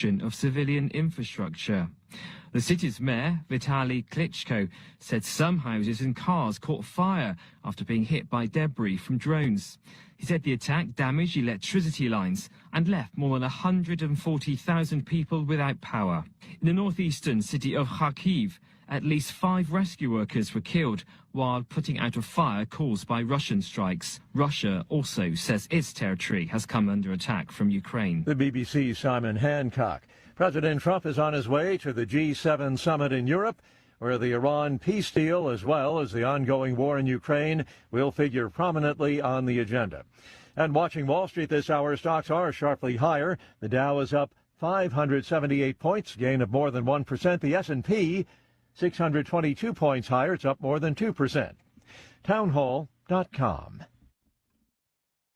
of civilian infrastructure. The city's mayor, Vitaly Klitschko, said some houses and cars caught fire after being hit by debris from drones. He said the attack damaged electricity lines and left more than 140,000 people without power. In the northeastern city of Kharkiv, at least 5 rescue workers were killed while putting out a fire caused by Russian strikes. Russia also says its territory has come under attack from Ukraine. The BBC's Simon Hancock. President Trump is on his way to the G7 summit in Europe, where the Iran peace deal, as well as the ongoing war in Ukraine, will figure prominently on the agenda. And watching Wall Street this hour, stocks are sharply higher. The Dow is up 578 points, gain of more than 1%. The S&P 622 points higher. It's up more than 2%. Townhall.com.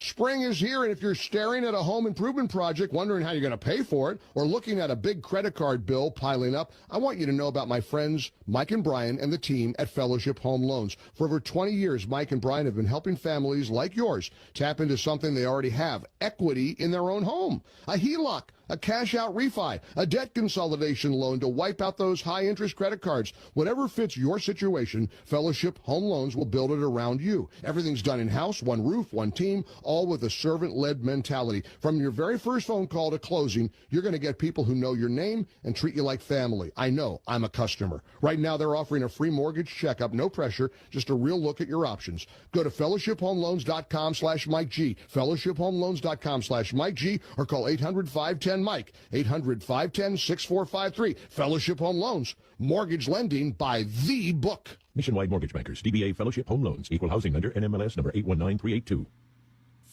Spring is here, and if you're staring at a home improvement project, wondering how you're going to pay for it, or looking at a big credit card bill piling up, I want you to know about my friends Mike and Brian and the team at Fellowship Home Loans. For over 20 years, Mike and Brian have been helping families like yours tap into something they already have, equity in their own home. A HELOC, a cash-out refi, a debt consolidation loan to wipe out those high-interest credit cards. Whatever fits your situation, Fellowship Home Loans will build it around you. Everything's done in-house, one roof, one team, all with a servant-led mentality. From your very first phone call to closing, you're going to get people who know your name and treat you like family. I know. I'm a customer. Right now, they're offering a free mortgage checkup, no pressure, just a real look at your options. Go to fellowshiphomeloans.com/Mike G, fellowshiphomeloans.com/Mike G, or call 800-510-MIKE, 800-510-6453. Fellowship Home Loans, mortgage lending by the book. Nationwide Mortgage Bankers, DBA Fellowship Home Loans, Equal Housing Lender, NMLS number 819382.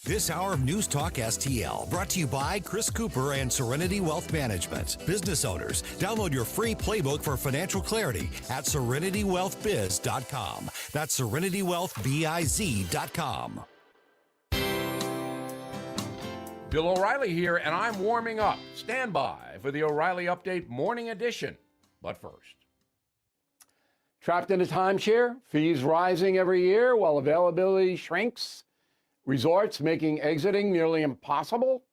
This hour of News Talk STL brought to you by Chris Cooper and Serenity Wealth Management. Business owners, download your free playbook for financial clarity at SerenityWealthBiz.com. That's SerenityWealthBiz.com. Bill O'Reilly here, and I'm warming up. Stand by for the O'Reilly Update Morning Edition. But first, trapped in a timeshare, fees rising every year while availability shrinks, resorts making exiting nearly impossible.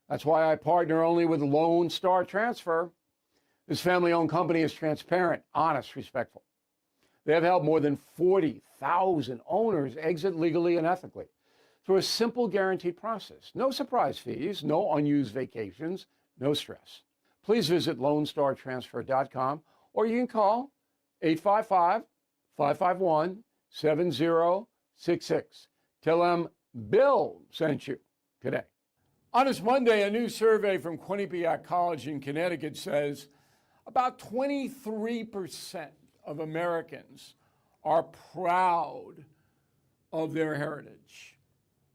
That's why I partner only with Lone Star Transfer. This family-owned company is transparent, honest, respectful. They have helped more than 40,000 owners exit legally and ethically through a simple guaranteed process. No surprise fees, no unused vacations, no stress. Please visit LoneStarTransfer.com, or you can call 855-551-7066. Tell them Bill sent you today. On this Monday, a new survey from Quinnipiac College in Connecticut says about 23% of Americans are proud of their heritage.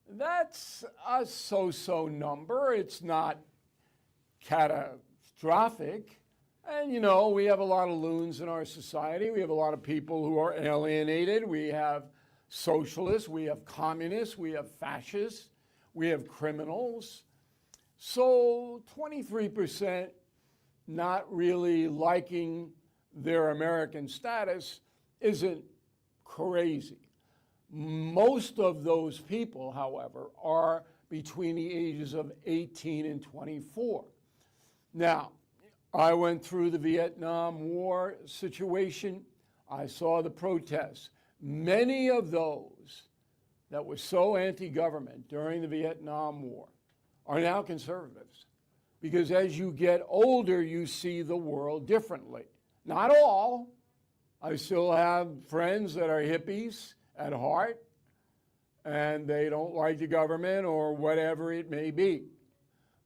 That's a so-so number. It's not catastrophic. And, you know, we have a lot of loons in our society. We have a lot of people who are alienated. We have socialists, we have communists, we have fascists, we have criminals. So 23% not really liking their American status isn't crazy. Most of those people, however, are between the ages of 18 and 24. Now, I went through the Vietnam War situation. I saw the protests. Many of those that were so anti-government during the Vietnam War are now conservatives, because as you get older, you see the world differently. Not all. I still have friends that are hippies at heart, and they don't like the government or whatever it may be.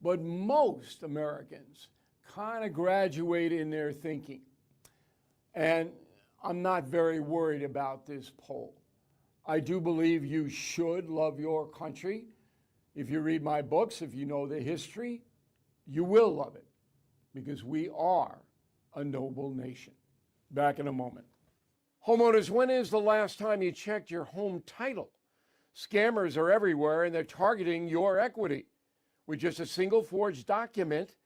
But most Americans kind of graduate in their thinking. And I'm not very worried about this poll. I do believe you should love your country. If you read my books, if you know the history, you will love it, because we are a noble nation. Back in a moment. Homeowners, when is the last time you checked your home title? Scammers are everywhere, and they're targeting your equity. With just a single forged document,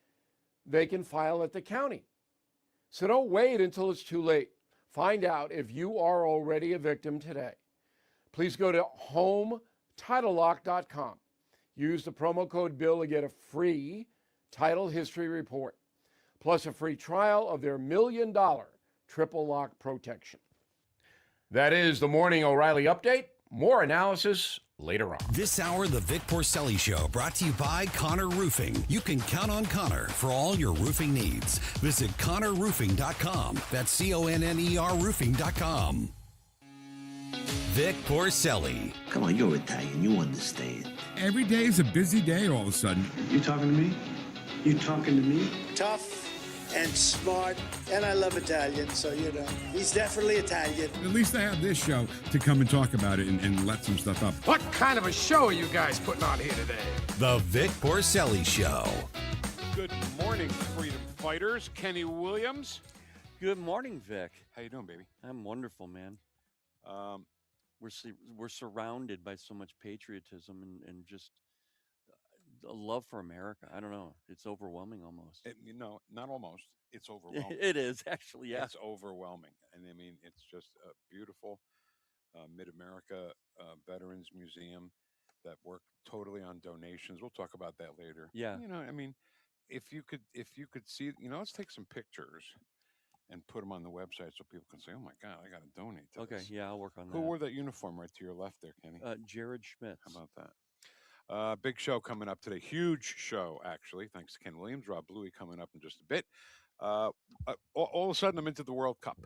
they can file at the county. So don't wait until it's too late. Find out if you are already a victim today. Please go to HomeTitleLock.com. Use the promo code BILL to get a free Title History Report, plus a free trial of their $1 million triple lock protection. That is the Morning O'Reilly Update. More analysis later on. This hour of the Vic Porcelli Show brought to you by Connor Roofing. You can count on Connor for all your roofing needs. Visit ConnorRoofing.com. That's CONNER Roofing.com. Vic Porcelli. Come on, you're Italian. You understand. Every day is a busy day all of a sudden. You talking to me? You talking to me? Tough and smart, and I love Italian, so, he's definitely Italian. At least I have this show to come and talk about it and let some stuff up. What kind of a show are you guys putting on here today? The Vic Porcelli Show. Good morning, freedom fighters. Kenny Williams. Good morning, Vic. How you doing, baby? I'm wonderful, man. We're surrounded by so much patriotism and just a love for America. I don't know. It's overwhelming almost. Not almost. It's overwhelming. It is, actually, yeah. It's overwhelming. And I mean, it's just a beautiful Mid-America Veterans Museum that work totally on donations. We'll talk about that later. Yeah. If you could see, let's take some pictures and put them on the website so people can say, "Oh my God, I got to donate to this." Okay, yeah, I'll work on that. Who wore that uniform right to your left there, Kenny? Jared Schmitz. How about that? Big show coming up today. Huge show, actually. Thanks to Ken Williams. Rob Bluey coming up in just a bit. All of a sudden, I'm into the World Cup.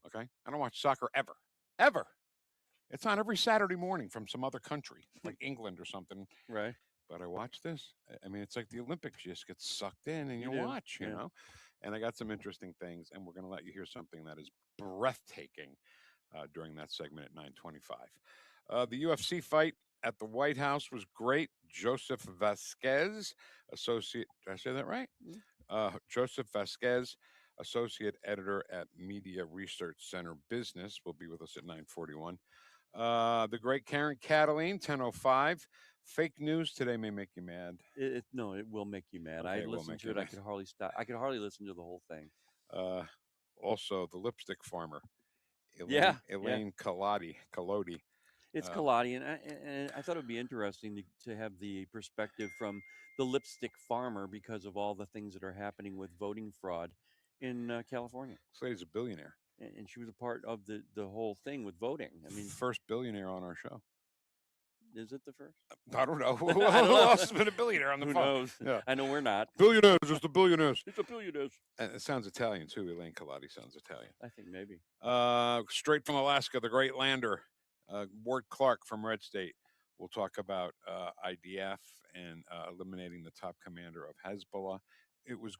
Okay? I don't watch soccer ever. Ever. It's on every Saturday morning from some other country, like England or something. Right. But I watch this. I mean, it's like the Olympics. You just get sucked in and you watch, you know? And I got some interesting things, and we're going to let you hear something that is breathtaking during that segment at 9:25. The UFC fight at the White House was great. Joseph Vasquez, associate, did I say that right? Joseph Vasquez, associate editor at Media Research Center Business, will be with us at 9:41. The great Karen Cataline, 10:05. Fake news today may make you mad. No, it will make you mad. Okay, I listened to it. I could hardly stop. I could hardly listen to the whole thing. Also, the lipstick farmer, Elaine Colodi. It's Colodi, and I thought it would be interesting to have the perspective from the lipstick farmer because of all the things that are happening with voting fraud in California. This lady's a billionaire. And she was a part of the whole thing with voting. I mean, first billionaire on our show. Is it the first? I don't know. Who else has been a billionaire on the Who phone? knows? Yeah. I know we're not. Billionaires, just the billionaires. It's a billionaires. And it sounds Italian, too. Elaine Colodi sounds Italian. I think maybe. Straight from Alaska, the great lander, Ward Clark from Red State. We'll talk about IDF and eliminating the top commander of Hezbollah. It was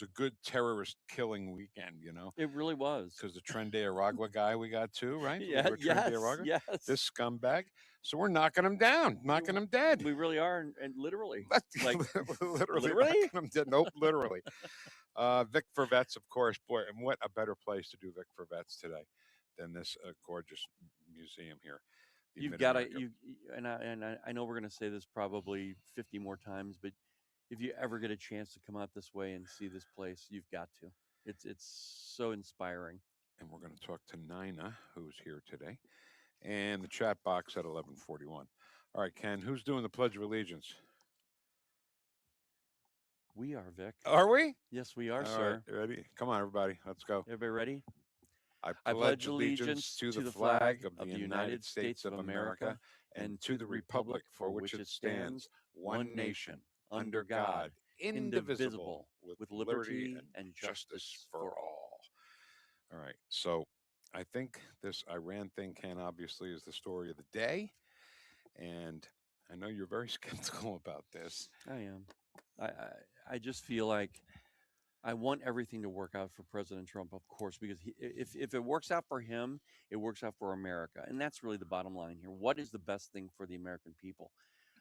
a good terrorist killing weekend, It really was. Because the Tren de Aragua guy we got too, right? Yes. This scumbag. So we're knocking him down, knocking him dead. We really are, and literally. Like literally? Knocking him dead. Nope, literally. Vic for Vets, of course. Boy, and what a better place to do Vic for Vets today than this gorgeous museum here. You've got to, and I know we're going to say this probably 50 more times, but if you ever get a chance to come out this way and see this place, you've got to. It's so inspiring. And we're going to talk to Nina, who's here today, and the chat box at 11:41. All right, Ken, who's doing the Pledge of Allegiance? We are, Vic. Are we? Yes, we are, All sir. Right, ready? Come on, everybody. Let's go. Everybody ready? I pledge allegiance to the flag of the United States of America and to the republic for which it stands, one nation, under God, indivisible, with liberty and justice for all. All right. So I think this Iran thing, Ken, obviously is the story of the day. And I know you're very skeptical about this. I am. I just feel like I want everything to work out for President Trump, of course, because if it works out for him, it works out for America. And that's really the bottom line here. What is the best thing for the American people?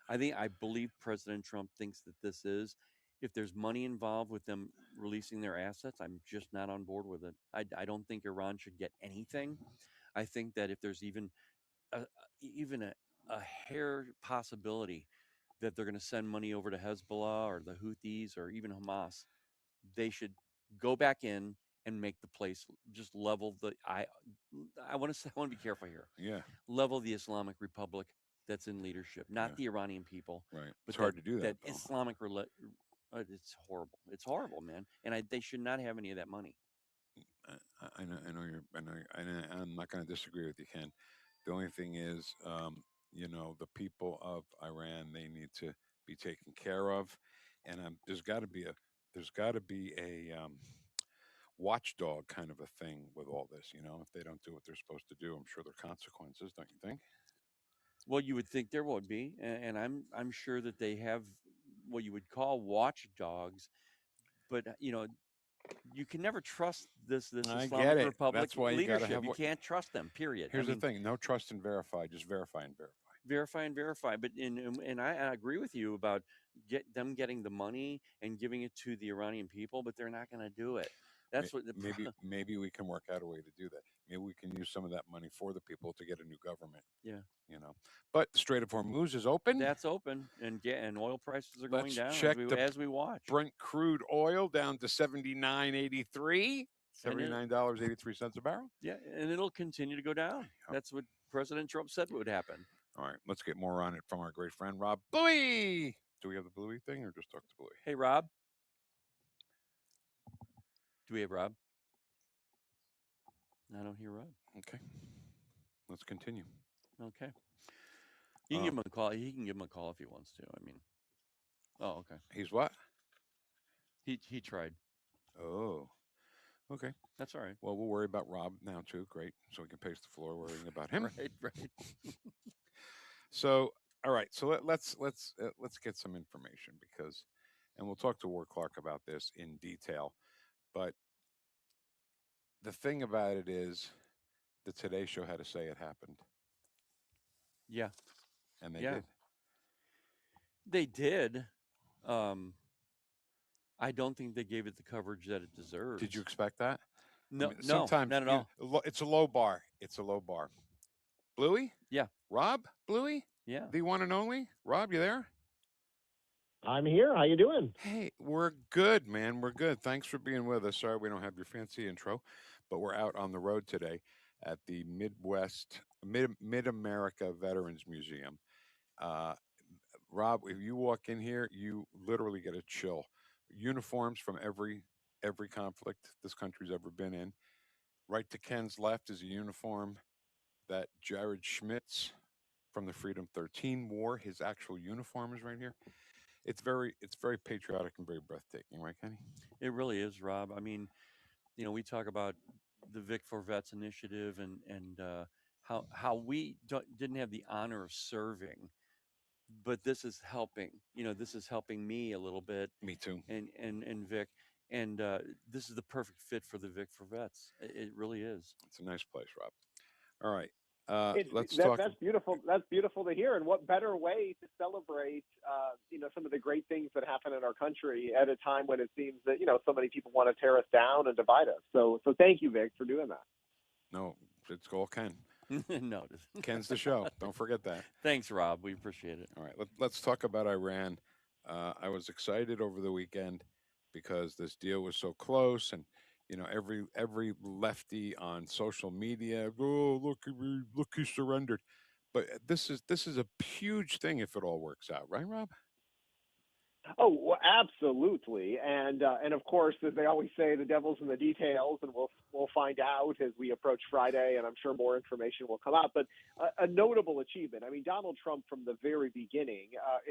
I believe President Trump thinks that this is. If there's money involved with them releasing their assets, I'm just not on board with it. I don't think Iran should get anything. I think that if there's even a hair possibility that they're going to send money over to Hezbollah or the Houthis or even Hamas, they should go back in and make the place just level the. I want to be careful here. Yeah. Level the Islamic Republic that's in leadership, not the Iranian people. Right. But it's hard to do that. Islamic It's horrible. It's horrible, man. And they should not have any of that money. I know I'm not going to disagree with you, Ken. The only thing is, the people of Iran, they need to be taken care of, and there's got to be a watchdog kind of a thing with all this. If they don't do what they're supposed to do, I'm sure there are consequences. Don't you think? Well, you would think there would be, and I'm sure that they have what you would call watchdogs, but you can never trust this I Islamic get it. Republic That's why you gotta leadership. have You can't trust them. Period. Here's the thing: no trust and verify. Just verify and verify. Verify and verify. But and I agree with you about them getting the money and giving it to the Iranian people, but they're not going to do it. That's what maybe we can work out a way to do that. Maybe we can use some of that money for the people to get a new government. Yeah. But the Strait of Hormuz is open. That's open, and oil prices are going down check as we watch. Brent crude oil down to $79.83. $79.83 a barrel. Yeah, and it'll continue to go down. That's what President Trump said would happen. All right, let's get more on it from our great friend Rob Bluey. Do we have the Bluey thing, or just talk to Bluey? Hey, Rob. Do we have Rob? I don't hear Rob. Okay, let's continue. Okay. You can give him a call. He can give him a call if he wants to. I mean, okay. He's what? He tried. Oh, okay. That's all right. Well, we'll worry about Rob now too. Great, so we can pace the floor worrying about him. Right. So, all right. So let's get some information and we'll talk to Ward Clark about this in detail. But the thing about it is, the Today Show had to say it happened. Yeah. And they did. They did. I don't think they gave it the coverage that it deserves. Did you expect that? No, sometimes not at all. It's a low bar. Bluey? Yeah. Rob? Bluey? Yeah. The one and only? Rob, you there? I'm here. How you doing? Hey, we're good, man. We're good. Thanks for being with us. Sorry we don't have your fancy intro, but we're out on the road today at the Mid-America Veterans Museum. Rob, if you walk in here, you literally get a chill. Uniforms from every conflict this country's ever been in. Right to Ken's left is a uniform that Jared Schmitz from the Freedom 13 wore. His actual uniform is right here. It's very patriotic and very breathtaking, right, Kenny? It really is, Rob. I mean, we talk about the Vic for Vets initiative and how we didn't have the honor of serving, but this is helping. This is helping me a little bit. Me too. And Vic, and this is the perfect fit for the Vic for Vets. It really is. It's a nice place, Rob. All right. Let's talk. That's beautiful. That's beautiful to hear. And what better way to celebrate, some of the great things that happen in our country at a time when it seems that so many people want to tear us down and divide us. So thank you, Vic, for doing that. No, it's all Ken. No, Ken's the show. Don't forget that. Thanks, Rob. We appreciate it. All right, let's talk about Iran. I was excited over the weekend because this deal was so close, and every lefty on social media, look, he surrendered. But this is a huge thing if it all works out, right, Rob? Oh, well, absolutely, and of course, as they always say, the devil's in the details, and we'll find out as we approach Friday, and I'm sure more information will come out. But a notable achievement. I mean, Donald Trump, from the very beginning,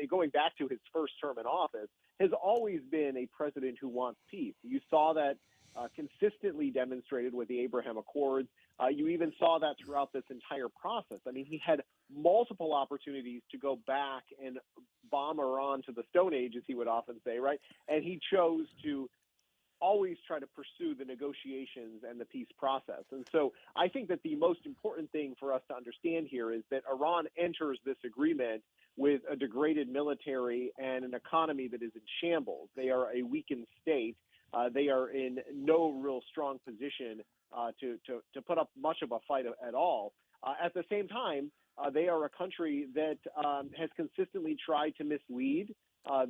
going back to his first term in office, has always been a president who wants peace. You saw that consistently demonstrated with the Abraham Accords. You even saw that throughout this entire process. I mean, he had multiple opportunities to go back and bomb Iran to the Stone Age, as he would often say, right? And he chose to always try to pursue the negotiations and the peace process. And so I think that the most important thing for us to understand here is that Iran enters this agreement with a degraded military and an economy that is in shambles. They are a weakened state. They are in no real strong position to put up much of a fight at all. At the same time, they are a country that has consistently tried to mislead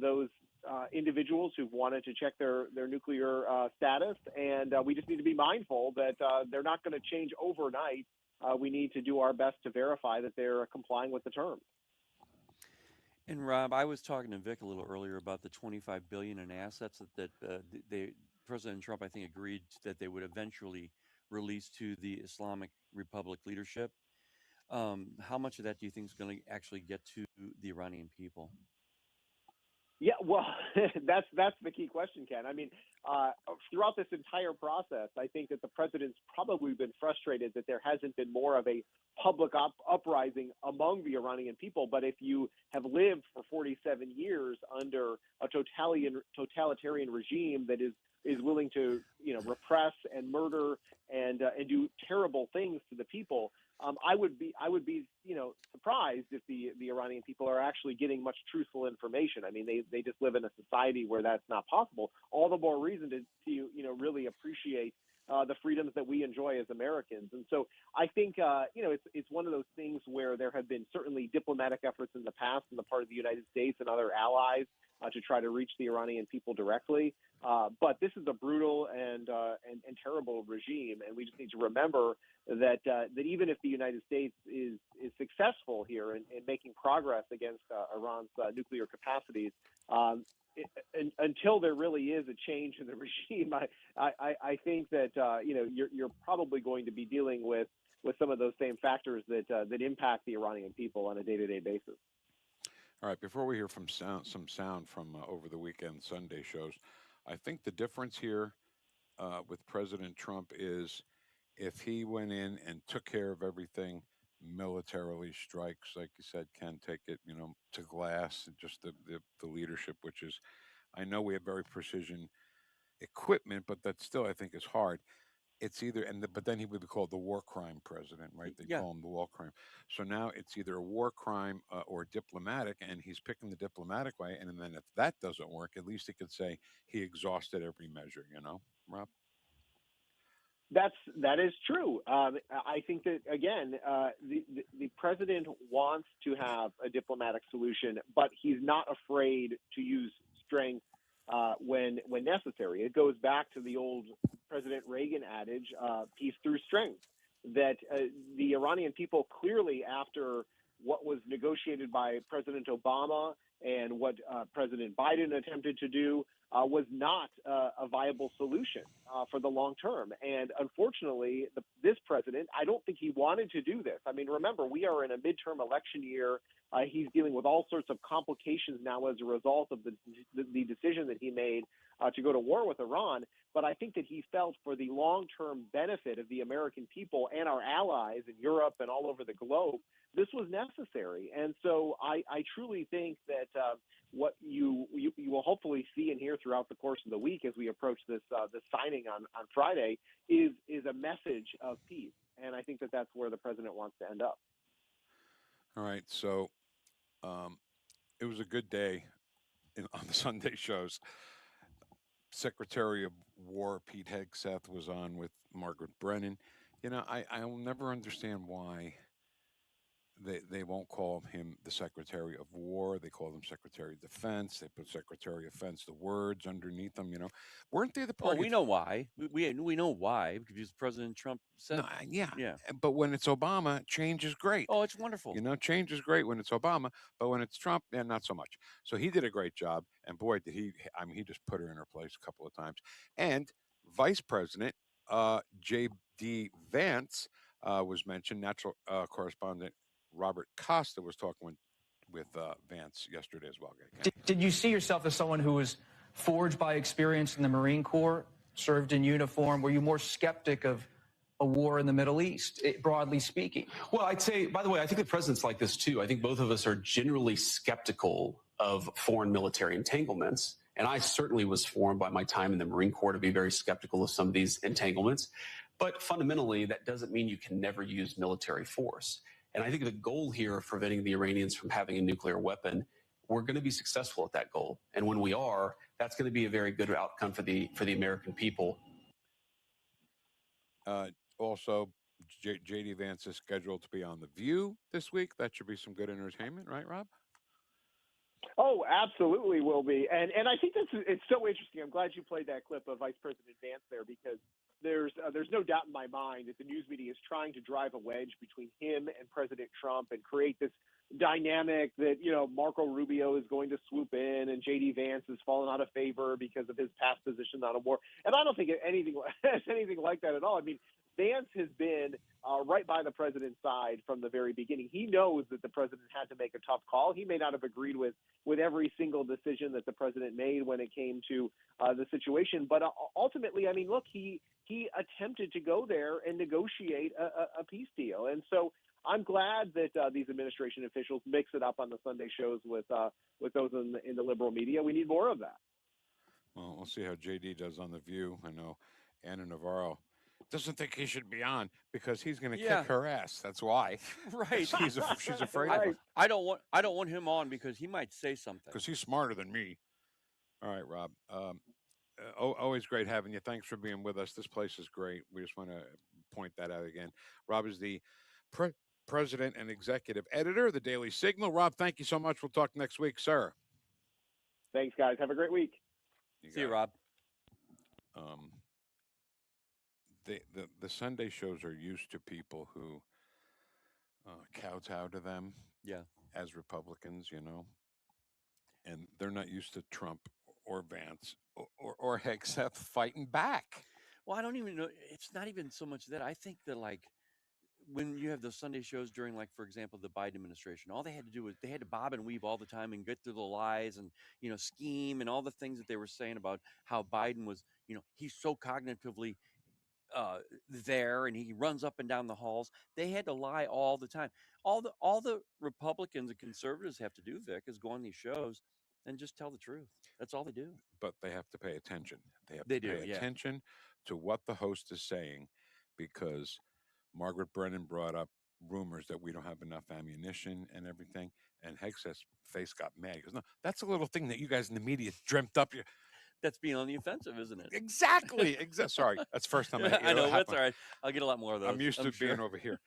those individuals who've wanted to check their nuclear status, and we just need to be mindful that they're not going to change overnight. We need to do our best to verify that they're complying with the terms. And Rob, I was talking to Vic a little earlier about the $25 billion in assets that President Trump, I think, agreed that they would eventually release to the Islamic Republic leadership. How much of that do you think is going to actually get to the Iranian people? Yeah, well, that's the key question, Ken. I mean, throughout this entire process, I think that the president's probably been frustrated that there hasn't been more of a public uprising among the Iranian people. But if you have lived for 47 years under a totalitarian regime that is willing to, repress and murder and do terrible things to the people, I would be surprised if the Iranian people are actually getting much truthful information. I mean, they just live in a society where that's not possible. All the more reason to really appreciate the freedoms that we enjoy as Americans. And so I think it's one of those things where there have been certainly diplomatic efforts in the past on the part of the United States and other allies to try to reach the Iranian people directly. But this is a brutal and terrible regime, and we just need to remember that even if the United States is successful here in making progress against Iran's nuclear capacities, until there really is a change in the regime, I think that you're probably going to be dealing with some of those same factors that impact the Iranian people on a day-to-day basis. All right, before we hear from some sound from over the weekend Sunday shows, I think the difference here with President Trump is if he went in and took care of everything, militarily strikes, like you said, can take it, to glass, and just the leadership, which is, I know we have very precision equipment, but that still, I think, is hard. It's either, but then he would be called the war crime president, right? They call him the war crime. So now it's either a war crime or diplomatic, and he's picking the diplomatic way. And then if that doesn't work, at least he could say he exhausted every measure, Rob? That is true. I think that, again, the president wants to have a diplomatic solution, but he's not afraid to use strength when necessary. It goes back to the old President Reagan adage, peace through strength, that the Iranian people clearly, after what was negotiated by President Obama and what President Biden attempted to do, was not a viable solution for the long term. And unfortunately, this president, I don't think he wanted to do this. I mean, remember, we are in a midterm election year. He's dealing with all sorts of complications now as a result of the decision that he made to go to war with Iran. But I think that he felt for the long-term benefit of the American people and our allies in Europe and all over the globe, this was necessary. And so I truly think that what you will hopefully see and hear throughout the course of the week as we approach this signing on Friday is a message of peace. And I think that that's where the president wants to end up. All right. So it was a good day on the Sunday shows. Secretary of War Pete Hegseth was on with Margaret Brennan. I'll never understand why they won't call him the Secretary of War. They call him Secretary of Defense. They put Secretary of Defense, the words underneath them. Weren't they the party? Oh, we know why. We know why, because President Trump said. No, yeah. But when it's Obama, change is great. Oh, it's wonderful. Change is great when it's Obama, but when it's Trump, not so much. So he did a great job, and boy, did he! I mean, he just put her in her place a couple of times. And Vice President J.D. Vance was mentioned. Natural correspondent Robert Costa was talking with Vance yesterday as well. Did you see yourself as someone who was forged by experience in the Marine Corps, served in uniform? Were you more skeptic of a war in the Middle East, broadly speaking? Well, I'd say, by the way, I think the president's like this too. I think both of us are generally skeptical of foreign military entanglements. And I certainly was formed by my time in the Marine Corps to be very skeptical of some of these entanglements. But fundamentally, that doesn't mean you can never use military force. And I think the goal here of preventing the Iranians from having a nuclear weapon, we're going to be successful at that goal. And when we are, that's going to be a very good outcome for the American people. Also, J.D. Vance is scheduled to be on The View this week. That should be some good entertainment, right, Rob? Oh, absolutely will be. And I think it's so interesting. I'm glad you played that clip of Vice President Vance there, because there's no doubt in my mind that the news media is trying to drive a wedge between him and President Trump and create this dynamic that, Marco Rubio is going to swoop in and J.D. Vance has fallen out of favor because of his past position on a war. And I don't think anything like that at all. I mean, Vance has been right by the president's side from the very beginning. He knows that the president had to make a tough call. He may not have agreed with every single decision that the president made when it came to the situation. But ultimately, I mean, look, he attempted to go there and negotiate a peace deal. And so I'm glad that these administration officials mix it up on the Sunday shows with those in the liberal media. We need more of that. Well, we'll see how JD does on The View. I know Anna Navarro doesn't think he should be on because he's going to kick her ass. That's why. Right. She's afraid of him. I don't want him on because he might say something. Because he's smarter than me. All right, Rob. Always great having you. Thanks for being with us. This place is great. We just want to point that out again. Rob is the president and executive editor of the Daily Signal. Rob, thank you so much. We'll talk next week, sir. Thanks, guys. Have a great week. See you, Rob. The Sunday shows are used to people who kowtow to them as Republicans, and they're not used to Trump or Vance or Hegseth fighting back. Well, I don't even know. It's not even so much that. I think that, like, when you have the Sunday shows during, like, for example, the Biden administration, all they had to do was they had to bob and weave all the time and get through the lies and, scheme and all the things that they were saying about how Biden was, he's so cognitively there and he runs up and down the halls. They had to lie all the time. All the Republicans and conservatives have to do, Vic, is go on these shows and just tell the truth. That's all they do. But they have to pay attention. They have to pay attention to what the host is saying, because Margaret Brennan brought up rumors that we don't have enough ammunition and everything. And Hegseth's face got mad. He goes, no, that's a little thing that you guys in the media dreamt up. That's being on the offensive, isn't it? Exactly. Sorry. That's the first time I know. That's all right. I'll get a lot more of those. I'm used to being over here.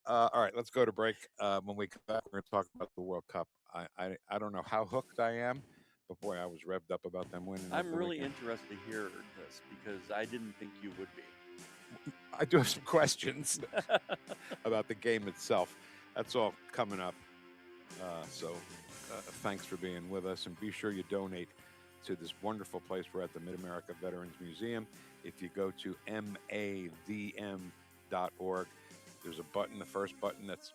All right, let's go to break. When we come back, we're going to talk about the World Cup. I don't know how hooked I am, but boy, I was revved up about them winning. I'm really interested to hear this because I didn't think you would be. I do have some questions about the game itself. That's all coming up. So thanks for being with us, and be sure you donate to this wonderful place. We're at the Mid-America Veterans Museum. If you go to mavm.org, there's a button, the first button that's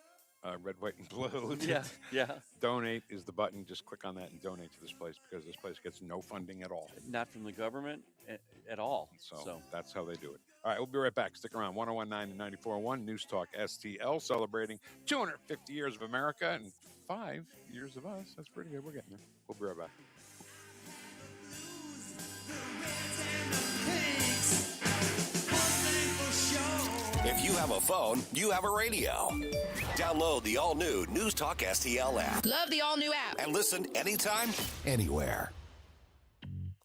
red, white, and blue. Yeah. Donate is the button. Just click on that and donate to this place, because this place gets no funding at all. Not from the government at all. So that's how they do it. All right, we'll be right back. Stick around. 101.9 and 94.1 News Talk STL, celebrating 250 years of America and 5 years of us. That's pretty good. We're getting there. We'll be right back. If you have a phone, you have a radio. Download the all-new News Talk STL app. Love the all-new app. And listen anytime, anywhere.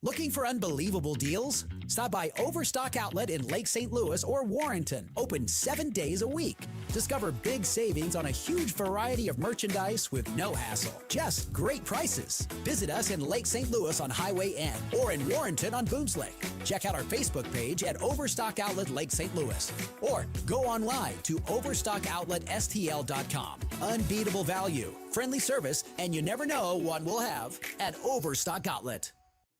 Looking for unbelievable deals? Stop by Overstock Outlet in Lake St. Louis or Warrenton. Open 7 days a week. Discover big savings on a huge variety of merchandise with no hassle. Just great prices. Visit us in Lake St. Louis on Highway N or in Warrenton on Boones Lake. Check out our Facebook page at Overstock Outlet Lake St. Louis. Or go online to OverstockOutletSTL.com. Unbeatable value, friendly service, and you never know what we'll have at Overstock Outlet.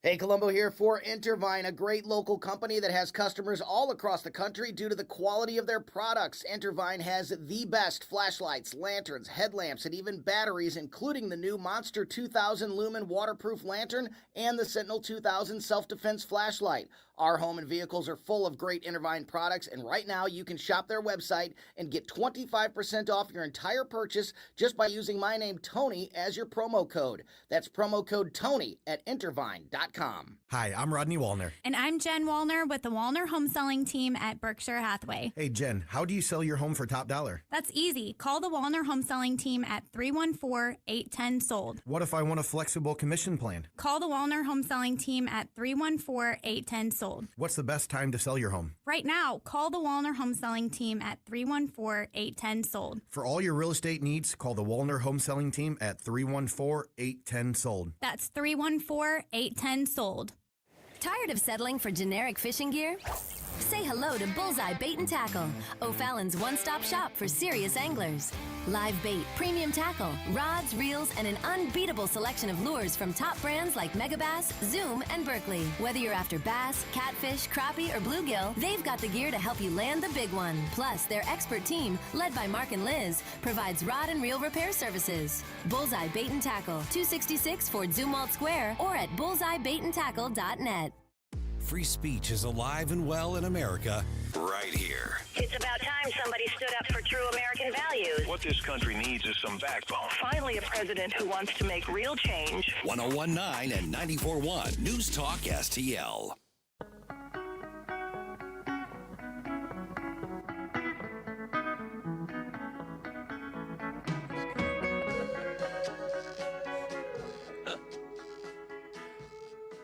Hey, Colombo here for Intervine, a great local company that has customers all across the country due to the quality of their products. Intervine has the best flashlights, lanterns, headlamps, and even batteries, including the new Monster 2000 Lumen waterproof lantern and the Sentinel 2000 self-defense flashlight. Our home and vehicles are full of great Intervine products, and right now you can shop their website and get 25% off your entire purchase just by using my name, Tony, as your promo code. That's promo code Tony at Intervine.com. Hi, I'm Rodney Wallner. And I'm Jen Wallner with the Wallner Home Selling Team at Berkshire Hathaway. Hey, Jen, how do you sell your home for top dollar? That's easy. Call the Wallner Home Selling Team at 314-810-SOLD. What if I want a flexible commission plan? Call the Wallner Home Selling Team at 314-810-SOLD. What's the best time to sell your home? Right now, call the Wallner Home Selling Team at 314-810-SOLD. For all your real estate needs, call the Wallner Home Selling Team at 314-810-SOLD. That's 314-810-SOLD. Tired of settling for generic fishing gear? Say hello to Bullseye Bait and Tackle, O'Fallon's one-stop shop for serious anglers. Live bait, premium tackle, rods, reels, and an unbeatable selection of lures from top brands like Megabass, Zoom, and Berkley. Whether you're after bass, catfish, crappie, or bluegill, they've got the gear to help you land the big one. Plus, their expert team, led by Mark and Liz, provides rod and reel repair services. Bullseye Bait and Tackle, 266 Fort Zumwalt Square, or at bullseyebaitantackle.net. Free speech is alive and well in America right here. It's about time somebody stood up for true American values. What this country needs is some backbone. Finally, a president who wants to make real change. 1019 and 94.1 News Talk STL.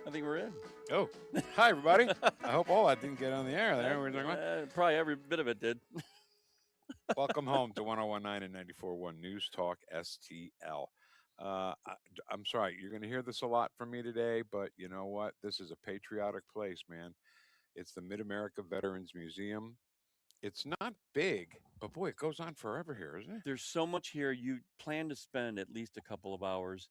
I think we're in. Oh, hi, everybody. I hope all that didn't get on the air there. We're talking about. Probably every bit of it did. Welcome home to 1019 and 94.1 News Talk STL. I'm sorry, you're going to hear this a lot from me today, but you know what? This is a patriotic place, man. It's the Mid-America Veterans Museum. It's not big, but boy, it goes on forever here, isn't it? There's so much here. You plan to spend at least a couple of hours.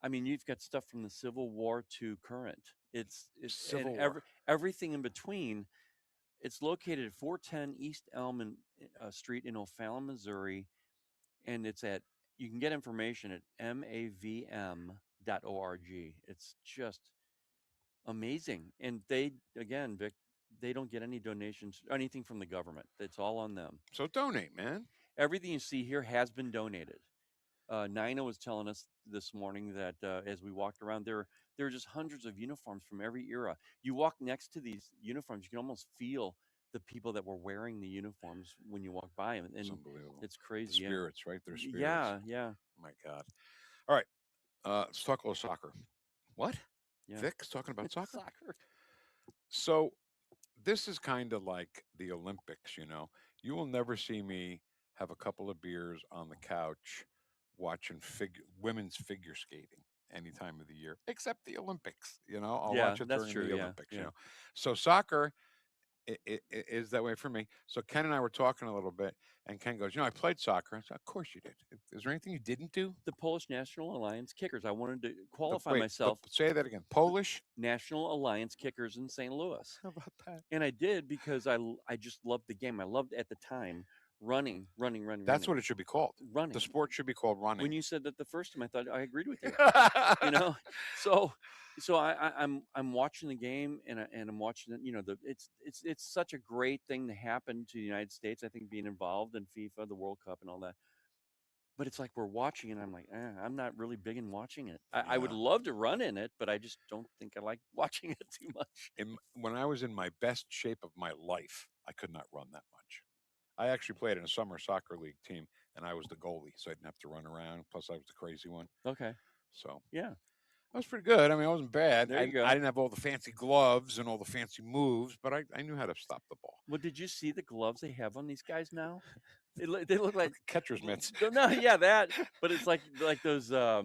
I mean, you've got stuff from the Civil War to current. It's Civil War. Everything in between. It's located at 410 East Elm Street in O'Fallon, Missouri, and you can get information at mavm.org. It's just amazing. And Vic, they don't get any donations, anything from the government. It's all on them. So donate, man. Everything you see here has been donated. Nina was telling us this morning that as we walked around, there are just hundreds of uniforms from every era. You walk next to these uniforms, you can almost feel the people that were wearing the uniforms when you walk by them. And it's unbelievable. It's crazy. The spirits, right? They're spirits. Yeah. Oh, my God. All right. Let's talk a little soccer. What? Yeah. Vic's talking about soccer? Soccer. So this is kind of like the Olympics, you know. You will never see me have a couple of beers on the couch watching women's figure skating any time of the year, except the Olympics. You know, I'll watch it during the Olympics. You know, so soccer it is that way for me. So Ken and I were talking a little bit, and Ken goes, "You know, I played soccer." I said, "Of course you did. Is there anything you didn't do?" The Polish National Alliance Kickers. I wanted to qualify myself. Say that again. Polish National Alliance Kickers in St. Louis. How about that? And I did because I just loved the game. I loved at the time. Running. That's what it should be called. Running. The sport should be called running. When you said that the first time, I thought I agreed with you. You know, so I'm watching the game and I'm watching it. You know, it's such a great thing to happen to the United States. I think being involved in FIFA, the World Cup, and all that. But it's like we're watching it. And I'm like, I'm not really big in watching it. I would love to run in it, but I just don't think I like watching it too much. When I was in my best shape of my life, I could not run that much. I actually played in a summer soccer league team, and I was the goalie, so I didn't have to run around. Plus, I was the crazy one. Okay. So yeah, I was pretty good. I mean, I wasn't bad. There you go. I didn't have all the fancy gloves and all the fancy moves, but I knew how to stop the ball. Well, did you see the gloves they have on these guys now? They look like catcher's mitts. No, yeah, that. But it's like those. I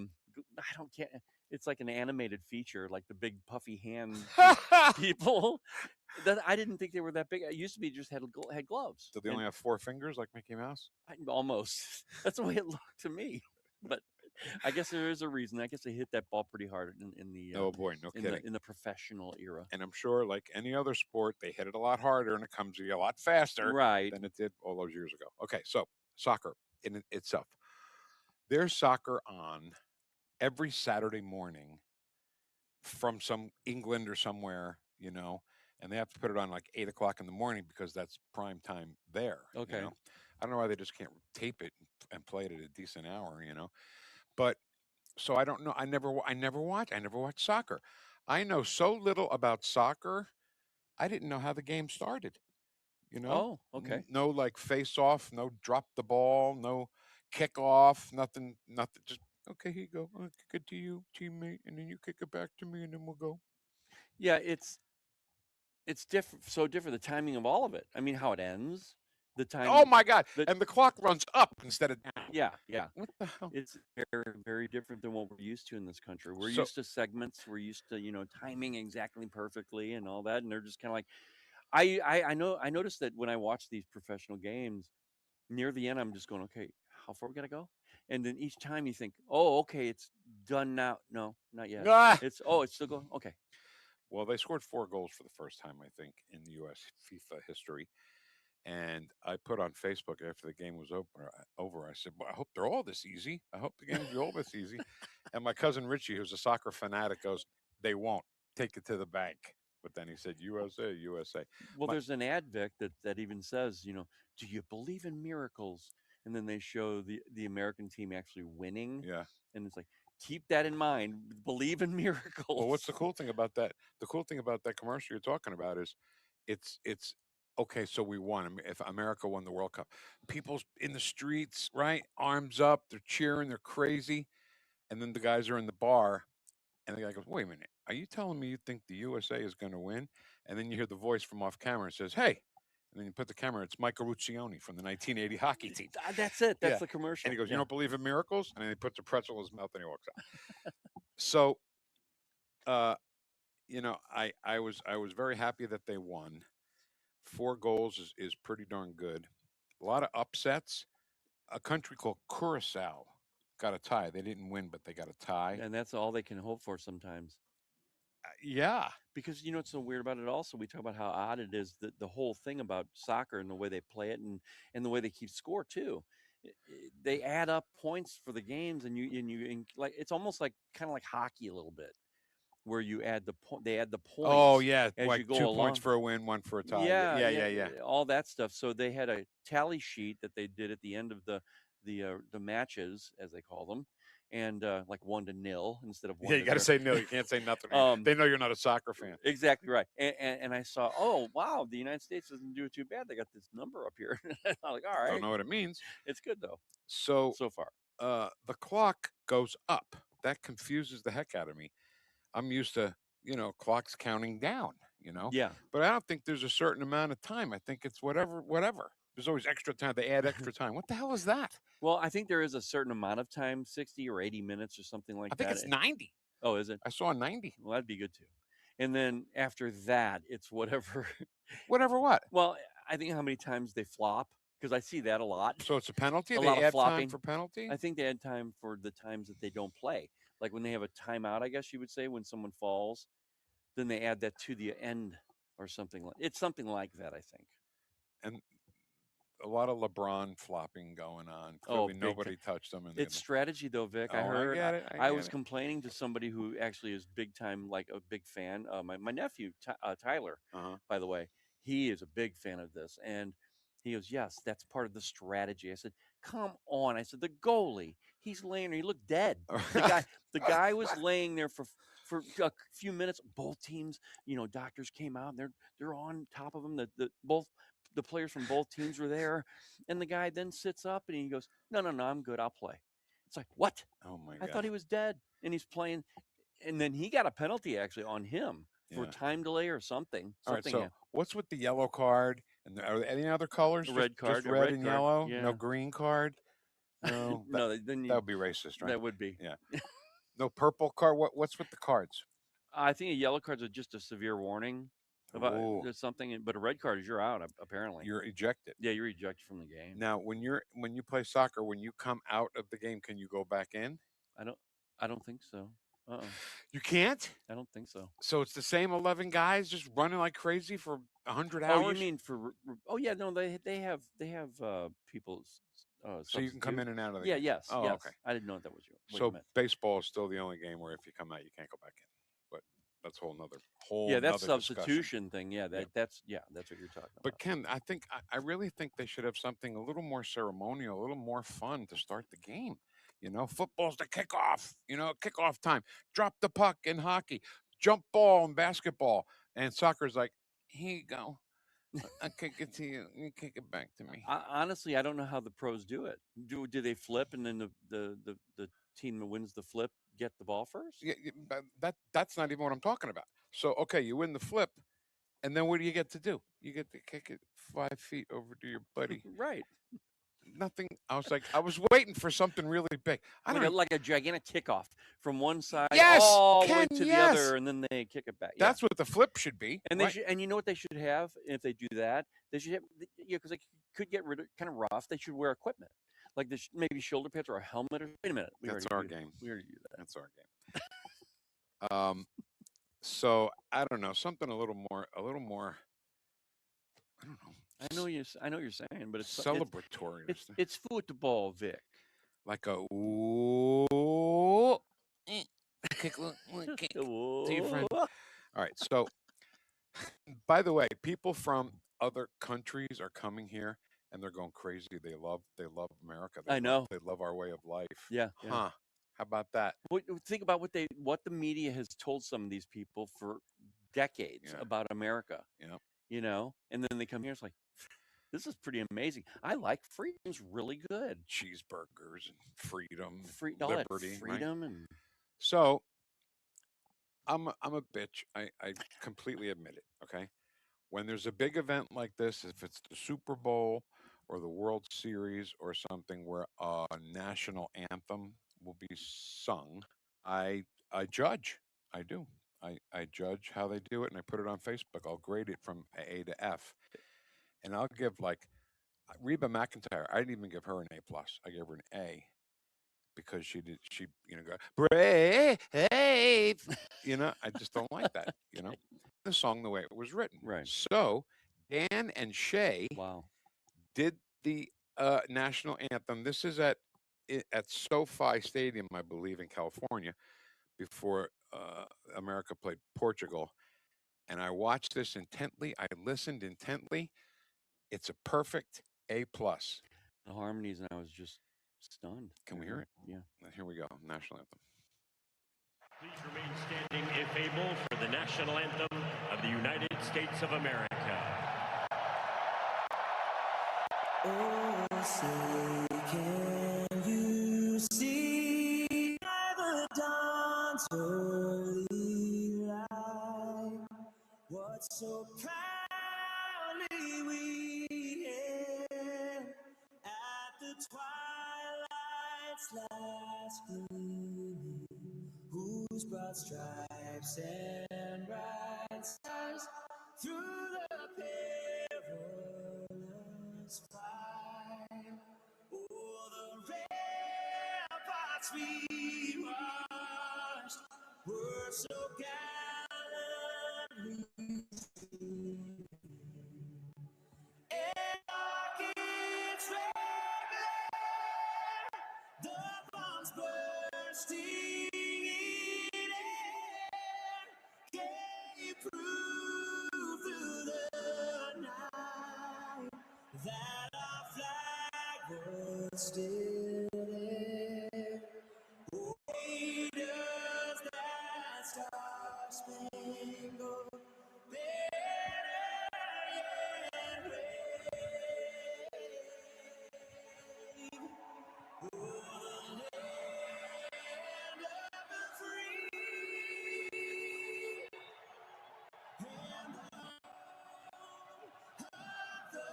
can't. It's like an animated feature, like the big puffy hand people. That I didn't think they were that big. It used to be just had gloves. Do they only have 4 fingers like Mickey Mouse? Almost. That's the way it looked to me. But I guess there is a reason. I guess they hit that ball pretty hard in the. Oh boy, no kidding. In the professional era. And I'm sure, like any other sport, they hit it a lot harder and it comes to you a lot faster, than it did all those years ago. Okay, so soccer in itself. There's soccer on every Saturday morning from some England or somewhere, you know, and they have to put it on like 8 o'clock in the morning because that's prime time there. Okay. You know? I don't know why they just can't tape it and play it at a decent hour, you know. But so I don't know. I never watch soccer. I know so little about soccer. I didn't know how the game started. You know? Oh, okay. No like face off, no drop the ball, no kick off, nothing. Just okay, here you go. I'll kick it to you, teammate, and then you kick it back to me, and then we'll go. Yeah, it's different. So different. The timing of all of it. I mean, how it ends. The time. Oh my God! And the clock runs up instead of down. Yeah. What the hell? It's very, very different than what we're used to in this country. We're used to segments. We're used to timing exactly perfectly and all that. And they're just kind of like, I know I noticed that when I watch these professional games, near the end, I'm just going, okay, how far we gotta go? And then each time you think, oh, okay, it's done now. No, not yet. Ah! It's still going. Okay. Well, they scored 4 goals for the first time, I think, in the U.S. FIFA history. And I put on Facebook after the game was over. I said, "Well, I hope they're all this easy. I hope the games are all this easy." And my cousin Richie, who's a soccer fanatic, goes, "They won't. Take it to the bank." But then he said, "USA, USA." Well, My- there's an ad, Vic, that even says, do you believe in miracles? And then they show the American team actually winning. Yeah. And it's like, keep that in mind. Believe in miracles. Well, what's the cool thing about that? The cool thing about that commercial you're talking about is, it's okay. So we won. If America won the World Cup, people's in the streets, right, arms up, they're cheering, they're crazy, and then the guys are in the bar, and the guy goes, "Wait a minute, are you telling me you think the USA is going to win?" And then you hear the voice from off camera and says, "Hey." And then you put the camera, it's Michael Ruccioni from the 1980 hockey team. That's it. That's Yeah. the commercial. And he goes, "You Yeah. don't believe in miracles?" And then he puts a pretzel in his mouth and he walks out. So, I was very happy that they won. 4 goals is pretty darn good. A lot of upsets. A country called Curacao got a tie. They didn't win, but they got a tie. And that's all they can hope for sometimes. Yeah. Because what's so weird about it also, we talk about how odd it is, that the whole thing about soccer and the way they play it and the way they keep score too. They add up points for the games, and like it's almost like kind of like hockey a little bit, where you add they add the points. Oh yeah, as like you go 2 along. points for a win, 1 for a tie. Yeah, Yeah. all that stuff. So they had a tally sheet that they did at the end of the matches, as they call them, and like 1-0 instead of 1. Yeah, you got to say nil. You can't say nothing. They know you're not a soccer fan. Exactly right. And I saw, oh wow, the United States doesn't do it too bad. They got this number up here. I'm like, all right, Don't know what it means. It's good though. So far, the clock goes up. That confuses the heck out of me. I'm used to clocks counting down. Yeah. But I don't think there's a certain amount of time. I think it's whatever. There's always extra time. They add extra time. What the hell is that? Well, I think there is a certain amount of time, 60 or 80 minutes or something like that. I think it's 90. Oh, is it? I saw 90. Well, that'd be good too. And then after that, it's whatever. Whatever what? Well, I think how many times they flop, because I see that a lot. So it's a penalty? A They lot of add flopping. time for penalty? I think they add time for the times that they don't play. Like when they have a timeout, I guess you would say, when someone falls, then they add that to the end or something. It's something like that, I think. And a lot of LeBron flopping going on. Clearly nobody touched him. It's strategy, though, Vic. I Oh, I heard. get it, I get was it. complaining to somebody who actually is big time, like a big fan. My nephew Tyler, by the way, he is a big fan of this, and he goes, "Yes, that's part of the strategy." I said, "Come on!" I said, "The goalie, he's laying there. He looked dead. The guy was laying there for a few minutes. Both teams, doctors came out. And they're on top of him. The players from both teams were there, and the guy then sits up and he goes, "No, I'm good. I'll play." It's like, what? Oh my I God. thought he was dead, and he's playing, and then he got a penalty actually on him for Yeah. time delay or something. All right, Something. so what's with the yellow card? And are there any other colors? A red Just card, a red red and card, yellow? yeah. No green card? No, No, then that would be racist, right? That would be. Yeah. No purple card? What's with the cards? I think a yellow card's just a severe warning about Ooh. something, but a red card is you're out. Apparently, You're ejected. Yeah, you're ejected from the game. Now, when you play soccer, when you come out of the game, can you go back in? I don't think so. You can't? I don't think so. So it's the same 11 guys just running like crazy for 100 hours? Oh, you mean for? Oh, yeah. No, they have people. So you can come in and out of the Yeah. game? Yes. Oh, yes. okay. I didn't know that was what you So meant. baseball is still the only game where if you come out, you can't go back in. But that's a whole nother Yeah, that's nother discussion. substitution thing. Yeah, that's what you're talking about. But Ken, I really think they should have something a little more ceremonial, a little more fun to start the game. Football's the kickoff. Kickoff time. Drop the puck in hockey. Jump ball in basketball. And soccer's like, here you go. I kick it to you. You kick it back to me. Honestly, I don't know how the pros do it. Do they flip and then the team that wins the flip get the ball first? Yeah, that's not even what I'm talking about. So okay, you win the flip, and then what do you get to do? You get to kick it 5 feet over to your buddy. Right. nothing. I was waiting for something really big. Like a gigantic kickoff from one side Yes, all the way Ken, to yes. the other, and then they kick it back. That's what the flip should be. And they right? should, and you know what they should have if they do that? They should have, because they could get kind of rough. They should wear equipment, like maybe shoulder pads or a helmet. Or wait a minute, That's our game. We already do that. That's our game. So I don't know, something a little more. I don't know. I know what you're saying, but it's celebratory. It's football, Vic. Like a ooh. Kick, see your friend. All right. So, by the way, people from other countries are coming here and they're going crazy. They love America. I know. They love our way of life. Yeah. Huh. How about that? Think about what the media has told some of these people for decades about America. Yeah. You know, and then they come here. It's like, this is pretty amazing. I like freedom's really good. Cheeseburgers and freedom, all that liberty, freedom, right? and so I'm a bitch. I completely admit it. Okay, when there's a big event like this, if it's the Super Bowl or the World Series or something where a national anthem will be sung, I judge. I do. I judge how they do it, and I put it on Facebook. I'll grade it from A to F, and I'll give Reba McEntire. I didn't even give her an A+. I gave her an A because she go brave. I just don't like that. The song the way it was written. Right. So Dan and Shay did the national anthem. This is at SoFi Stadium, I believe, in California, before America played Portugal. And I watched this intently. I listened intently. It's a perfect A+. The harmonies, and I was just stunned. Can we hear it? Yeah. Here we go. National anthem. Please remain standing if able for the national anthem of the United States of America. Oh, say can you see the dawn's early light? What so proudly we hailed at the twilight's last gleaming, whose broad stripes and bright stars through the perilous fight. Oh, the ramparts we watched were so gallantly streaming, and rockets red glare, the bombs bursting in air, gave proof through the night that our flag was still there. Oh, does that star-spangled banner yet wave? Oh, the land of the free and the home of the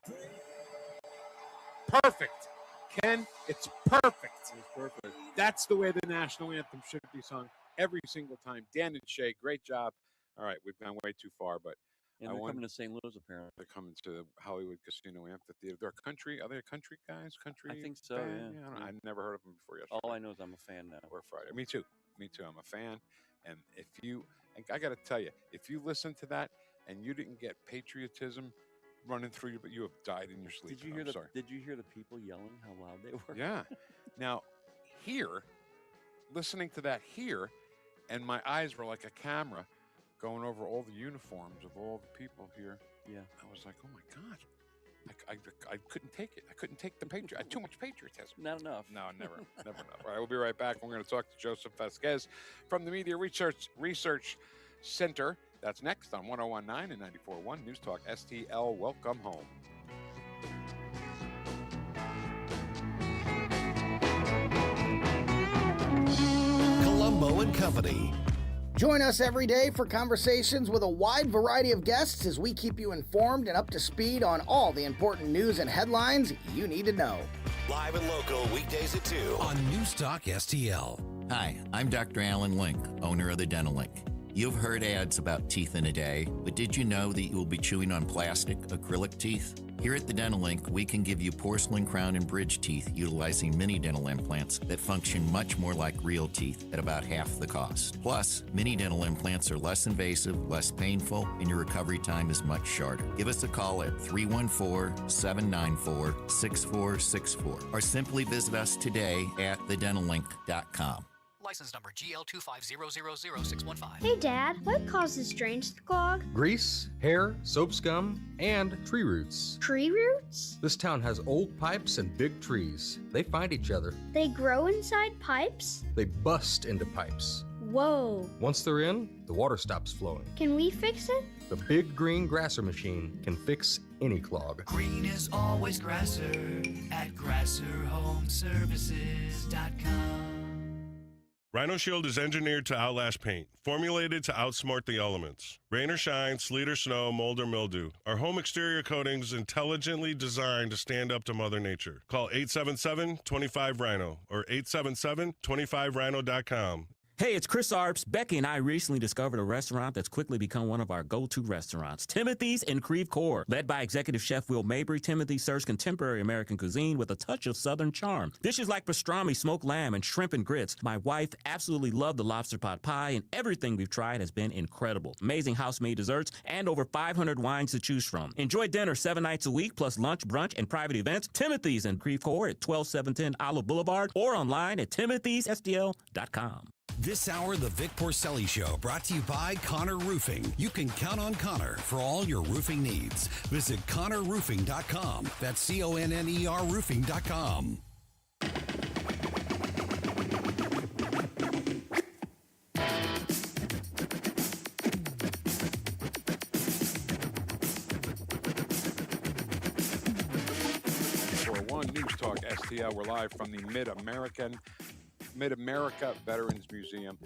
brave. Perfect. Ken, it's perfect. It's perfect. That's the way the national anthem should be sung every single time. Dan and Shay, great job. All right, we've gone way too far, but and they're coming to St. Louis apparently. They're coming to the Hollywood Casino Amphitheater. They're country. Are they country guys? Country? I think so. band? Yeah. I don't know. I've never heard of them before yesterday. All I know is I'm a fan now. Or Friday. Me too. I'm a fan. And I got to tell you, if you listen to that and you didn't get patriotism running through you, but you have died in your sleep. Did you hear the people yelling how loud they were? Yeah. Now, here, listening to that here, and my eyes were like a camera going over all the uniforms of all the people here. Yeah. I was like, oh my God. I couldn't take it. I couldn't take the too much patriotism. Not enough. No, never enough. All right, we'll be right back. We're going to talk to Joseph Vasquez from the Media Research Center. That's next on 101.9 and 94.1 News Talk STL. Welcome home. Colombo and Company. Join us every day for conversations with a wide variety of guests as we keep you informed and up to speed on all the important news and headlines you need to know. Live and local, weekdays at 2 on NewstalkSTL. Hi, I'm Dr. Alan Link, owner of the Dental Link. You've heard ads about teeth in a day, but did you know that you will be chewing on plastic, acrylic teeth? Here at the Dental Link, we can give you porcelain crown and bridge teeth utilizing mini dental implants that function much more like real teeth at about half the cost. Plus, mini dental implants are less invasive, less painful, and your recovery time is much shorter. Give us a call at 314-794-6464 or simply visit us today at thedentallink.com. License number GL250000615. Hey, Dad, what causes drains to clog? Grease, hair, soap scum, and tree roots. Tree roots? This town has old pipes and big trees. They find each other. They grow inside pipes? They bust into pipes. Whoa. Once they're in, the water stops flowing. Can we fix it? The big green grasser machine can fix any clog. Green is always grasser at grasserhomeservices.com. Rhino Shield is engineered to outlast paint, formulated to outsmart the elements. Rain or shine, sleet or snow, mold or mildew. Our home exterior coatings intelligently designed to stand up to Mother Nature. Call 877-25-RHINO or 877-25rhino.com. Hey, it's Chris Arps. Becky and I recently discovered a restaurant that's quickly become one of our go-to restaurants, Timothy's in Creve Coeur. Led by executive chef Will Mabry, Timothy serves contemporary American cuisine with a touch of Southern charm. Dishes like pastrami, smoked lamb, and shrimp and grits. My wife absolutely loved the lobster pot pie, and everything we've tried has been incredible. Amazing house-made desserts and over 500 wines to choose from. Enjoy dinner 7 nights a week, plus lunch, brunch, and private events. Timothy's in Creve Coeur at 12710 Olive Boulevard or online at timothysstl.com. This hour, the Vic Porcelli Show, brought to you by Connor Roofing. You can count on Connor for all your roofing needs. Visit ConnorRoofing.com. That's CONNER Roofing.com. News Talk STL. We're live from the Mid-America Veterans Museum,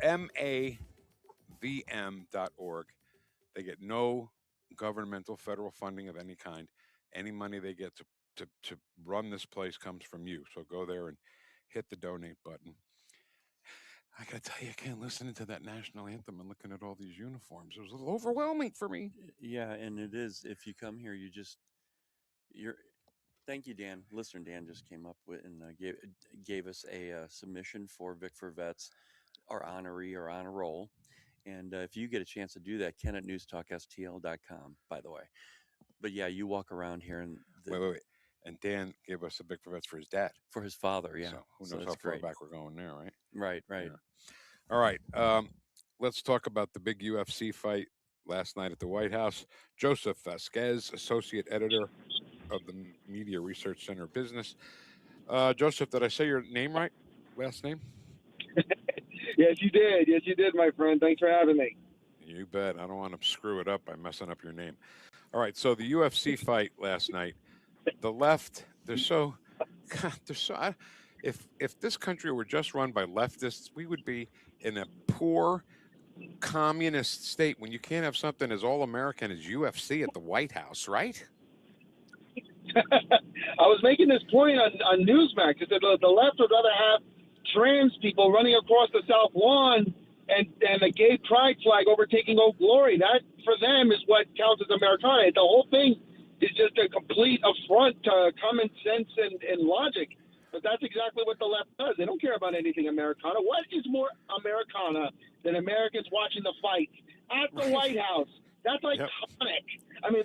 umavm.org. They get no governmental federal funding of any kind. Any money they get to run this place comes from you. So go there and hit the donate button. I got to tell you, I can't listen to that national anthem and looking at all these uniforms. It was a little overwhelming for me. Yeah, and it is. If you come here, you're. Thank you, Dan. Listener Dan just came up with and gave us a submission for Vic for Vets, our honoree or honor roll. And if you get a chance to do that, Ken at NewstalkSTL.com, by the way. But yeah, you walk around here and wait. And Dan gave us a Vic for Vets for his dad. For his father, yeah. So who knows how far back we're going there, right? Right. Yeah. All right. Let's talk about the big UFC fight last night at the White House. Joseph Vasquez, associate editor of the Media Research Center of Business. Joseph, did I say your name right? Last name? Yes, you did. Yes, you did, my friend. Thanks for having me. You bet. I don't want to screw it up by messing up your name. All right, so the UFC fight last night, the left, if this country were just run by leftists, we would be in a poor communist state when you can't have something as all-American as UFC at the White House, right? I was making this point on Newsmax. I said the left would rather have trans people running across the South Lawn and a gay pride flag overtaking Old Glory. That, for them, is what counts as Americana. The whole thing is just a complete affront to common sense and logic. But that's exactly what the left does. They don't care about anything Americana. What is more Americana than Americans watching the fight at the White House? That's iconic. I mean,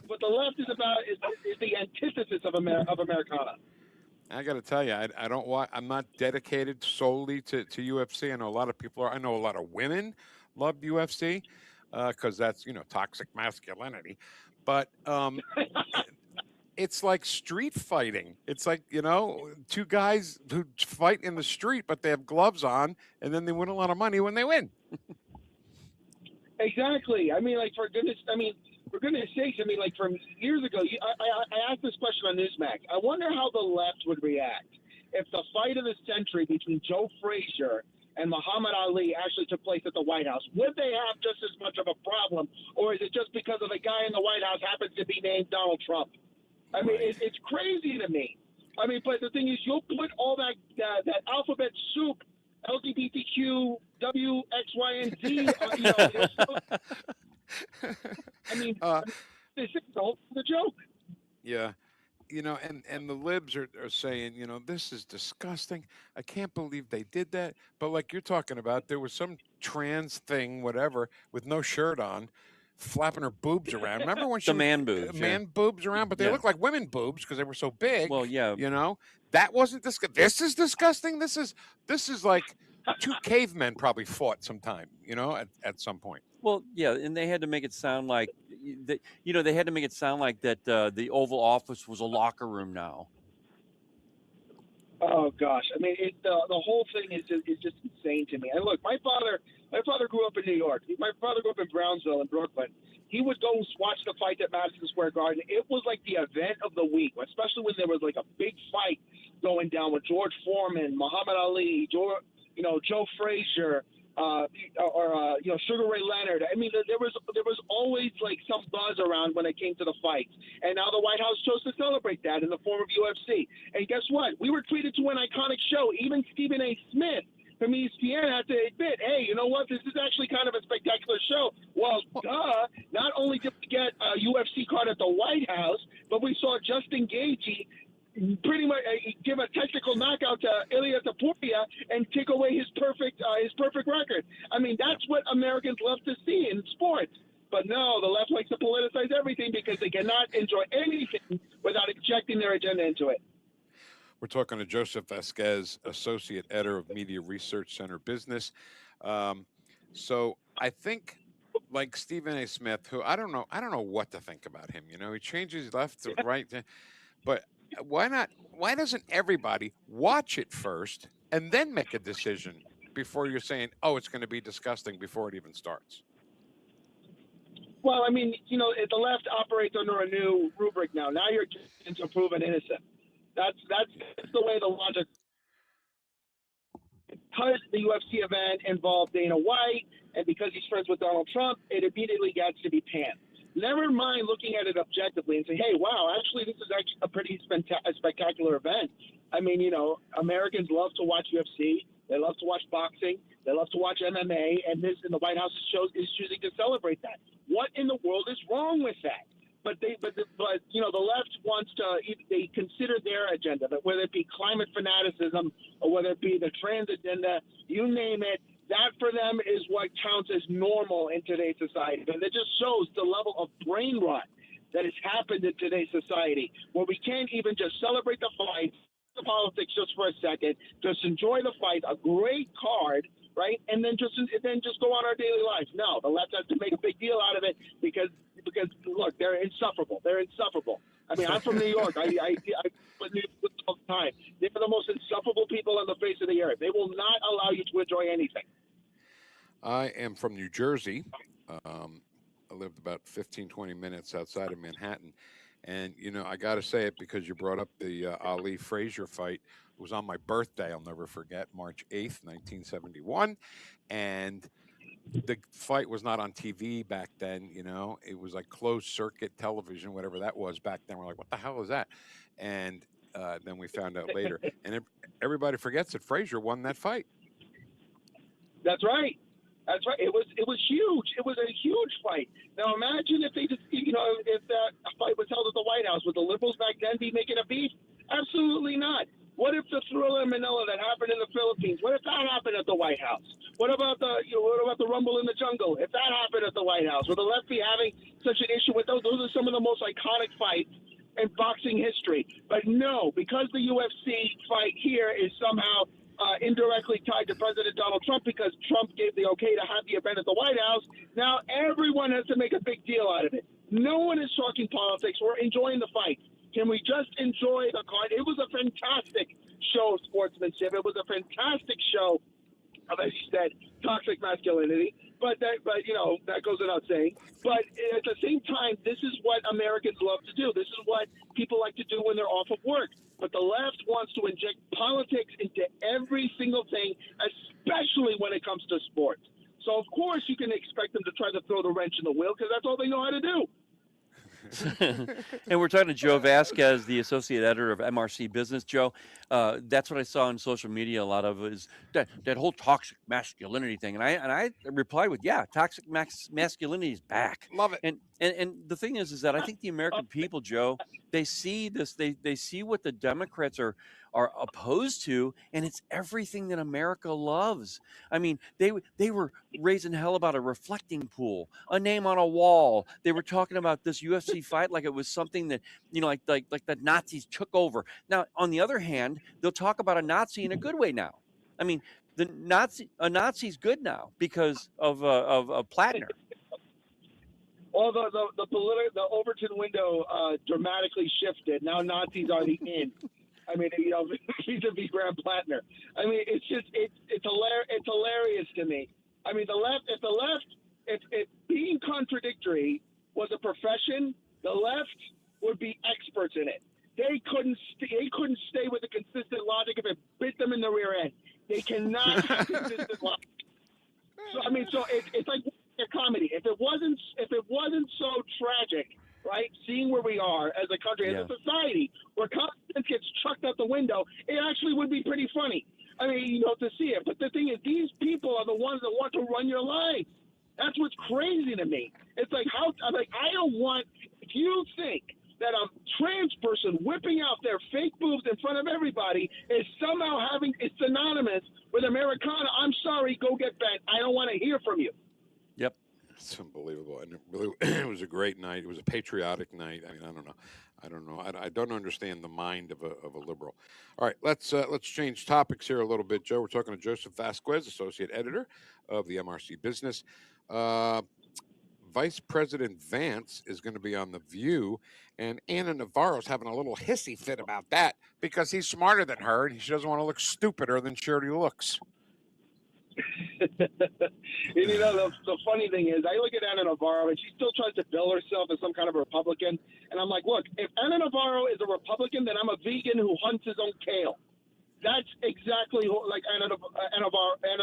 what the left is about is the antithesis of Americana. I got to tell you, I'm not dedicated solely to UFC. I know a lot of people are. I know a lot of women love UFC because that's, toxic masculinity. But it's like street fighting. It's like, two guys who fight in the street, but they have gloves on, and then they win a lot of money when they win. Exactly. I mean, for goodness sakes, from years ago, I asked this question on Newsmax. I wonder how the left would react if the fight of the century between Joe Frazier and Muhammad Ali actually took place at the White House, would they have just as much of a problem, or is it just because of the guy in the White House happens to be named Donald Trump? I mean, it's crazy to me. I mean, but the thing is, you'll put all that alphabet soup, LGBTQ, W, X, Y, and Z. I mean, this is the whole the joke. Yeah. And the libs are saying, this is disgusting. I can't believe they did that. But like you're talking about, there was some trans thing, whatever, with no shirt on, flapping her boobs around. Remember when she man boobs, man boobs around, but they look like women boobs because they were so big. Well, yeah. That wasn't disgusting. This is disgusting. This is like two cavemen probably fought sometime, at some point. Well, yeah, and they had to make it sound like, they had to make it sound like that the Oval Office was a locker room now. Oh gosh, I mean, the whole thing is just insane to me. And look, my father grew up in New York. My father grew up in Brownsville in Brooklyn. He would go watch the fight at Madison Square Garden. It was like the event of the week, especially when there was like a big fight going down with George Foreman, Muhammad Ali, Joe Frazier. Sugar Ray Leonard. I mean, there was always like some buzz around when it came to the fights, and now the White House chose to celebrate that in the form of UFC. And guess what? We were treated to an iconic show. Even Stephen A. Smith from ESPN had to admit, hey, you know what? This is actually kind of a spectacular show. Well, duh. Not only did we get a UFC card at the White House, but we saw Justin Gaethje pretty much give a technical knockout to Ilia Topuria and take away his perfect record. I mean, that's what Americans love to see in sports. But no, the left likes to politicize everything because they cannot enjoy anything without injecting their agenda into it. We're talking to Joseph Vasquez, Associate Editor of Media Research Center Business. So I think, like Stephen A. Smith, who I don't know what to think about him. He changes left to right, but why not? Why doesn't everybody watch it first and then make a decision before you're saying, oh, it's going to be disgusting before it even starts? Well, I mean, the left operates under a new rubric now. Now you're into proven innocent. That's the way the logic. Because the UFC event involved Dana White, and because he's friends with Donald Trump, it immediately gets to be panned. Never mind looking at it objectively and say, hey, wow, actually, this is actually a pretty spectacular event. I mean, Americans love to watch UFC. They love to watch boxing. They love to watch MMA. And the White House is choosing to celebrate that. What in the world is wrong with that? But the left wants to, they consider their agenda, whether it be climate fanaticism or whether it be the trans agenda, you name it. That for them is what counts as normal in today's society. And it just shows the level of brain rot that has happened in today's society, where we can't even just celebrate the fight, the politics just for a second, just enjoy the fight, a great card, right? And then just go on our daily lives. No, the left has to make a big deal out of it because look, they're insufferable. They're insufferable. I mean, I'm from New York. I with New York all the time. They're the most insufferable people on the face of the earth. They will not allow you to enjoy anything. I am from New Jersey. I lived about 15, 20 minutes outside of Manhattan. And, I got to say it because you brought up the Ali Frazier fight. It was on my birthday. I'll never forget, March 8th, 1971. And the fight was not on TV back then, It was like closed circuit television, whatever that was back then. We're like, what the hell is that? And then we found out later. And everybody forgets that Frazier won that fight. That's right. That's right. It was huge. It was a huge fight. Now imagine if they just, if that fight was held at the White House, would the liberals back then be making a beef? Absolutely not. What if the Thriller in Manila that happened in the Philippines? What if that happened at the White House? What about the Rumble in the Jungle? If that happened at the White House, would the left be having such an issue with those? Those are some of the most iconic fights in boxing history. But no, because the UFC fight here is somehow indirectly tied to President Donald Trump because Trump gave the okay to have the event at the White House. Now everyone has to make a big deal out of it. No one is talking politics. We're enjoying the fight. Can we just enjoy the card? It was a fantastic show of sportsmanship. It was a fantastic show of, as you said, toxic masculinity. But but, that goes without saying. But at the same time, this is what Americans love to do. This is what people like to do when they're off of work. But the left wants to inject politics into every single thing, especially when it comes to sports. So, of course, you can expect them to try to throw the wrench in the wheel because that's all they know how to do. And we're talking to Joe Vasquez, the associate editor of MRC Business. Joe, that's what I saw on social media. A lot of is that whole toxic masculinity thing, and I replied with, "Yeah, toxic masculinity is back. Love it." And the thing is that I think the American people, Joe, they see this, they see what the Democrats are opposed to, and it's everything that America loves. I mean, they were raising hell about a reflecting pool, a name on a wall. They were talking about this UFC fight like it was something that, like the Nazis took over. Now, on the other hand, they'll talk about a Nazi in a good way now. I mean, a Nazi's good now because of Plattner. Well, the Overton window dramatically shifted. Now Nazis are the in. I mean, vis-a-vis Graham Plattner. I mean, it's hilarious to me. I mean, if being contradictory was a profession, the left would be experts in it. They couldn't stay with the consistent logic if it bit them in the rear end. They cannot have consistent logic. So I mean, it's like a comedy. If it wasn't so tragic, right? Seeing where we are as a country, as a society, where confidence gets chucked out the window, it actually would be pretty funny. I mean, to see it. But the thing is, these people are the ones that want to run your lives. That's what's crazy to me. It's like I don't want. If you think that a trans person whipping out their fake boobs in front of everybody is somehow it's synonymous with Americana, I'm sorry, go get bent. I don't want to hear from you. Yep. It's unbelievable. And it was a great night. It was a patriotic night. I mean, I don't know. I don't understand the mind of a liberal. All right, let's change topics here a little bit, Joe. We're talking to Joseph Vasquez, associate editor of the MRC Business. Vice President Vance is going to be on The View, and Anna Navarro's having a little hissy fit about that because he's smarter than her and she doesn't want to look stupider than she already looks. And the funny thing is, I look at Anna Navarro and she still tries to bill herself as some kind of Republican. And I'm like, look, if Anna Navarro is a Republican, then I'm a vegan who hunts his own kale. That's exactly like Anna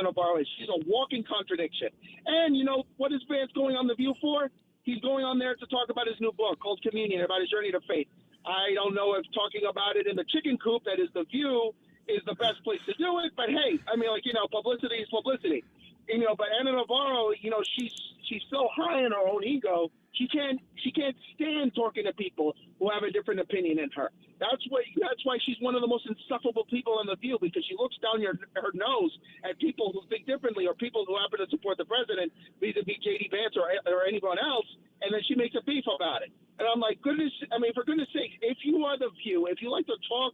Navarro is. She's a walking contradiction. And what is Vance going on The View for? He's going on there to talk about his new book called Communion, about his journey to faith. I don't know if talking about it in the chicken coop that is The View is the best place to do it, but hey, I mean, publicity is publicity. But Anna Navarro, she's so high in her own ego, she can't stand talking to people who have a different opinion than her. That's why she's one of the most insufferable people on The View, because she looks down her nose at people who think differently or people who happen to support the president vis-a-vis J.D. Vance or anyone else, and then she makes a beef about it. And I'm like, for goodness sake, if you are The View, if you like to talk,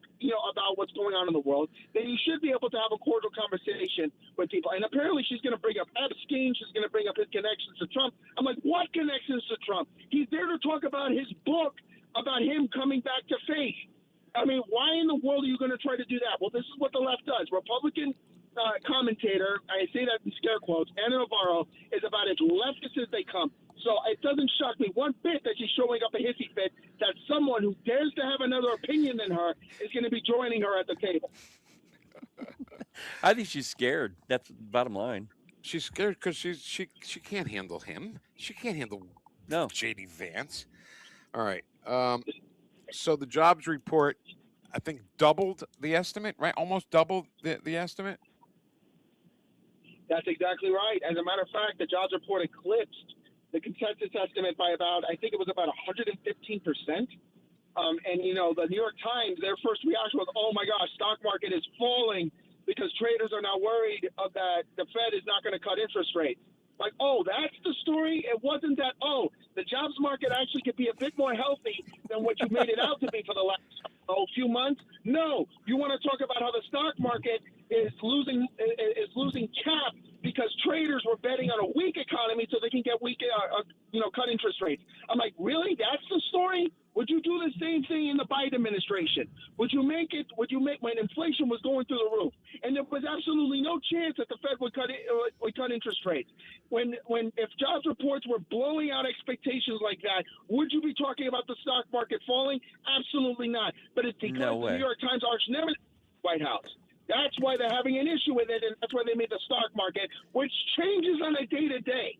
about what's going on in the world, then you should be able to have a cordial conversation with people. And apparently she's going to bring up Epstein. She's going to bring up his connections to Trump. I'm like, what connections to Trump? He's there to talk about his book, about him coming back to faith. I mean, why in the world are you going to try to do that? Well, this is what the left does. Republican commentator, I say that in scare quotes, Anna Navarro, is about as leftist as they come. So it doesn't shock me one bit that she's showing up a hissy fit, that someone who dares to have another opinion than her is going to be joining her at the table. I think she's scared. That's the bottom line. She's scared because she can't handle him. She can't handle J.D. Vance. All right. So the jobs report, I think, doubled the estimate, right? Almost doubled the estimate. That's exactly right. As a matter of fact, the jobs report eclipsed the consensus estimate by about 115%. And, the New York Times, their first reaction was, oh, my gosh, stock market is falling because traders are now worried that the Fed is not going to cut interest rates. Like, oh, that's the story? It wasn't that, the jobs market actually could be a bit more healthy than what you made it out to be for the last few months? No. You want to talk about how the stock market is losing cap because traders were betting on a weak economy so they can get cut interest rates. I'm like, really? That's the story? Would you do the same thing in the Biden administration? Would you make when inflation was going through the roof and and there was absolutely no chance that the Fed would cut interest rates. If jobs reports were blowing out expectations like that, would you be talking about the stock market falling? Absolutely not. But it's because the New York Times arch nemesis White House. That's why they're having an issue with it, and that's why they made the stock market, which changes on a day-to-day.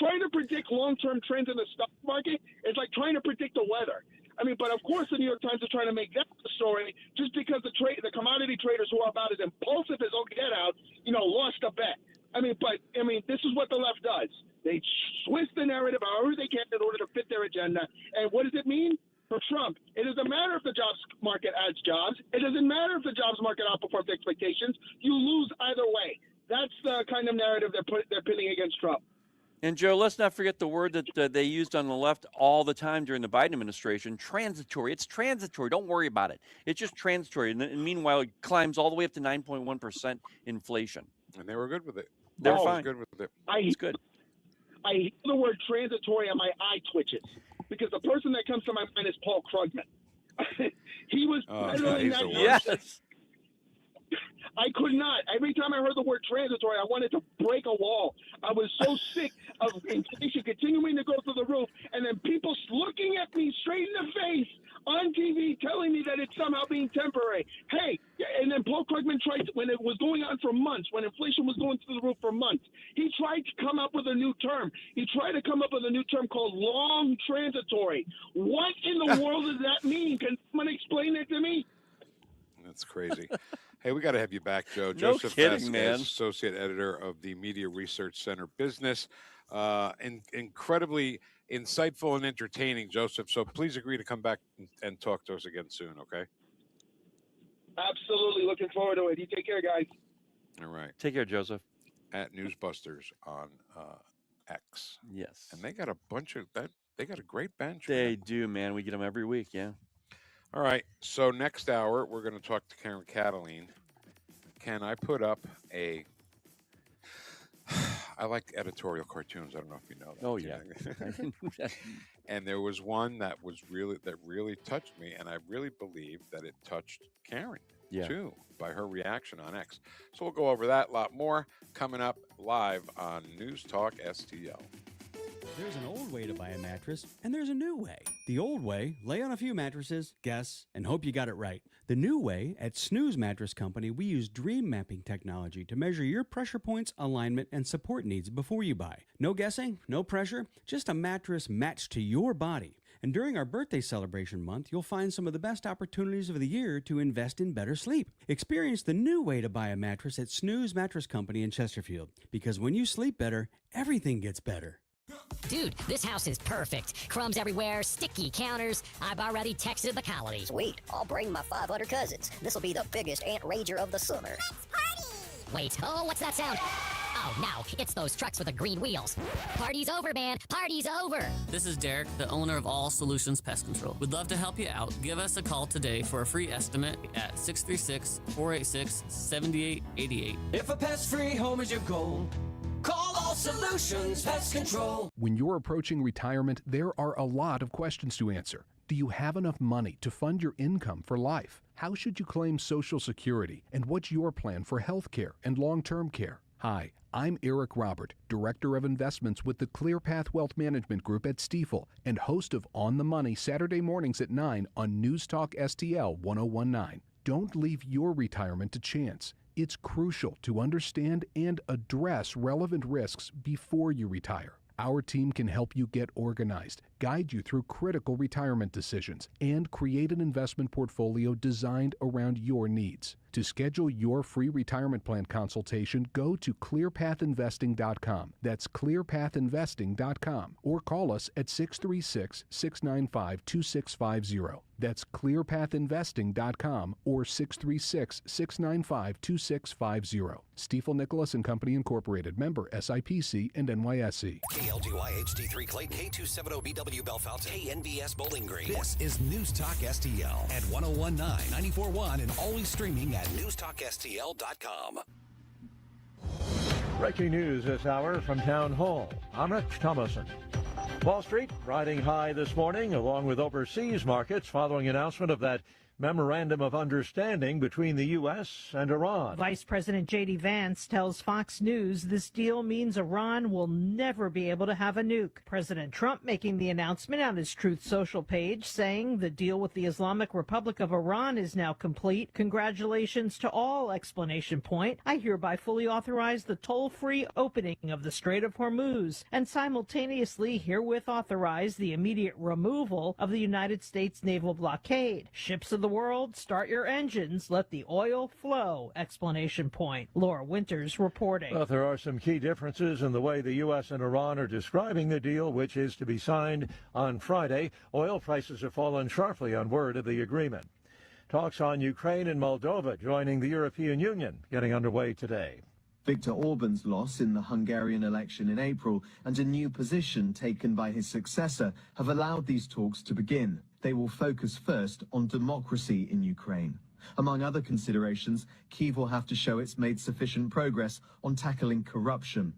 Trying to predict long-term trends in the stock market is like trying to predict the weather. I mean, but of course the New York Times are trying to make that the story just because the commodity traders who are about as impulsive as all get out, lost a bet. This is what the left does. They twist the narrative however they can in order to fit their agenda. And what does it mean? For Trump, it doesn't matter if the jobs market adds jobs. It doesn't matter if the jobs market outperforms expectations. You lose either way. That's the kind of narrative they're pinning against Trump. And, Joe, let's not forget the word that they used on the left all the time during the Biden administration, transitory. It's transitory. Don't worry about it. It's just transitory. And meanwhile, it climbs all the way up to 9.1% inflation. And they were good with it. They were fine. Good with it. It's good. I hear the word transitory and my eye twitches because the person that comes to my mind is Paul Krugman. He was peddling that nonsense. I could not. Every time I heard the word transitory, I wanted to break a wall. I was so sick of inflation continuing to go through the roof, and then people looking at me straight in the face on TV telling me that it's somehow being temporary. Hey, and then Paul Krugman tried, when it was going on for months, when inflation was going through the roof for months, he tried to come up with a new term. He tried to come up with a new term called long transitory. What in the world does that mean? Can someone explain it to me? That's crazy. Hey, we got to have you back, Joe. No Joseph kidding, Vasquez, man. Associate Editor of the Media Research Center Business. Incredibly insightful and entertaining, Joseph. So please agree to come back and talk to us again soon, okay? Absolutely. Looking forward to it. You take care, guys. All right. Take care, Joseph. At Newsbusters on X. Yes. And they got a bunch of that. They got a great bench. They do, man. We get them every week, yeah. All right. So next hour, we're going to talk to Karen Cataline. Can I put up a... I like editorial cartoons. I don't know if you know that. Oh, yeah. And there was one that really touched me, and I really believe that it touched Karen, too, by her reaction on X. So we'll go over that, a lot more, coming up live on News Talk STL. There's an old way to buy a mattress, and there's a new way. The old way, lay on a few mattresses, guess, and hope you got it right. The new way, at Snooze Mattress Company, we use dream mapping technology to measure your pressure points, alignment, and support needs before you buy. No guessing, no pressure, just a mattress matched to your body. And during our birthday celebration month, you'll find some of the best opportunities of the year to invest in better sleep. Experience the new way to buy a mattress at Snooze Mattress Company in Chesterfield. Because when you sleep better, everything gets better. Dude, this house is perfect. Crumbs everywhere, sticky counters. I've already texted the colonies. Sweet. I'll bring my 500 cousins. This'll be the biggest ant rager of the summer. Let's party! Wait, what's that sound? Oh, no, it's those trucks with the green wheels. Party's over, man. Party's over. This is Derek, the owner of All Solutions Pest Control. We'd love to help you out. Give us a call today for a free estimate at 636-486-7888. If a pest-free home is your goal, call All Solutions Pest Control. When you're approaching retirement, there are a lot of questions to answer. Do you have enough money to fund your income for life? How should you claim Social Security? And what's your plan for health care and long-term care? Hi, I'm Eric Robert, Director of Investments with the ClearPath Wealth Management Group at Stifel and host of On the Money Saturday mornings at 9 on News Talk STL 1019. Don't leave your retirement to chance. It's crucial to understand and address relevant risks before you retire. Our team can help you get organized, guide you through critical retirement decisions, and create an investment portfolio designed around your needs. To schedule your free retirement plan consultation, go to clearpathinvesting.com. That's clearpathinvesting.com. Or call us at 636-695-2650. That's clearpathinvesting.com or 636-695-2650. Stifel Nicholas and Company Incorporated. Member SIPC and NYSE. KLDY HD3 Clayton, K270BW Bellefonte, KNBS Bowling Green. This is News Talk STL at 1019, 94.1, and always streaming at NewstalkSTL.com. Breaking news this hour from Town Hall. I'm Rich Thomason. Wall Street riding high this morning, along with overseas markets, following announcement of that memorandum of understanding between the U.S. and Iran. Vice President J.D. Vance tells Fox News this deal means Iran will never be able to have a nuke. President Trump making the announcement on his Truth Social page, saying the deal with the Islamic Republic of Iran is now complete. Congratulations to all! Explanation point. I hereby fully authorize the toll-free opening of the Strait of Hormuz and simultaneously herewith authorize the immediate removal of the United States naval blockade. Ships of the world, start your engines, let the oil flow! Explanation point. Laura Winters reporting. But there are some key differences in the way the U.S. and Iran are describing the deal, which is to be signed on Friday. Oil prices have fallen sharply on word of the agreement. Talks on Ukraine and Moldova joining the European Union getting underway today. Viktor Orban's loss in the Hungarian election in April and a new position taken by his successor have allowed these talks to begin. They will focus first on democracy in Ukraine. Among other considerations, Kyiv will have to show it's made sufficient progress on tackling corruption.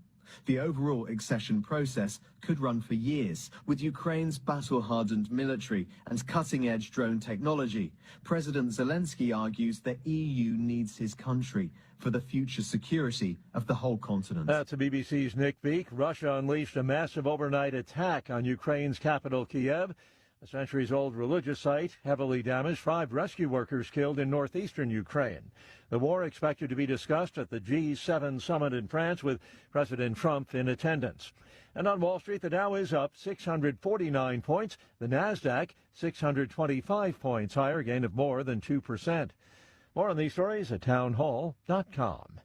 The overall accession process could run for years. With Ukraine's battle-hardened military and cutting-edge drone technology, President Zelensky argues the EU needs his country for the future security of the whole continent. That's the BBC's Nick Beak. Russia unleashed a massive overnight attack on Ukraine's capital, Kiev. A centuries-old religious site, heavily damaged, 5 rescue workers killed in northeastern Ukraine. The war expected to be discussed at the G7 summit in France with President Trump in attendance. And on Wall Street, the Dow is up 649 points. The Nasdaq 625 points higher, gain of more than 2%. More on these stories at townhall.com.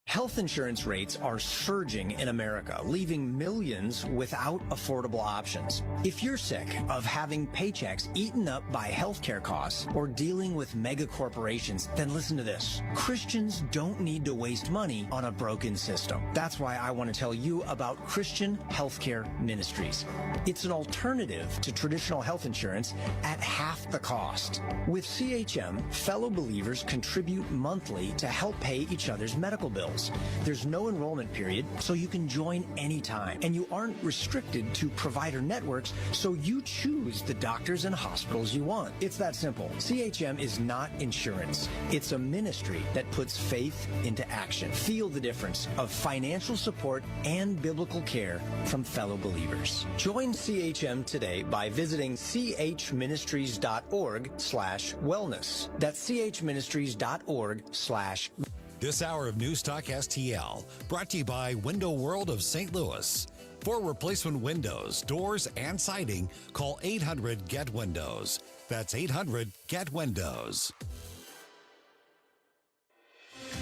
Health insurance rates are surging in America, leaving millions without affordable options. If you're sick of having paychecks eaten up by healthcare costs or dealing with mega corporations, then listen to this. Christians don't need to waste money on a broken system. That's why I want to tell you about Christian Healthcare Ministries. It's an alternative to traditional health insurance at half the cost. With CHM, fellow believers contribute monthly to help pay each other's medical bills. There's no enrollment period, so you can join anytime. And you aren't restricted to provider networks, so you choose the doctors and hospitals you want. It's that simple. CHM is not insurance. It's a ministry that puts faith into action. Feel the difference of financial support and biblical care from fellow believers. Join CHM today by visiting chministries.org/wellness. That's chministries.org/. This hour of News Talk STL brought to you by Window World of St. Louis. For replacement windows, doors, and siding, call 800-GET-WINDOWS. That's 800-GET-WINDOWS.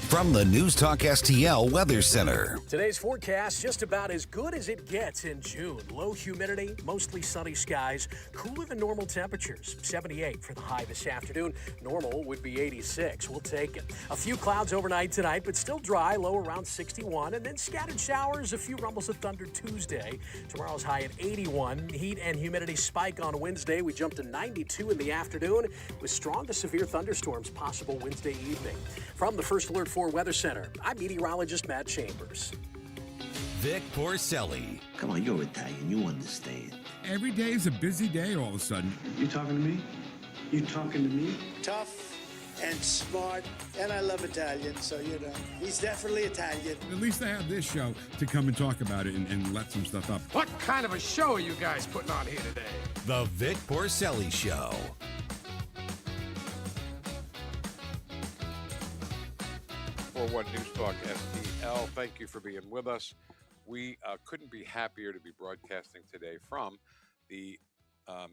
From the News Talk STL Weather Center. Today's forecast just about as good as it gets in June. Low humidity, mostly sunny skies, cooler than normal temperatures. 78 for the high this afternoon. Normal would be 86. We'll take it. A few clouds overnight tonight, but still dry, low around 61. And then scattered showers, a few rumbles of thunder Tuesday. Tomorrow's high at 81. Heat and humidity spike on Wednesday. We jump to 92 in the afternoon with strong to severe thunderstorms possible Wednesday evening. From the First Alert 4 Weather Center, I'm meteorologist Matt Chambers. Vic Porcelli. Come on, you're Italian. You understand. Every day is a busy day all of a sudden. You talking to me? You talking to me? Tough and smart, and I love Italian, so, he's definitely Italian. At least I have this show to come and talk about it and let some stuff up. What kind of a show are you guys putting on here today? The Vic Porcelli Show. One News Talk STL. Thank you for being with us. We couldn't be happier to be broadcasting today from the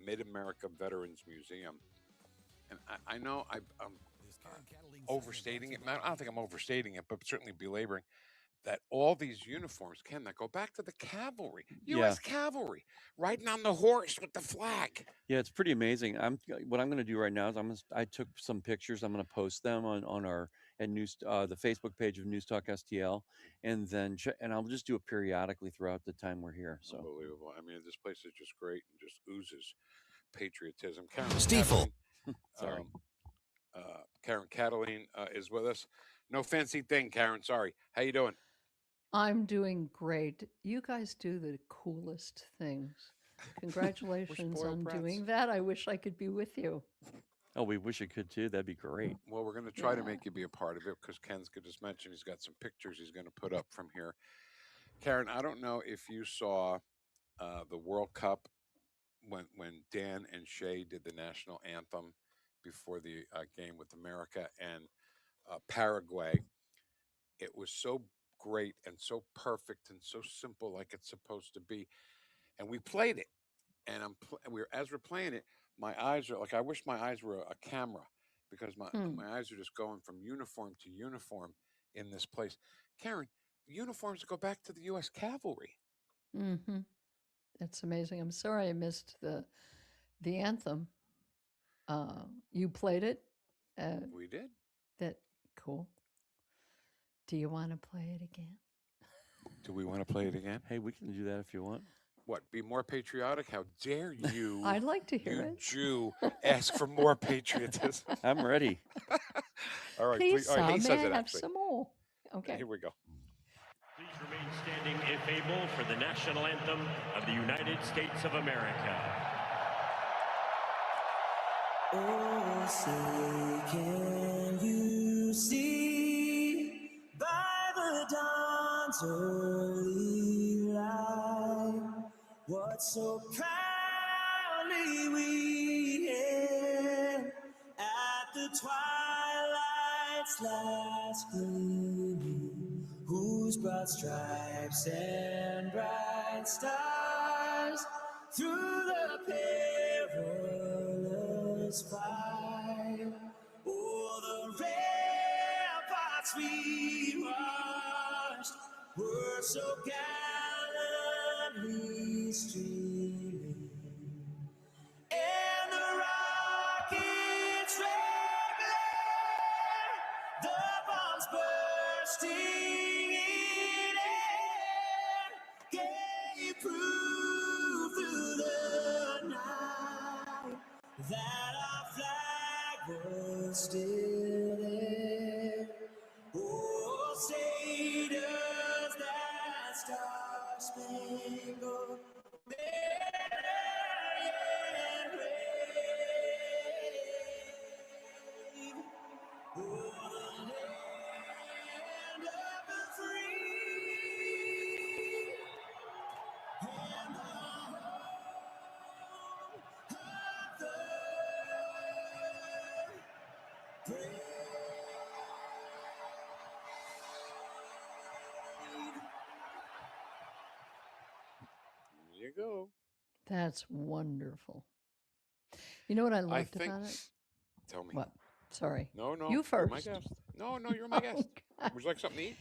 Mid-America Veterans Museum. And I know I'm overstating it. I don't think I'm overstating it, but certainly belaboring that all these uniforms, Ken, that go back to the cavalry, U.S. cavalry, riding on the horse with the flag. Yeah, it's pretty amazing. What I'm going to do right now is I took some pictures. I'm going to post them on our the Facebook page of News Talk STL, and then I'll just do it periodically throughout the time we're here. So unbelievable. I mean, this place is just great and just oozes patriotism. Stiefel. Sorry. Karen Cataline is with us. No fancy thing, Karen. Sorry. How you doing? I'm doing great. You guys do the coolest things. Congratulations on doing that. I wish I could be with you. Oh, we wish it could too. That'd be great. Well, we're going to try to make you be a part of it because Ken's just mentioned he's got some pictures he's going to put up from here. Karen, I don't know if you saw the World Cup when Dan and Shay did the national anthem before the game with America and Paraguay. It was so great and so perfect and so simple, like it's supposed to be. And we played it, and as we're playing it, my eyes are like I wish my eyes were a camera because my eyes are just going from uniform to uniform in this place. Karen, uniforms go back to the U.S. Cavalry. Mm-hmm. That's amazing. I'm sorry I missed the anthem. You played it. We did. That cool. Do you want to play it again? Do we want to play it again? Hey, we can do that if you want. What? Be more patriotic? How dare you? I'd like to hear it. Jew, ask for more patriotism. I'm ready. All right, Please, All right, he may says I it have actually. some more? Okay. Here we go. Please remain standing if able for the national anthem of the United States of America. Oh, say can you see by the dawn's early light what so proudly we hailed at the twilight's last gleaming, whose broad stripes and bright stars through the perilous fight, o'er the ramparts we marched, were so gallantly streaming, and the rocket's red glare, the bombs bursting in air, gave proof through the night that our flag was still there. Oh, say does that star-spangled banner yet wave o'er the land of the free and the home of the brave. There you go. That's wonderful. You know what I loved think. about it? Tell me. What? Sorry. No, You You're first. my guest. No, you're my guest. Would you like something to eat?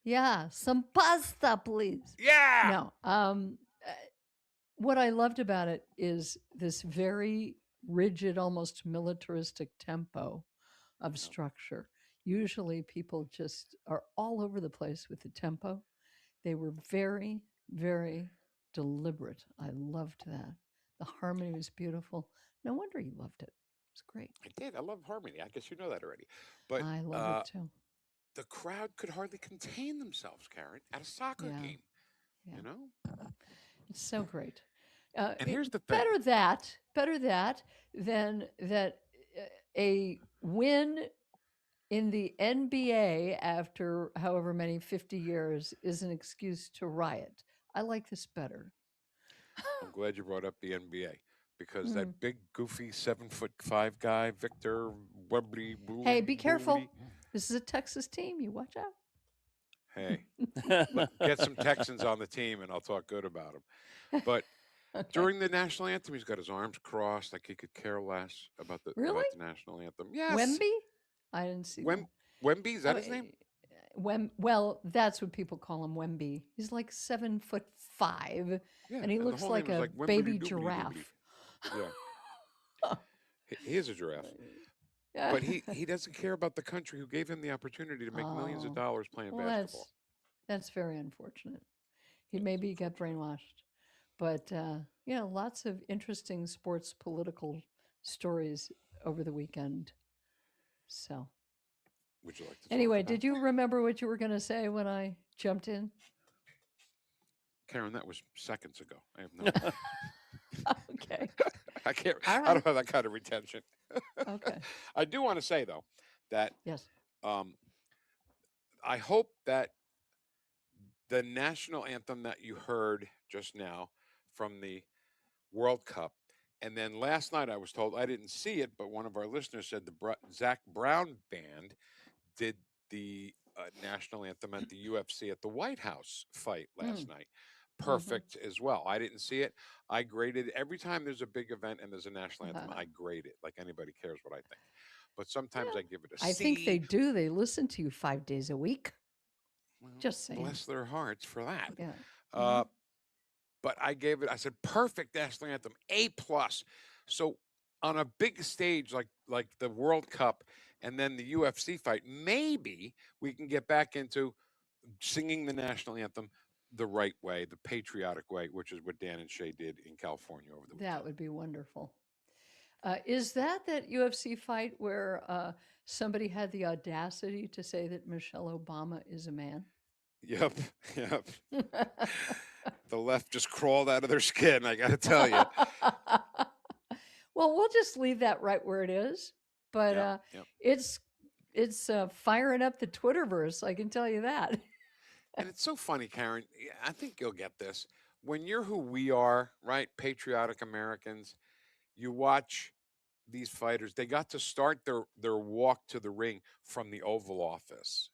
Yeah, some pasta, please. Yeah. No. What I loved about it is this very rigid, almost militaristic tempo of structure. Usually people just are all over the place with the tempo. They were very, very deliberate. I loved that. The harmony was beautiful. No wonder you loved it. It was great. I did. I love harmony. I guess you know that already. But I love it too. the crowd could hardly contain themselves, Karen, at a soccer Yeah. game. Yeah. You know? It's so great. And here's the thing. Better that than that a win in the NBA after however many 50 years is an excuse to riot. I like this better. I'm glad you brought up the NBA because that big, goofy 7'5" guy, Victor Webley. Hey, be careful. This is a Texas team. You watch out. Hey, look, get some Texans on the team and I'll talk good about them. But during the national anthem, he's got his arms crossed like he could care less about the national anthem. Yes. Wemby? I didn't see that. Wemby, is that his name? Well, that's what people call him, Wemby. He's like 7'5", and he looks like a baby giraffe. Yeah. He is a giraffe. But he doesn't care about the country who gave him the opportunity to make millions of dollars playing basketball. That's very unfortunate. He maybe got brainwashed. But, lots of interesting sports political stories over the weekend. So. Would you like to Anyway, did you remember what you were going to say when I jumped in? Karen, that was seconds ago. I have no. Okay. I can't. All I right. don't have that kind of retention. Okay. I do want to say though that Yes. I hope that the national anthem that you heard just now from the World Cup, and then last night I was told, I didn't see it, but one of our listeners said the Zach Brown band did the national anthem at the UFC at the White House fight last night. Perfect as well. I didn't see it. I graded every time there's a big event and there's a national anthem. I grade it like anybody cares what I think. But sometimes I give it a C. I think they do. They listen to you 5 days a week. Just saying. Bless their hearts for that. Yeah. But I gave it. I said perfect national anthem, A+. So on a big stage like the World Cup and then the UFC fight, maybe we can get back into singing the national anthem the right way, the patriotic way, which is what Dan and Shay did in California over the weekend. That would be wonderful. Is that UFC fight where somebody had the audacity to say that Michelle Obama is a man? Yep. The left just crawled out of their skin, I got to tell you. Well, we'll just leave that right where it is. But it's firing up the Twitterverse, I can tell you that. And it's so funny, Karen. I think you'll get this. When you're who we are, right, patriotic Americans, you watch these fighters. They got to start their walk to the ring from the Oval Office,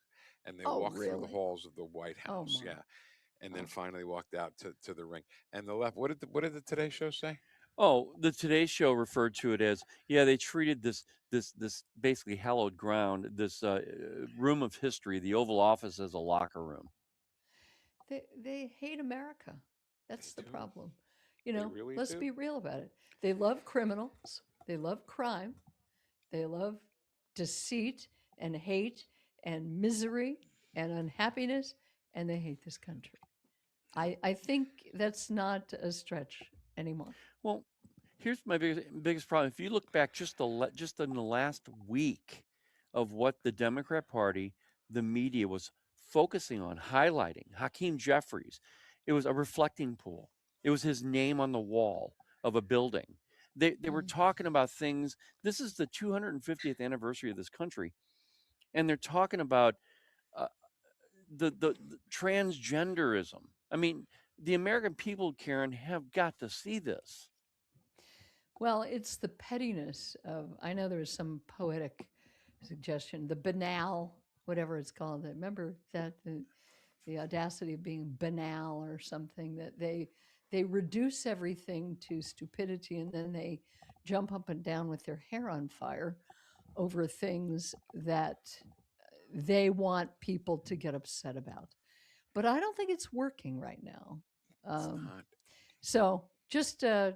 and they walked through the halls of the White House. And then finally walked out to the ring. And the left. What did the Today Show say? Oh, the Today Show referred to it as, they treated this basically hallowed ground, this room of history, the Oval Office, as a locker room. They hate America. That's the problem. Really let's be real about it. They love criminals. They love crime. They love deceit and hate and misery and unhappiness, and they hate this country. I think that's not a stretch anymore. Well, here's my biggest problem. If you look back just in the last week of what the Democrat Party, the media was focusing on, highlighting, Hakeem Jeffries, it was a reflecting pool. It was his name on the wall of a building. They were talking about things. This is the 250th anniversary of this country, and they're talking about the transgenderism. I mean, the American people, Karen, have got to see this. Well, it's the pettiness of, I know there was some poetic suggestion, the banal, whatever it's called. Remember that the audacity of being banal or something, that they reduce everything to stupidity, and then they jump up and down with their hair on fire over things that they want people to get upset about. But I don't think it's working right now. It's not. So just, I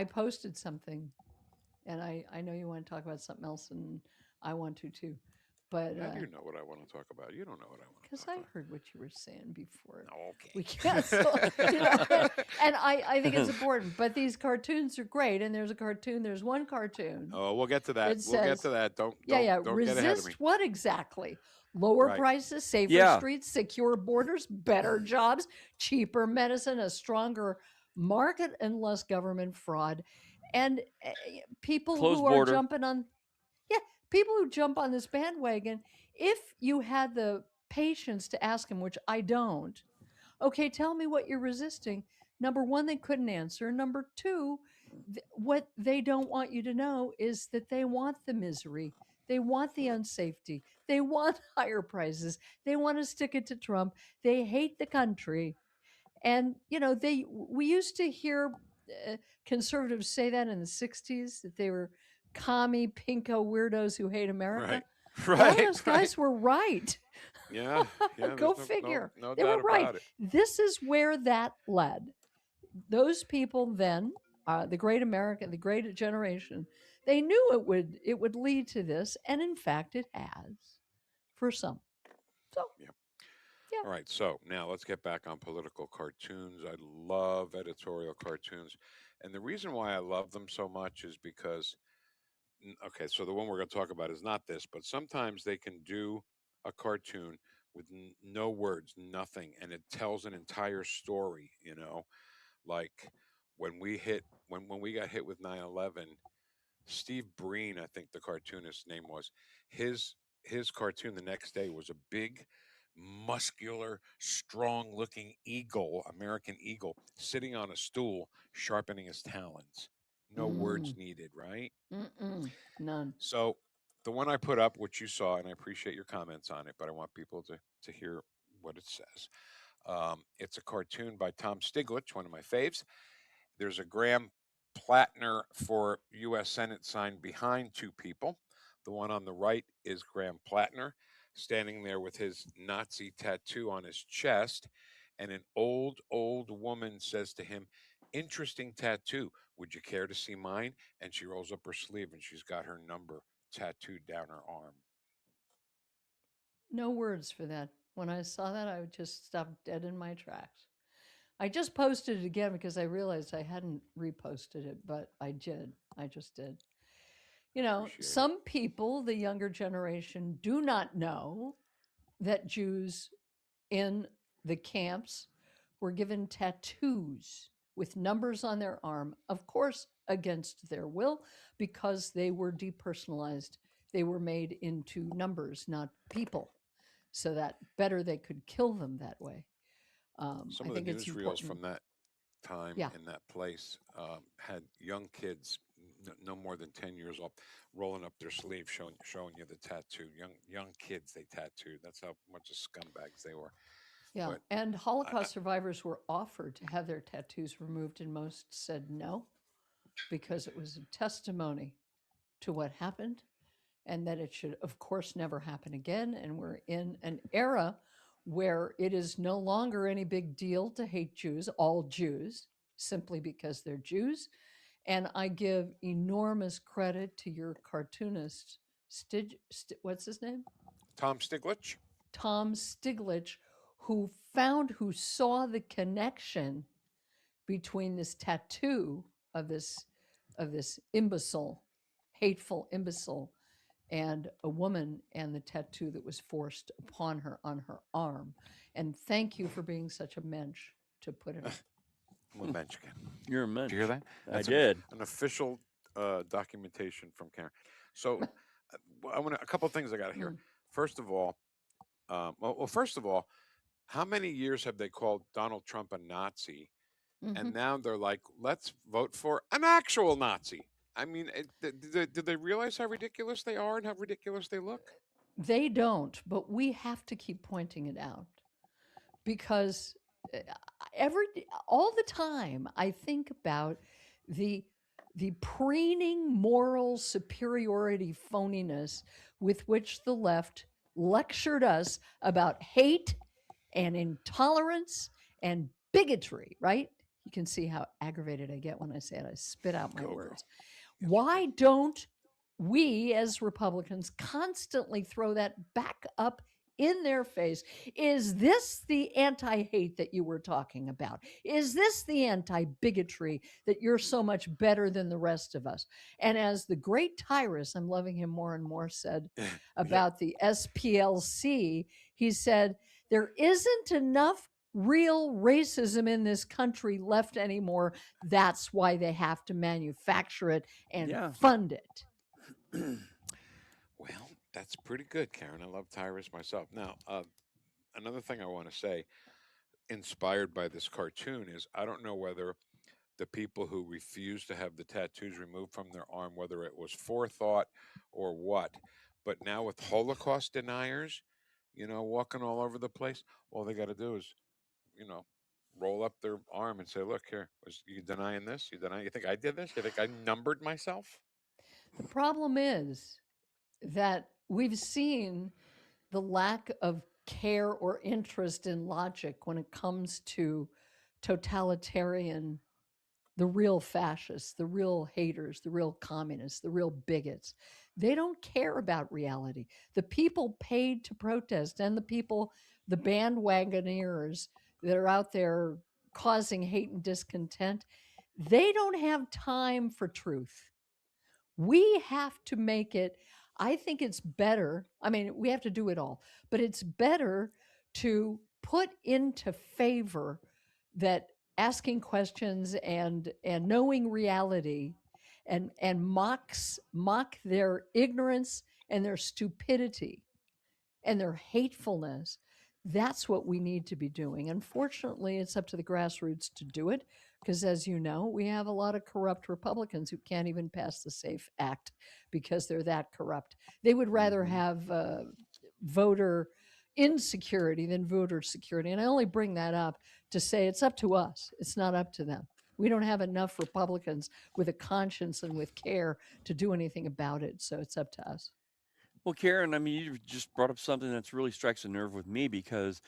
posted something, and I know you want to talk about something else, and I want to too. But I do know what I want to talk about. You don't know what I want to because I heard what you were saying before. Okay. We canceled, and I think it's important. But these cartoons are great, and there's one cartoon. Oh, we'll get to that. We'll get to that. Don't Resist get ahead of me. What exactly? Lower prices, safer streets, secure borders, better jobs, cheaper medicine, a stronger market, and less government fraud. And people Closed who border. are jumping on, people who jump on this bandwagon, if you had the patience to ask them, which I don't, okay, tell me what you're resisting. Number one, they couldn't answer. Number two, what they don't want you to know is that they want the misery. They want the unsafety. They want higher prices. They want to stick it to Trump. They hate the country. And, we used to hear conservatives say that in the 60s, that they were commie, pinko weirdos who hate America. Right. Those guys were right. Yeah. Go figure. No They doubt were right. about it. This is where that led. Those people then, the great American, the great generation, they knew it would lead to this, and in fact, it has for some. So, yeah. All right. So now let's get back on political cartoons. I love editorial cartoons, and the reason why I love them so much is because, okay, so the one we're going to talk about is not this, but sometimes they can do a cartoon with no words, nothing, and it tells an entire story. Like when we got hit with 9/11, Steve Breen, I think the cartoonist's name was, his cartoon the next day was a big, muscular, strong-looking eagle, American eagle, sitting on a stool, sharpening his talons. No words needed, right? None. So the one I put up, which you saw, and I appreciate your comments on it, but I want people to hear what it says. It's a cartoon by Tom Stiglitz, one of my faves. There's a Graham Plattner for U.S. Senate sign behind two people. The one on the right is Graham Plattner standing there with his Nazi tattoo on his chest. And an old woman says to him, "Interesting tattoo. Would you care to see mine?" And she rolls up her sleeve and she's got her number tattooed down her arm. No words for that. When I saw that, I would just stop dead in my tracks. I just posted it again because I realized I hadn't reposted it, but I did. I just did. You know, some people, the younger generation, do not know that Jews in the camps were given tattoos with numbers on their arm, of course, against their will, because they were depersonalized. They were made into numbers, not people, so that better they could kill them that way. Some I of think the it's newsreels important. from that time Yeah. in that place had young kids, no more than 10 years old, rolling up their sleeve, showing you the tattoo. Young kids they tattooed. That's how much of scumbags they were. Yeah, But and Holocaust survivors were offered to have their tattoos removed, and most said no, because it was a testimony to what happened, and that it should, of course, never happen again. And we're in an era where it is no longer any big deal to hate Jews, all Jews, simply because they're Jews. And I give enormous credit to your cartoonist, what's his name? Tom Stiglitz. Tom Stiglitz, who saw the connection between this tattoo of this imbecile, hateful imbecile, and a woman, and the tattoo that was forced upon her on her arm. And thank you for being such a mensch to put it up. I'm a mensch again. You're a mensch. Did you hear that? I did. An official documentation from Karen. So I want a couple of things I got to hear. First of all, first of all, how many years have they called Donald Trump a Nazi? And now they're like, let's vote for an actual Nazi. I mean, do they realize how ridiculous they are and how ridiculous they look? They don't, but we have to keep pointing it out, because all the time I think about the preening moral superiority phoniness with which the left lectured us about hate and intolerance and bigotry, right? You can see how aggravated I get when I say it. I spit out my words. Why don't we as Republicans constantly throw that back up in their face? Is this the anti-hate that you were talking about? Is this the anti-bigotry that you're so much better than the rest of us? And as the great Tyrus, I'm loving him more and more, said about the SPLC, he said, there isn't enough real racism in this country left anymore. That's why they have to manufacture it and fund it. Well, that's pretty good, Karen. I love Tyrus myself. Now, another thing I want to say, inspired by this cartoon, is I don't know whether the people who refused to have the tattoos removed from their arm, whether it was forethought or what, but now with Holocaust deniers, walking all over the place, all they got to do is, roll up their arm and say, look here, you denying this? You think I did this? You think I numbered myself? The problem is that we've seen the lack of care or interest in logic when it comes to totalitarian, the real fascists, the real haters, the real communists, the real bigots. They don't care about reality. The people paid to protest and the bandwagoners that are out there causing hate and discontent, they don't have time for truth. We have to make it, I think it's better, I mean, we have to do it all, but it's better to put into favor that asking questions and knowing reality, and mock their ignorance and their stupidity and their hatefulness. That's what we need to be doing. Unfortunately, it's up to the grassroots to do it because, as you know, we have a lot of corrupt Republicans who can't even pass the SAFE Act because they're that corrupt. They would rather have voter insecurity than voter security. And I only bring that up to say it's up to us. It's not up to them. We don't have enough Republicans with a conscience and with care to do anything about it. So it's up to us. Well, Karen, I mean, you just brought up something that's really strikes a nerve with me because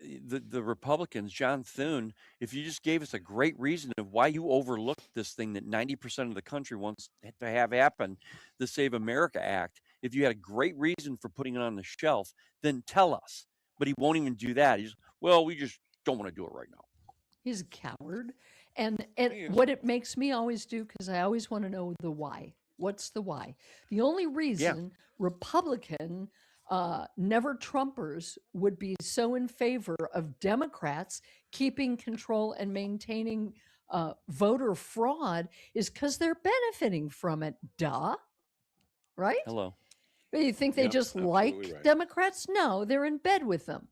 the Republicans, John Thune, if you just gave us a great reason of why you overlooked this thing that 90% of the country wants to have happen, the Save America Act, if you had a great reason for putting it on the shelf, then tell us. But he won't even do that. He's, well, we just don't want to do it right now. He's a coward. And what it makes me always do, because I always want to know the why. What's the why? The only reason Republican never Trumpers would be so in favor of Democrats keeping control and maintaining voter fraud is because they're benefiting from it. Duh. Right? Hello. You think they just like Democrats? No, they're in bed with them.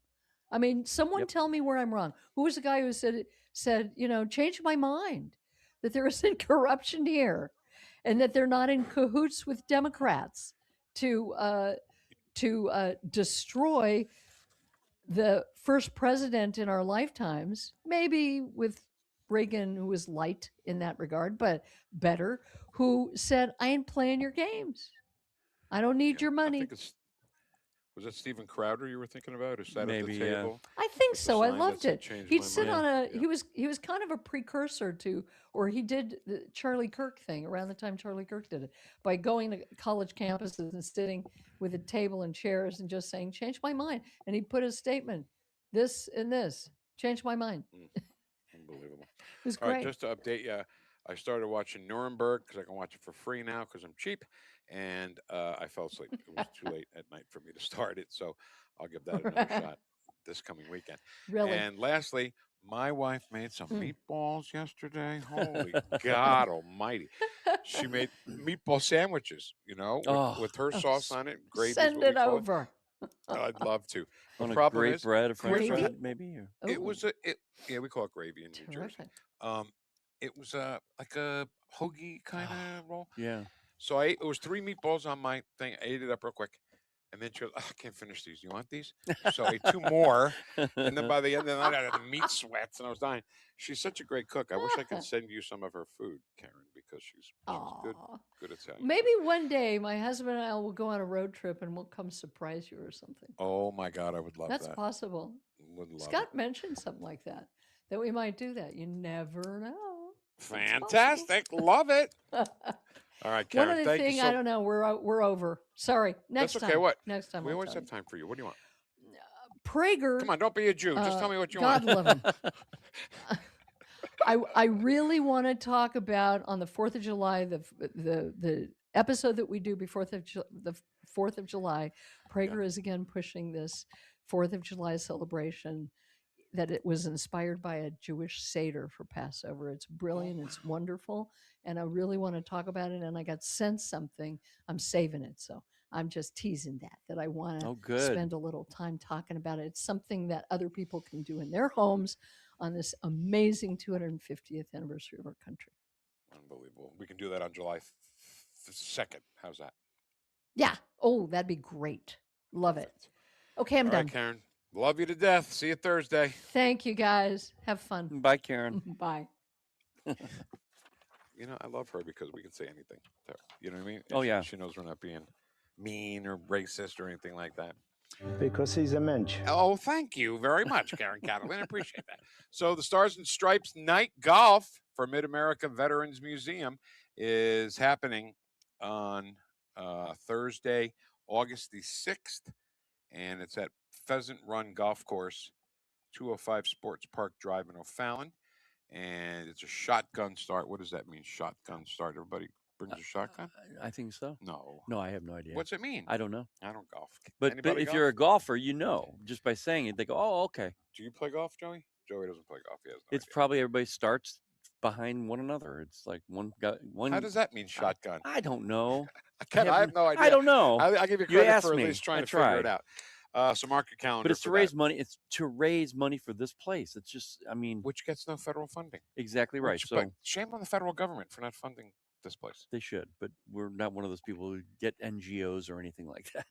I mean, someone tell me where I'm wrong. Who was the guy who said, you know, change my mind, that there isn't corruption here and that they're not in cahoots with Democrats to destroy the first president in our lifetimes, maybe with Reagan, who was light in that regard, but better, who said, I ain't playing your games. I don't need your money. Was that Stephen Crowder you were thinking about? Who sat Maybe, at the table? I think so. I sign that loved said, it. "Change He'd my sit mind." on a. He was kind of a precursor to, or he did the Charlie Kirk thing around the time Charlie Kirk did it by going to college campuses and sitting with a table and chairs and just saying, "Change my mind," and he put a statement, "This and this, change my mind." Unbelievable. It was All great. right, just to update you, I started watching Nuremberg because I can watch it for free now because I'm cheap, and I fell asleep. It was too late at night for me to start it, so I'll give that another shot this coming weekend. Really? And lastly, my wife made some meatballs yesterday. Holy God Almighty! She made meatball sandwiches. You know, with her sauce on it, gravy. Send it over. I'd love to. The On a problem great is, bread, a French Gravy? bread, maybe. Or, it was yeah, we call it gravy in New Jersey. Terrific. It was like a hoagie kind of roll. yeah. So I ate, it was 3 meatballs on my thing. I ate it up real quick. And then she goes, I can't finish these. Do you want these? So I ate 2 more. And then by the end of the night, I had the meat sweats and I was dying. She's such a great cook. I wish I could send you some of her food, Karen, because she's good Italian. Maybe one day my husband and I will go on a road trip and we'll come surprise you or something. Oh my God, I would love That's that. possible. Would love Scott mentioned something like that we might do that. You never know. Fantastic. Love it. All right, Karen. One other thank thing, you so I don't know. We're over. Sorry. Next That's okay. time. What? Next time. We I'll always tell have time for you. What do you want? you. Prager. Come on, don't be a Jew. Just tell me what you God want. love him. I really want to talk about on the 4th of July the episode that we do before the 4th of July. Prager is again pushing this 4th of July celebration, that it was inspired by a Jewish Seder for Passover. It's brilliant. It's wonderful. And I really want to talk about it. And I got sent something. I'm saving it. So I'm just teasing that I want to spend a little time talking about it. It's something that other people can do in their homes on this amazing 250th anniversary of our country. Unbelievable. We can do that on July 2nd. How's that? Yeah. Oh, that'd be great. Love it. Okay, I'm All done. right, Karen. Love you to death. See you Thursday. Thank you, guys. Have fun. Bye, Karen. Bye. You know, I love her because we can say anything to her. You know what I mean? Oh, yeah. She knows we're not being mean or racist or anything like that. Because he's a mensch. Oh, thank you very much, Karen Catalin. I appreciate that. So the Stars and Stripes Night Golf for Mid-America Veterans Museum is happening on Thursday, August the 6th, and it's at Pheasant Run Golf Course, 205 Sports Park Drive in O'Fallon. And it's a shotgun start. What does that mean, shotgun start? Everybody brings a shotgun? I think so. No. No, I have no idea. What's it mean? I don't know. I don't golf. But Anybody if golf? you're a golfer, you know, just by saying it, they go, oh, okay. Do you play golf, Joey? Joey doesn't play golf. He has no It's probably everybody starts behind one another. It's like one guy. One. How does that mean shotgun? I don't know. Ken, I have no idea. I don't know. I'll give you You credit asked for at me. least trying I to figure it tried. out. So mark your calendar. But it's for to raise that. money. It's to raise money for this place. It's just, I mean, which gets no federal funding. Exactly right. Which, So but shame on the federal government for not funding this place. they should, but we're not one of those people who get NGOs or anything like that.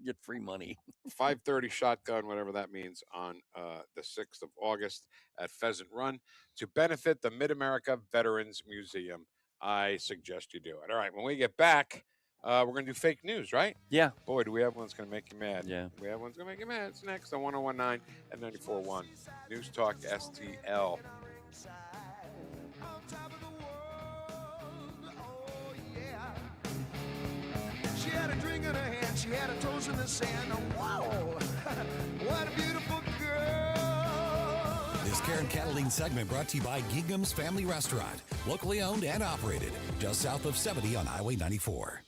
Get free money. 5:30 shotgun, whatever that means, on the 6th of August at Pheasant Run to benefit the Mid-America Veterans Museum. I suggest you do it. All right, when we get back, we're going to do fake news, right? Yeah. Boy, do we have one that's going to make you mad. Yeah. We have one that's going to make you mad. It's next on 1019 and 94.1 News Talk STL. She had a drink in her hand, she had her toes in the sand. Whoa, what a beautiful girl. This Karen Cataline segment brought to you by Gingham's Family Restaurant, locally owned and operated, just south of 70 on Highway 94.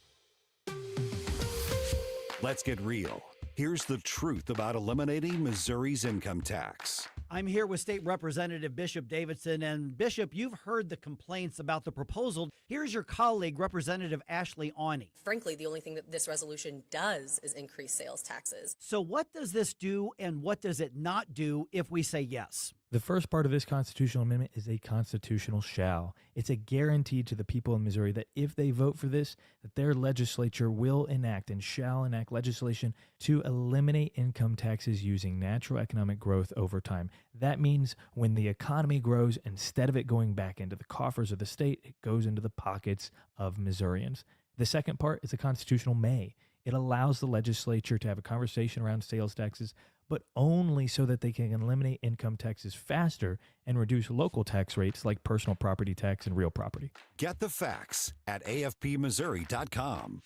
Let's get real. Here's the truth about eliminating Missouri's income tax. I'm here with State Representative Bishop Davidson. And Bishop, you've heard the complaints about the proposal. Here's your colleague, Representative Ashley Awney. Frankly, the only thing that this resolution does is increase sales taxes. So what does this do and what does it not do if we say yes? The first part of this constitutional amendment is a constitutional shall. It's a guarantee to the people in Missouri that if they vote for this, that their legislature will enact and shall enact legislation to eliminate income taxes using natural economic growth over time. That means when the economy grows, instead of it going back into the coffers of the state, it goes into the pockets of Missourians. The second part is a constitutional may. It allows the legislature to have a conversation around sales taxes, but only so that they can eliminate income taxes faster and reduce local tax rates like personal property tax and real property. Get the facts at afpmissouri.com.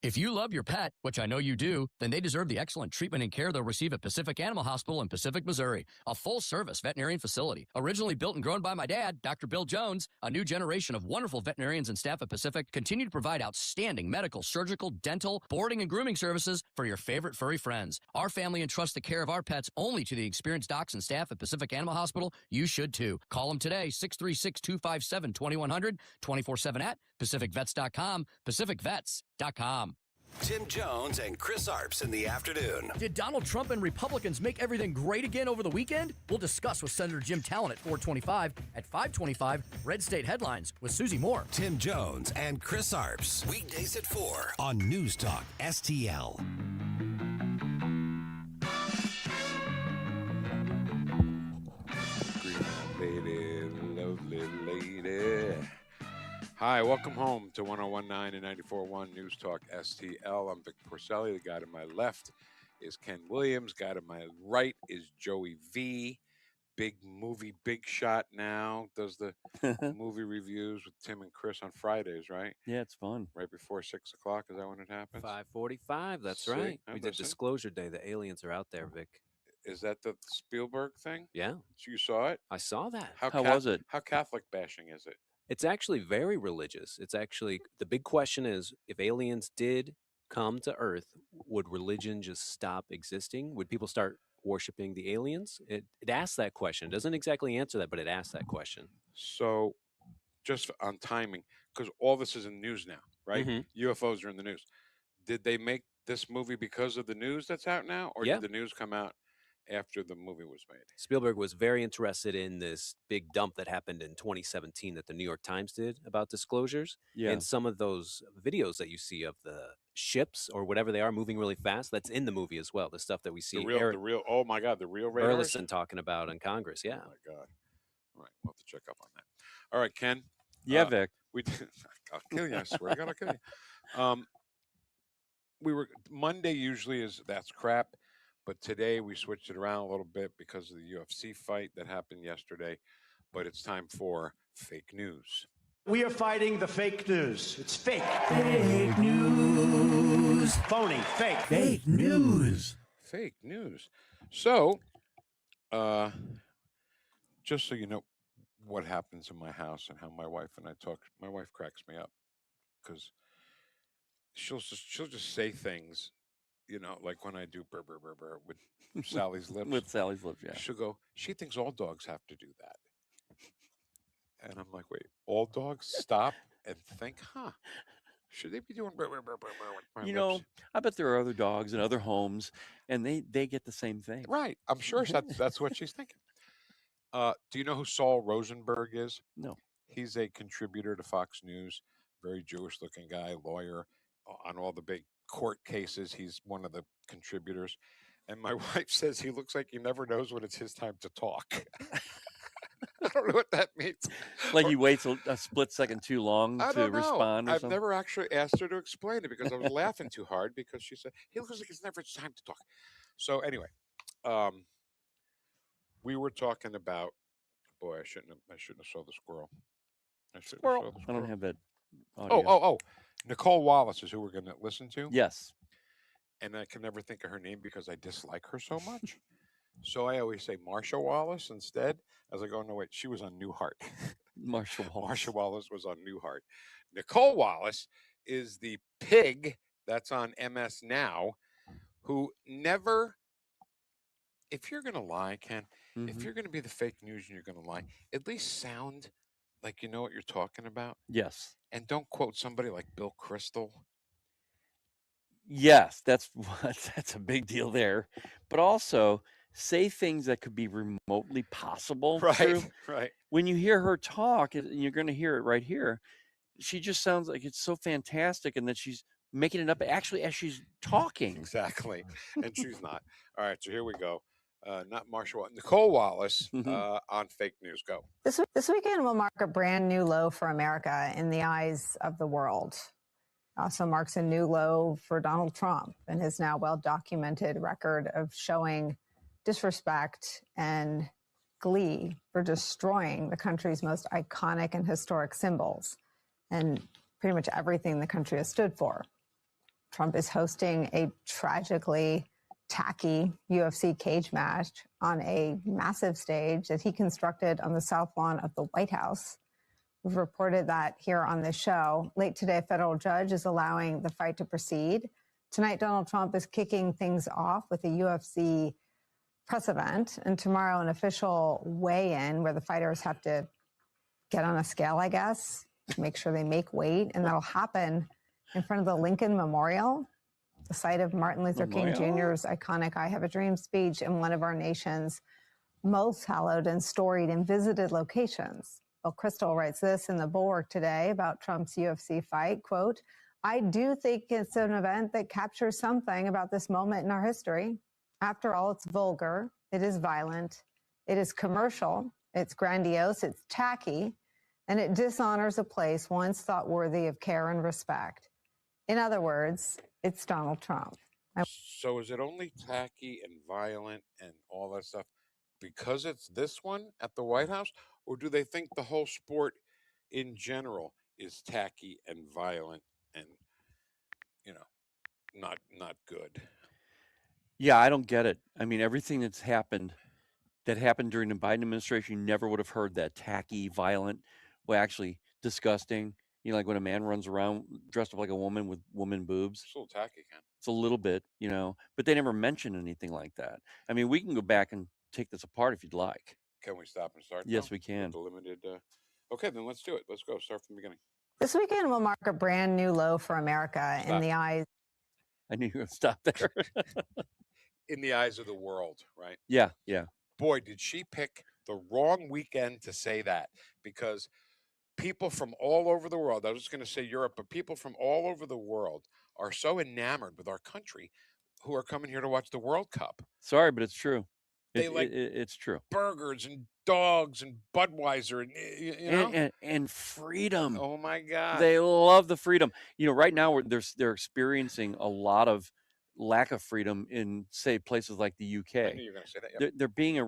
If you love your pet, which I know you do, then they deserve the excellent treatment and care they'll receive at Pacific Animal Hospital in Pacific, Missouri, a full-service veterinarian facility. Originally built and grown by my dad, Dr. Bill Jones, a new generation of wonderful veterinarians and staff at Pacific continue to provide outstanding medical, surgical, dental, boarding, and grooming services for your favorite furry friends. Our family entrusts the care of our pets only to the experienced docs and staff at Pacific Animal Hospital. You should too. Call them today, 636-257-2100, 24/7 at PacificVets.com, PacificVets.com. Tim Jones and Chris Arps in the afternoon. Did Donald Trump and Republicans make everything great again over the weekend? We'll discuss with Senator Jim Talent at 425. At 525, Red State Headlines with Susie Moore. Tim Jones and Chris Arps. Weekdays at 4 on News Talk STL. Lady, lovely lady. Hi, welcome home to 1019 and 94.1 News Talk STL. I'm Vic Porcelli. The guy to my left is Ken Williams. Guy to my right is Joey V. Big movie, big shot now. Does the movie reviews with Tim and Chris on Fridays, right? Yeah, it's fun. Right before 6 o'clock. Is that when it happens? 5:45. That's See? right. How We about did see? Disclosure Day. The aliens are out there, Vic. Is that the Spielberg thing? Yeah, So you saw it? I saw that. How was it? How Catholic bashing is it? It's actually very religious. It's actually the big question is if aliens did come to Earth, would religion just stop existing? Would people start worshiping the aliens? It asks that question. It doesn't exactly answer that, but it asks that question. So, just on timing, because all this is in the news now, right? Mhm. UFOs are in the news. Did they make this movie because of the news that's out now, or Yeah. did the news come out after the movie was made? Spielberg was very interested in this big dump that happened in 2017 that the New York Times did about disclosures. Yeah. And some of those videos that you see of the ships or whatever they are moving really fast, that's in the movie as well. The stuff that we see The real, oh my God, the real radars? Burleson talking about in Congress. Yeah. Oh my God. All right, we'll have to check up on that. All right, Ken. Yeah, Vic. We did, I'll kill you. I swear to God, I'll kill you. We were Monday usually is that's crap, but today we switched it around a little bit because of the UFC fight that happened yesterday. But it's time for fake news. We are fighting the fake news. It's fake. Fake news. Phony. Fake. Fake news. Fake news. So, just so you know what happens in my house and how my wife and I talk, my wife cracks me up because she'll just say things you know, like when I do burr, burr, burr, burr with Sally's lips. With Sally's lips, yeah. She'll go, she thinks all dogs have to do that. And I'm like, wait, all dogs stop and think, huh? Should they be doing burr, burr, burr, burr, burr with my You lips? know, I bet there are other dogs in other homes, and they get the same thing. Right. I'm sure that's what she's thinking. Do you know who Saul Rosenberg is? No. He's a contributor to Fox News, very Jewish-looking guy, lawyer on all the big court cases. He's one of the contributors. And my wife says he looks like he never knows when it's his time to talk. I don't know what that means. Like he waits a split second too long I to don't know. respond or I've something? never actually asked her to explain it because I was laughing too hard because she said, he looks like it's never his time to talk. So anyway, we were talking about, boy, I shouldn't have saw the squirrel. I shouldn't have saw the I squirrel. don't have that audio. Oh. Nicole Wallace is who we're going to listen to. Yes. And I can never think of her name because I dislike her so much. So I always say Marsha Wallace instead. As I go, no, wait, she was on Newhart. Marsha Wallace. Marsha Wallace was on Newhart. Nicole Wallace is the pig that's on MS Now who never, if you're going to lie, Ken, if you're going to be the fake news and you're going to lie, at least sound like you know what you're talking about. Yes. And don't quote somebody like Bill Kristol. Yes, that's a big deal there. But also say things that could be remotely possible. Right, True. right. When you hear her talk, and you're going to hear it right here, she just sounds like it's so fantastic and that she's making it up actually as she's talking. Exactly. And she's not. All right, so here we go. Not Marsha Wallace. Nicole Wallace on fake news. Go. This weekend will mark a brand new low for America in the eyes of the world. Also marks a new low for Donald Trump and his now well-documented record of showing disrespect and glee for destroying the country's most iconic and historic symbols and pretty much everything the country has stood for. Trump is hosting a tragically tacky UFC cage match on a massive stage that he constructed on the south lawn of the White House. We've reported that here on this show. Late today, a federal judge is allowing the fight to proceed. Tonight, Donald Trump is kicking things off with a UFC press event, and tomorrow an official weigh-in where the fighters have to get on a scale, I guess, make sure they make weight, and that'll happen in front of the Lincoln Memorial, the site of Martin Luther King Jr.'s iconic I Have a Dream speech in one of our nation's most hallowed and storied and visited locations. Well, Crystal writes this in the Bulwark today about Trump's UFC fight, quote, I do think it's an event that captures something about this moment in our history. After all, it's vulgar, it is violent, it is commercial, it's grandiose, it's tacky, and it dishonors a place once thought worthy of care and respect. In other words, it's Donald Trump. So is it only tacky and violent and all that stuff because it's this one at the White House? Or do they think the whole sport in general is tacky and violent and, you know, not good? Yeah, I don't get it. I mean, everything that happened during the Biden administration, you never would have heard that tacky, violent, well, actually disgusting. You know, like when a man runs around dressed up like a woman with woman boobs. It's a little tacky, Ken. It's a little bit, you know, but they never mentioned anything like that. I mean, we can go back and take this apart if you'd like. Can we stop and start? Yes, now? we can. With the limited. Okay, then let's do it. Let's go. Start from the beginning. This weekend will mark a brand new low for America in the eyes. I knew you were going to stop there. In the eyes of the world, right? Yeah, yeah. Boy, did she pick the wrong weekend to say that, because people from all over the world, I was just going to say Europe, but people from all over the world are so enamored with our country who are coming here to watch the World Cup. Sorry, but it's true. It's true. Burgers and dogs and Budweiser and you know and freedom. Oh my God! They love the freedom. You know, right now they're experiencing a lot of lack of freedom in, say, places like the UK. I knew you were going to say that. Yep. They're being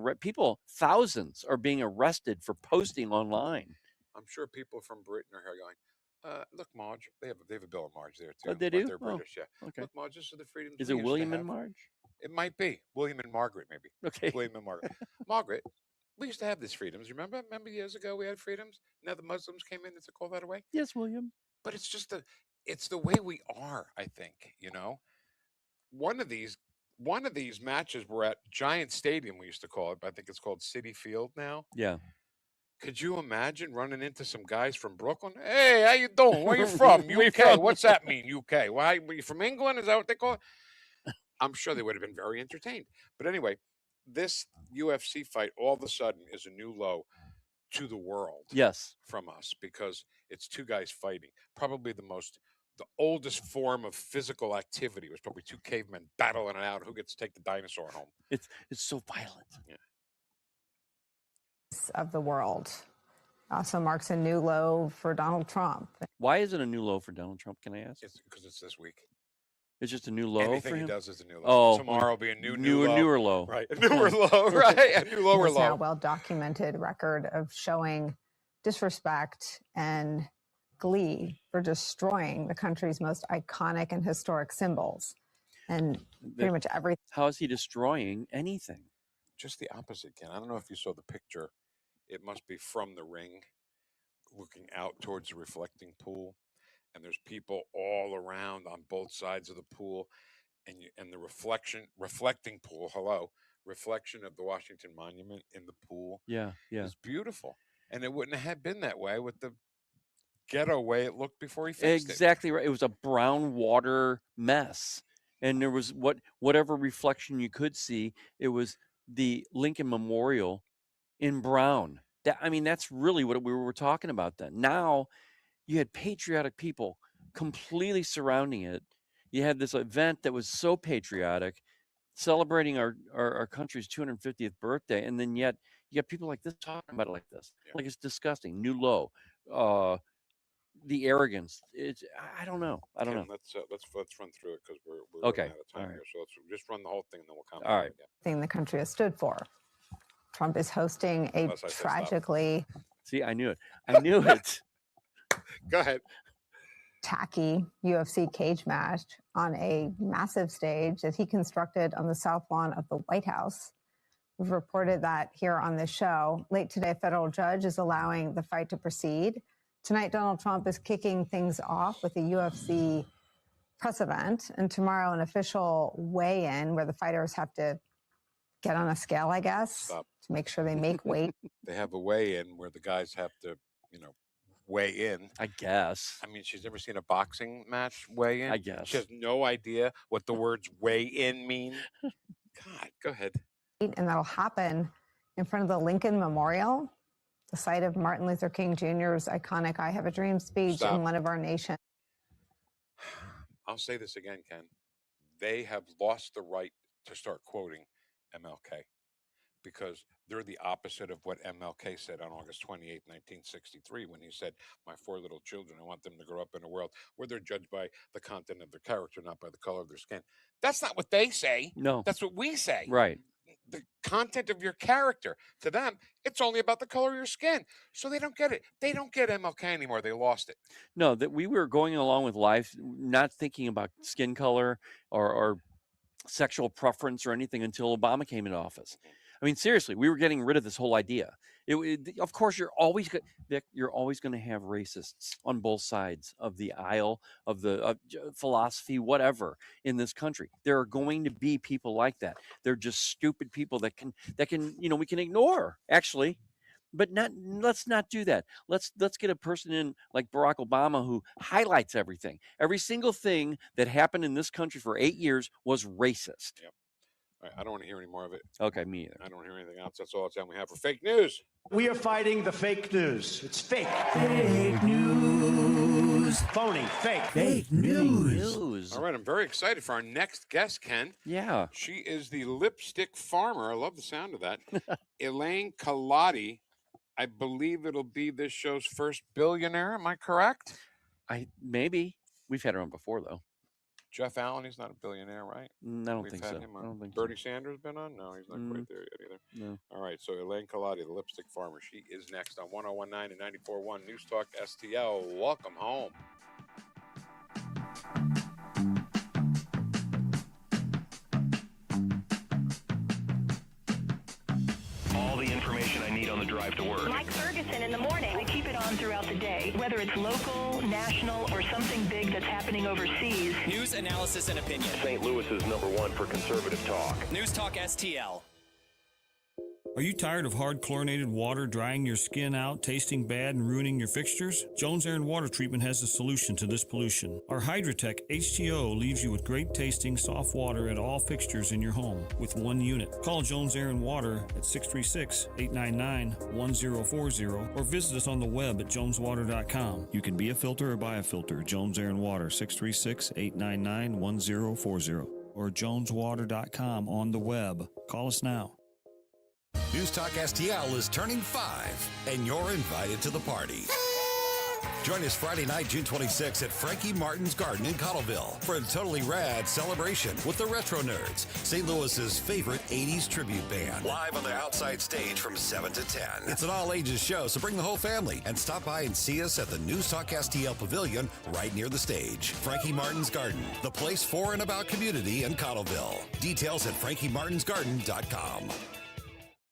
thousands are being arrested for posting online. I'm sure people from Britain are here going, look, Marge, they have a Bill and Marge there too. Oh, they do? They're British, yeah. Okay. Look, Marge, this is the freedoms. Is we it used to William and have. Marge? It might be William and Margaret, maybe. Okay. William and Margaret. Margaret, we used to have these freedoms. Remember years ago we had freedoms. Now the Muslims came in and took all that away. Yes, William. But it's just it's the way we are. I think, you know. one of these matches were at Giant Stadium, we used to call it, but I think it's called Citi Field now. Yeah. Could you imagine running into some guys from Brooklyn? Hey, how you doing? Where you from? UK. What's that mean, UK? Why, were you from England? Is that what they call it? I'm sure they would have been very entertained. But anyway, this UFC fight all of a sudden is a new low to the world. Yes. From us, because it's two guys fighting. Probably the oldest form of physical activity. It was probably two cavemen battling it out. Who gets to take the dinosaur home? It's so violent. Yeah. Of the world. Also marks a new low for Donald Trump. Why is it a new low for Donald Trump, can I ask? It's because it's this week. It's just a new low Anything for him? he does is a new low. Oh, Tomorrow will be a newer low. low. Right, a newer low, right? A new lower It's now low. a well-documented record of showing disrespect and glee for destroying the country's most iconic and historic symbols. And pretty much everything. How is he destroying anything? Just the opposite, Ken. I don't know if you saw the picture. It must be from the ring, looking out towards the reflecting pool, and there's people all around on both sides of the pool, and the reflecting pool. Reflection of the Washington Monument in the pool. Yeah. It's beautiful, and it wouldn't have been that way with the ghetto way it looked before he fixed it. Exactly right. It was a brown water mess, and there was whatever reflection you could see. It was the Lincoln Memorial in brown. That's really what we were talking about then. Now you had patriotic people completely surrounding it. You had this event that was so patriotic, celebrating our country's 250th birthday, and then yet you got people like this talking about it like this. Yeah. Like it's disgusting. New low. The arrogance. I don't know. Let's run through it because we're okay. running out of time here. So let's just run the whole thing, and then we'll comment. All right. Thing the country has stood for. Trump is hosting a tragically. See, I knew it. I knew it. Go ahead. Tacky UFC cage match on a massive stage that he constructed on the south lawn of the White House. We've reported that here on this show. Late today, a federal judge is allowing the fight to proceed. Tonight, Donald Trump is kicking things off with a UFC press event, and tomorrow an official weigh-in where the fighters have to get on a scale, I guess, to make sure they make weight. They have a weigh-in where the guys have to, weigh in. I guess. She's never seen a boxing match weigh in. I guess. She has no idea what the words weigh in mean. God, go ahead. And that'll happen in front of the Lincoln Memorial, the site of Martin Luther King Jr.'s iconic I Have a Dream speech in one of our nations. I'll say this again, Ken. They have lost the right to start quoting MLK because they're the opposite of what MLK said on August 28, 1963, when he said, "My four little children, I want them to grow up in a world where they're judged by the content of their character, not by the color of their skin." That's not what they say. No. That's what we say. Right. The content of your character. To them, it's only about the color of your skin. So they don't get it. They don't get MLK anymore. They lost it. No, that we were going along with life, not thinking about skin color or sexual preference or anything until Obama came into office. Seriously, we were getting rid of this whole idea. Of course, you're always going to have racists on both sides of the aisle of the philosophy, whatever, in this country. There are going to be people like that. They're just stupid people that can we can ignore actually, but let's not do that. Let's get a person in like Barack Obama who highlights everything. Every single thing that happened in this country for 8 years was racist. Yep. All right, I don't want to hear any more of it. Okay, me either. I don't want to hear anything else. That's all the time we have for fake news. We are fighting the fake news. It's fake. Fake news. Phony. Fake. Fake news. All right, I'm very excited for our next guest, Ken. Yeah. She is the lipstick farmer. I love the sound of that. Elaine Colati. I believe it'll be this show's first billionaire. Am I correct? Maybe. We've had her on before, though. Jeff Allen, he's not a billionaire, right? I don't think so. Him on. I don't think Bernie Sanders been on? No, he's not quite there yet either. No. All right, so Elaine Colati, the lipstick farmer, she is next on 101.9 and 94.1 News Talk STL. Welcome home. All the information I need on the drive to work. Mike Ferguson in the morning. I keep it on on throughout the day, whether it's local, national, or something big that's happening overseas. News, analysis, and opinion. St. Louis is #1 for conservative talk. News Talk STL. Are you tired of hard chlorinated water drying your skin out, tasting bad, and ruining your fixtures? Jones Air and Water Treatment has a solution to this pollution. Our Hydratech H2O leaves you with great tasting, soft water at all fixtures in your home with one unit. Call Jones Air and Water at 636-899-1040 or visit us on the web at joneswater.com. You can be a filter or buy a filter. Jones Air and Water, 636-899-1040 or joneswater.com on the web. Call us now. News Talk STL is turning 5, and you're invited to the party. Join us Friday night, June 26th at Frankie Martin's Garden in Cottleville for a totally rad celebration with the Retro Nerds, St. Louis's favorite 80s tribute band. Live on the outside stage from 7 to 10. It's an all-ages show, so bring the whole family and stop by and see us at the News Talk STL Pavilion right near the stage. Frankie Martin's Garden, the place for and about community in Cottleville. Details at frankiemartinsgarden.com.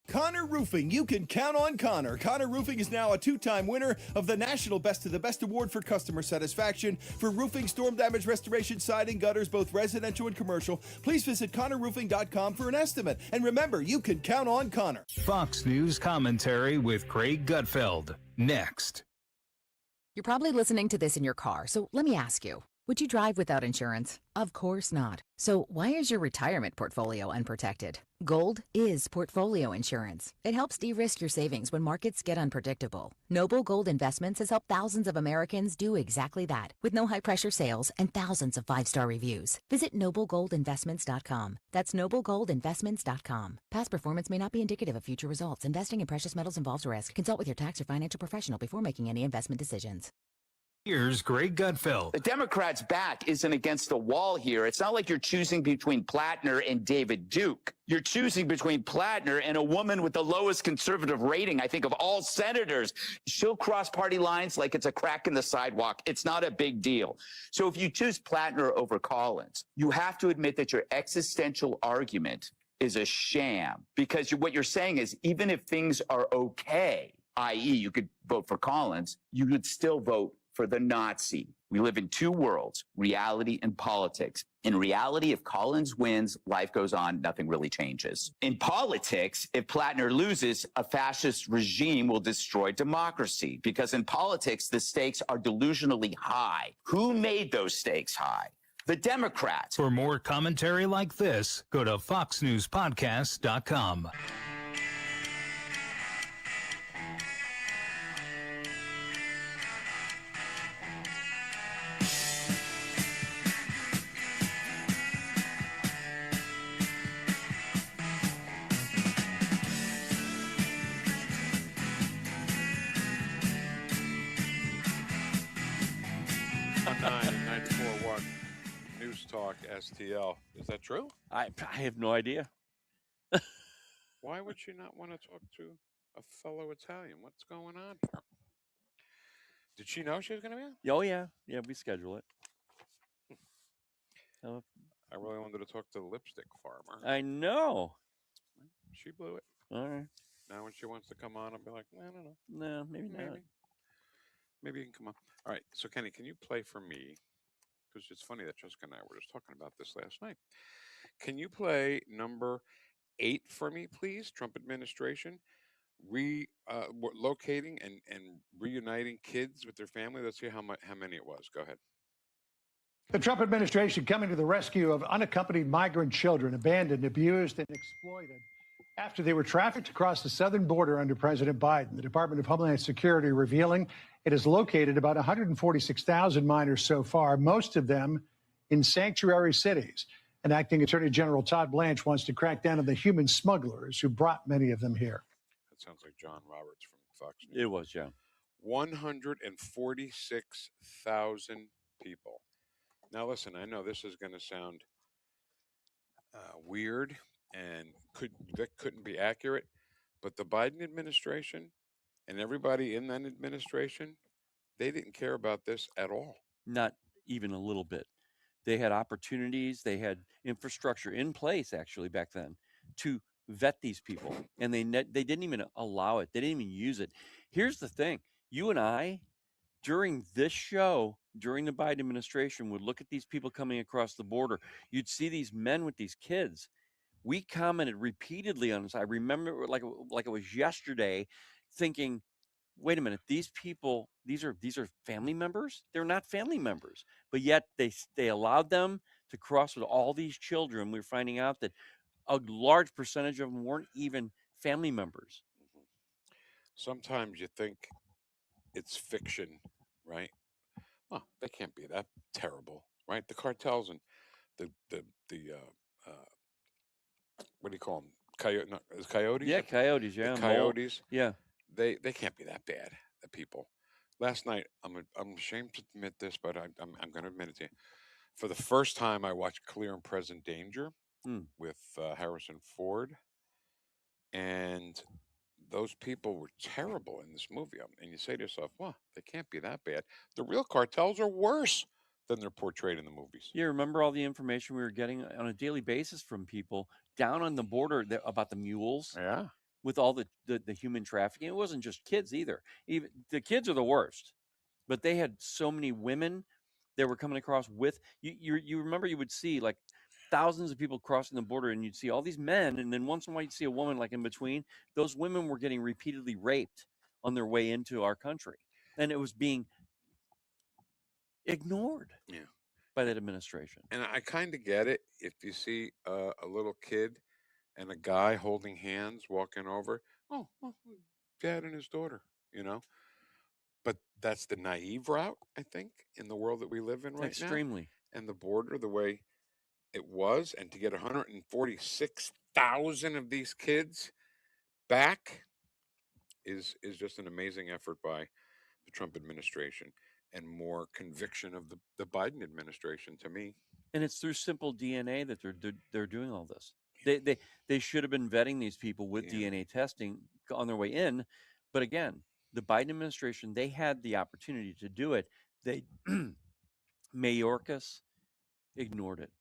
Connor Roofing. You can count on Connor. Connor Roofing is now a 2-time winner of the National Best of the Best Award for customer satisfaction for roofing, storm damage restoration, siding, gutters, both residential and commercial. Please visit ConnorRoofing.com for an estimate. And remember, you can count on Connor. Fox News commentary with Craig Gutfeld. Next. You're probably listening to this in your car, so let me ask you. Would you drive without insurance? Of course not. So why is your retirement portfolio unprotected? Gold is portfolio insurance. It helps de-risk your savings when markets get unpredictable. Noble Gold Investments has helped thousands of Americans do exactly that, with no high-pressure sales and thousands of 5-star reviews. Visit noblegoldinvestments.com. That's noblegoldinvestments.com. Past performance may not be indicative of future results. Investing in precious metals involves risk. Consult with your tax or financial professional before making any investment decisions. Here's Greg Gutfeld. The Democrats' back isn't against the wall here. It's not like you're choosing between Plattner and David Duke. You're choosing between Plattner and a woman with the lowest conservative rating, I think, of all senators. She'll cross party lines like it's a crack in the sidewalk. It's not a big deal. So if you choose Plattner over Collins, you have to admit that your existential argument is a sham, because what you're saying is even if things are okay, i.e. you could vote for Collins, you would still vote for the Nazi. We live in two worlds, reality and politics. In reality, if Collins wins, life goes on, nothing really changes. In politics, if Plattner loses, a fascist regime will destroy democracy, because in politics, the stakes are delusionally high. Who made those stakes high? The Democrats. For more commentary like this, go to foxnewspodcast.com. News Talk STL. Is that true? I have no idea. Why would she not want to talk to a fellow Italian? What's going on here? Did she know she was going to be on? Oh, yeah. Yeah, we schedule it. I really wanted to talk to the lipstick farmer. I know. She blew it. All right. Now when she wants to come on, I'll be like, I don't know. No, maybe not. Maybe you can come on. All right. So, Kenny, can you play for me? Because it's funny that Jessica and I were just talking about this last night. Can you play number 8 for me, please? Trump administration locating and reuniting kids with their family. Let's see how many it was. Go ahead. The Trump administration coming to the rescue of unaccompanied migrant children abandoned, abused, and exploited after they were trafficked across the southern border under President Biden. The Department of Homeland Security revealing it has located about 146,000 minors so far, most of them in sanctuary cities. And Acting Attorney General Todd Blanche wants to crack down on the human smugglers who brought many of them here. That sounds like John Roberts from Fox News. It was, yeah. 146,000 people. Now, listen, I know this is going to sound weird and couldn't be accurate, but the Biden administration and everybody in that administration, they didn't care about this at all. Not even a little bit. They had opportunities. They had infrastructure in place, actually, back then to vet these people. And they didn't even allow it. They didn't even use it. Here's the thing. You and I, during this show, during the Biden administration, would look at these people coming across the border. You'd see these men with these kids. We commented repeatedly on this. I remember it like it was yesterday, thinking, wait a minute, these people, these are family members? They're not family members. But yet they allowed them to cross with all these children. We're finding out that a large percentage of them weren't even family members. Sometimes you think it's fiction, right? Well, they can't be that terrible, right? The cartels and what do you call them? Coyote, not, is coyotes? Yeah, coyotes. Yeah, The coyotes. Yeah. They can't be that bad. The people. Last night, I'm ashamed to admit this, but I'm going to admit it to you. For the first time, I watched Clear and Present Danger with Harrison Ford, and those people were terrible in this movie. And you say to yourself, "Well, they can't be that bad." The real cartels are worse than they're portrayed in the movies. You remember all the information we were getting on a daily basis from people down on the border about the mules? Yeah. With all the human trafficking. It wasn't just kids either. Even the kids are the worst. But they had so many women that were coming across with you remember you would see like thousands of people crossing the border, and you'd see all these men, and then once in a while you'd see a woman like in between. Those women were getting repeatedly raped on their way into our country. And it was being ignored by that administration. And I kind of get it. If you see a little kid and a guy holding hands walking over, oh, dad and his daughter, you know. But that's the naive route, I think, in the world that we live in right now. Extremely. And the border, the way it was, and to get 146,000 of these kids back is just an amazing effort by the Trump administration, and more conviction of the Biden administration to me. And it's through simple DNA that they're doing all this. They should have been vetting these people with DNA testing on their way in, but again, the Biden administration, they had the opportunity to do it. They Mayorkas ignored it.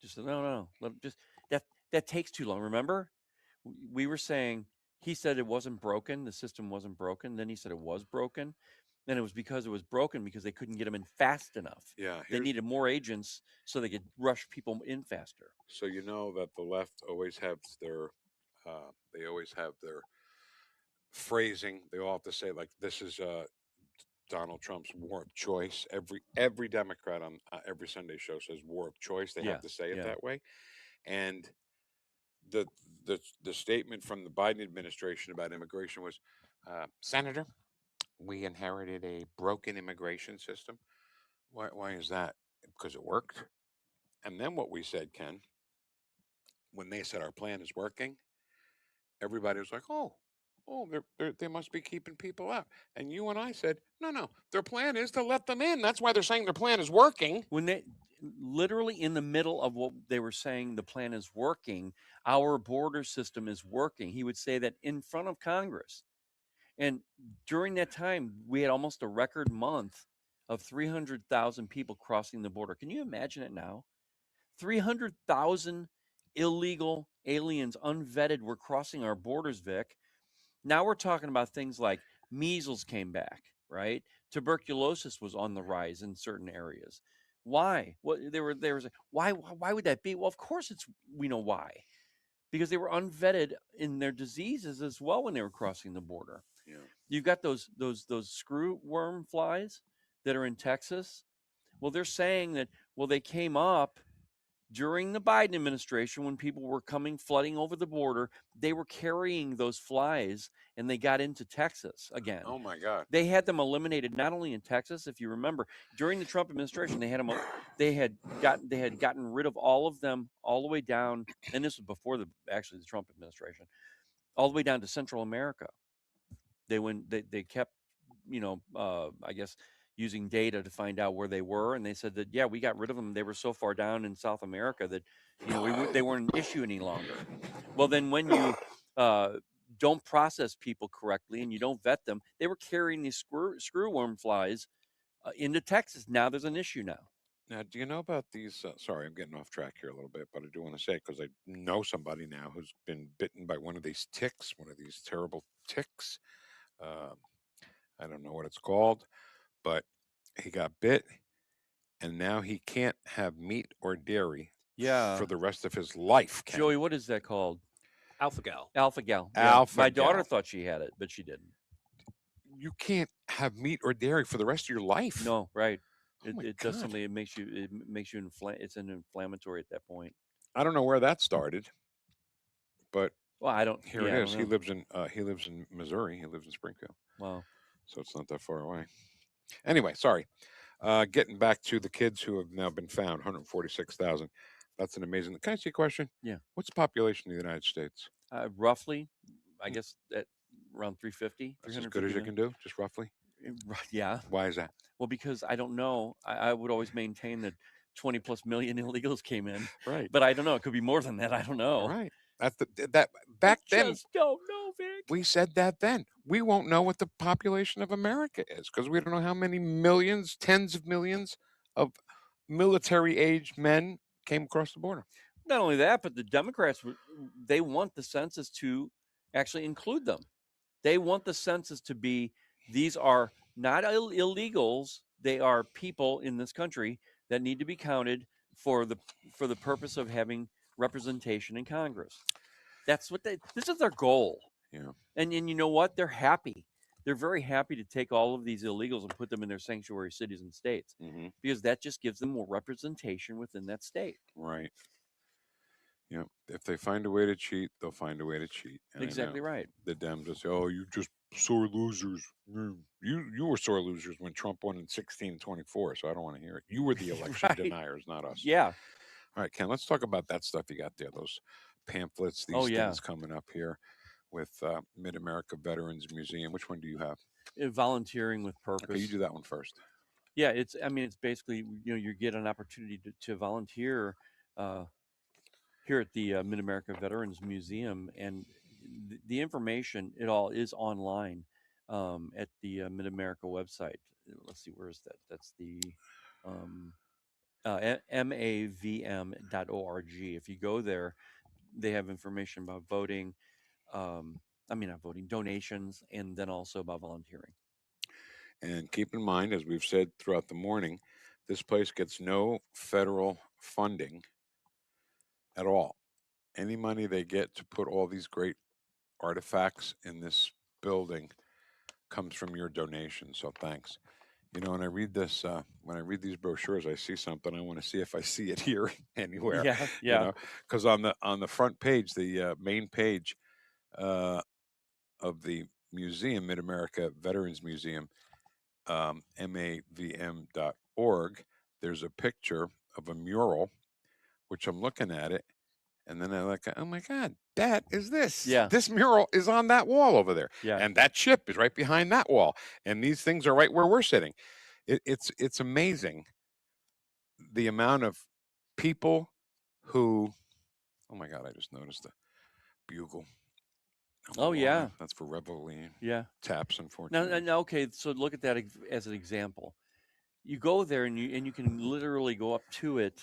Just said, no, just that takes too long. Remember, we were saying he said it wasn't broken, the system wasn't broken. Then he said it was broken. And it was because it was broken because they couldn't get them in fast enough. Yeah, they needed more agents so they could rush people in faster. So you know that the left always have their phrasing. They all have to say like, this is Donald Trump's war of choice. Every Democrat on every Sunday show says war of choice. They have to say it that way. And the statement from the Biden administration about immigration was, Senator, we inherited a broken immigration system. Why is that? Because it worked. And then what we said, Ken, when they said our plan is working, everybody was like, oh, they must be keeping people out. And you and I said, no, their plan is to let them in. That's why they're saying their plan is working. When they literally in the middle of what they were saying, the plan is working, our border system is working. He would say that in front of Congress. And during that time, we had almost a record month of 300,000 people crossing the border. Can you imagine it now? 300,000 illegal aliens, unvetted, were crossing our borders, Vic. Now we're talking about things like measles came back, right? Tuberculosis was on the rise in certain areas. Why? Why would that be? Well, of course we know why. Because they were unvetted in their diseases as well when they were crossing the border. Yeah. You've got those screw worm flies that are in Texas. Well, they're saying that they came up during the Biden administration when people were flooding over the border. They were carrying those flies and they got into Texas again. Oh my God. They had them eliminated not only in Texas, if you remember, during the Trump administration, they had gotten rid of all of them all the way down, and this was before the Trump administration, all the way down to Central America. They kept, I guess, using data to find out where they were, and they said that we got rid of them. They were so far down in South America that they weren't an issue any longer. Well, then when you don't process people correctly and you don't vet them, they were carrying these screwworm flies into Texas. Now there's an issue now. Now, do you know about these? Sorry, I'm getting off track here a little bit, but I do want to say, because I know somebody now who's been bitten by one of these ticks, one of these terrible ticks. I don't know what it's called, but he got bit, and now he can't have meat or dairy Yeah. for the rest of his life. Ken. Joey, what is that called? Alpha-gal. Alpha-gal. Yeah. My daughter Alpha-gal. thought she had it, but she didn't. You can't have meat or dairy for the rest of your life. No, right. Oh my It does God. something. It makes you it's an inflammatory at that point. I don't know where that started, but Well, I don't. here yeah, I it is. don't He know. lives in Missouri. He lives in Springfield. Wow. So it's not that far away. Anyway, sorry. Getting back to the kids who have now been found, 146,000. That's an amazing. Can I ask you a question? Yeah. What's the population of the United States? Roughly, I guess at around 350. That's as good as you can do, just roughly. Yeah. Why is that? Well, because I don't know. I would always maintain that 20 plus million illegals came in. Right. But I don't know. It could be more than that. I don't know. Right. That's that back then. Just don't know, Vic. We said that then. We won't know what the population of America is because we don't know how many millions, tens of millions of military-aged men came across the border. Not only that, but the Democrats, they want the census to actually include them. They want the census to be, these are not illegals. They are people in this country that need to be counted for the purpose of having representation in Congress. That's what this is their goal. Yeah. And you know what? They're happy. They're very happy to take all of these illegals and put them in their sanctuary cities and states because that just gives them more representation within that state. Right. Yeah. If they find a way to cheat, they'll find a way to cheat. And I Exactly know right. The Dems will say, "Oh, you just sore losers. You were sore losers when Trump won in 16 and 24, so I don't want to hear it. You were the election Right. deniers, not us." Yeah. All right, Ken, let's talk about that stuff you got there, those pamphlets, these Oh, yeah. things coming up here with Mid-America Veterans Museum. Which one do you have? Volunteering with purpose. Okay, you do that one first. Yeah, it's basically, you get an opportunity to volunteer here at the Mid-America Veterans Museum, and the information, it all is online at the Mid-America website. Let's see, where is that? That's the mavm.org. If you go there, they have information about voting, not voting, donations, and then also about volunteering. And keep in mind, as we've said throughout the morning, this place gets no federal funding at all. Any money they get to put all these great artifacts in this building comes from your donation. So thanks. When I read this, when I read these brochures, I see something. I want to see if I see it here anywhere. Yeah. Because on the front page, the main page of the museum, Mid-America Veterans Museum, mavm.org, there's a picture of a mural, which I'm looking at it, and then I'm like, oh my God, that is this. Yeah. This mural is on that wall over there. Yeah. And that ship is right behind that wall. And these things are right where we're sitting. It's amazing the amount of people who, oh my God, I just noticed the bugle. Oh, yeah. That's for Reveille. Yeah. Taps, unfortunately. Now, okay, so look at that as an example. You go there and you can literally go up to it,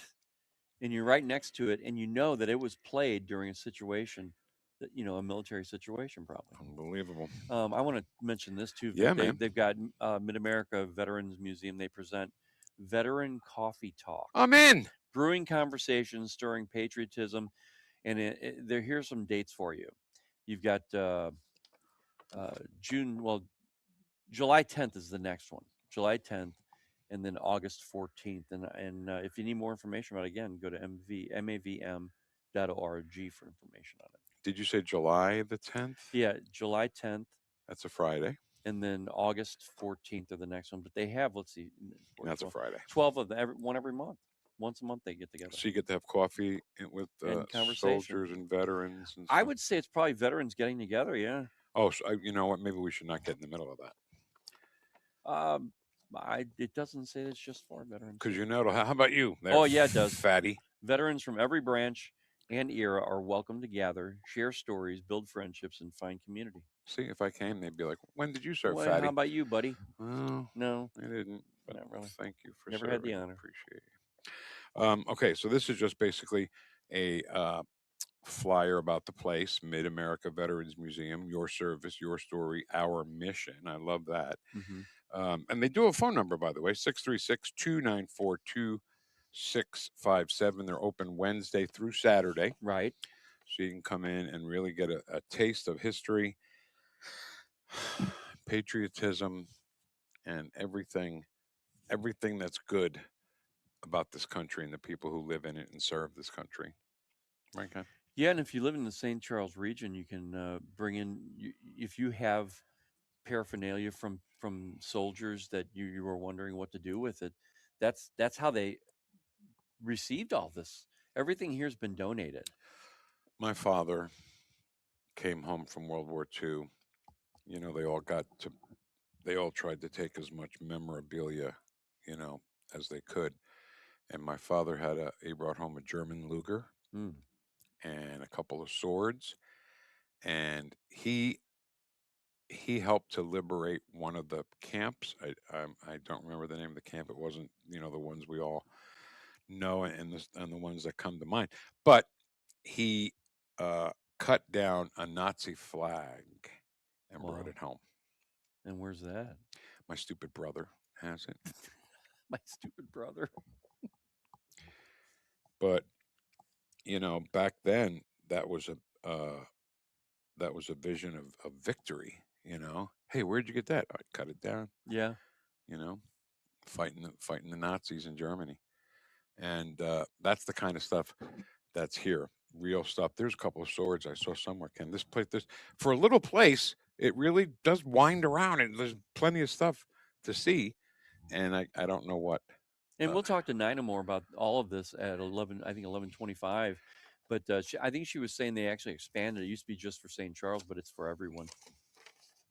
and you're right next to it, and you know that it was played during a situation, that a military situation, probably. Unbelievable. I want to mention this too. Yeah, man. They've got Mid-America Veterans Museum. They present Veteran Coffee Talk. I'm in. Brewing conversations, stirring patriotism, and here's some dates for you. You've got July 10th is the next one. July 10th, and then August 14th. And if you need more information about it, again, go to mavm.org for information on it. Did you say July the 10th? Yeah, July 10th. That's a Friday. And then August 14th are the next one. But they have, let's see. That's a Friday. 12 of them, every month. Once a month they get together. So you get to have coffee with soldiers and veterans. And I would say it's probably veterans getting together, yeah. Oh, so you know what? Maybe we should not get in the middle of that. It doesn't say it's just for veterans. Because how about you? There, oh, yeah, it does. Fatty. Veterans from every branch and era are welcome to gather, share stories, build friendships, and find community. See, if I came, they'd be like, when did you serve, well, Fatty? How about you, buddy? Well, no. I didn't. But not really. Thank you for Never serving. had the honor. Appreciate it. Okay, so this is just basically a flyer about the place, Mid-America Veterans Museum, your service, your story, our mission. I love that. And they do have a phone number, by the way, 636-294-2657. They're open Wednesday through Saturday. Right. So you can come in and really get a taste of history, patriotism, and everything that's good about this country and the people who live in it and serve this country. Right, Ken? Yeah, and if you live in the St. Charles region, you can bring in, if you have paraphernalia from soldiers that you were wondering what to do with it, that's how they received all this. Everything here's been donated. My father came home from World War II. You know, they all tried to take as much memorabilia, you know, as they could. And my father he brought home a German Luger and a couple of swords. And he helped to liberate one of the camps. I don't remember the name of the camp. It wasn't, you know, the ones we all know and the ones that come to mind. But he cut down a Nazi flag and brought it home. And where's that? My stupid brother has it. My stupid brother. But you know, back then that was a vision of victory. You know, hey, where'd you get that? I cut it down. Yeah. You know, fighting the Nazis in Germany, and that's the kind of stuff that's here. Real stuff. There's a couple of swords I saw somewhere. Ken, this for a little place, it really does wind around, and there's plenty of stuff to see. And I don't know what. And we'll talk to Nina more about all of this at 11:25. But I think she was saying they actually expanded. It used to be just for St. Charles, but it's for everyone.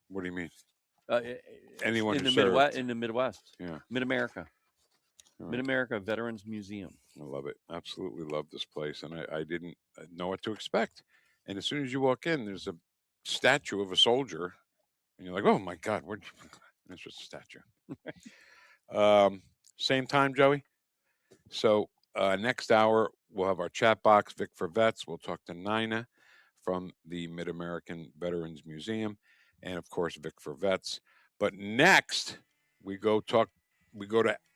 What do you mean? Anyone in the served. Midwest, in the Midwest. Yeah. Mid-America. Right. Mid-America Veterans Museum. I love it. Absolutely love this place. And I didn't know what to expect. And as soon as you walk in, there's a statue of a soldier. And you're like, oh, my God. It's just a statue. Same time, Joey. So next hour, we'll have our chat box, Vic for Vets. We'll talk to Nina from the Mid-American Veterans Museum. And, of course, Vic for Vets. But next, we go to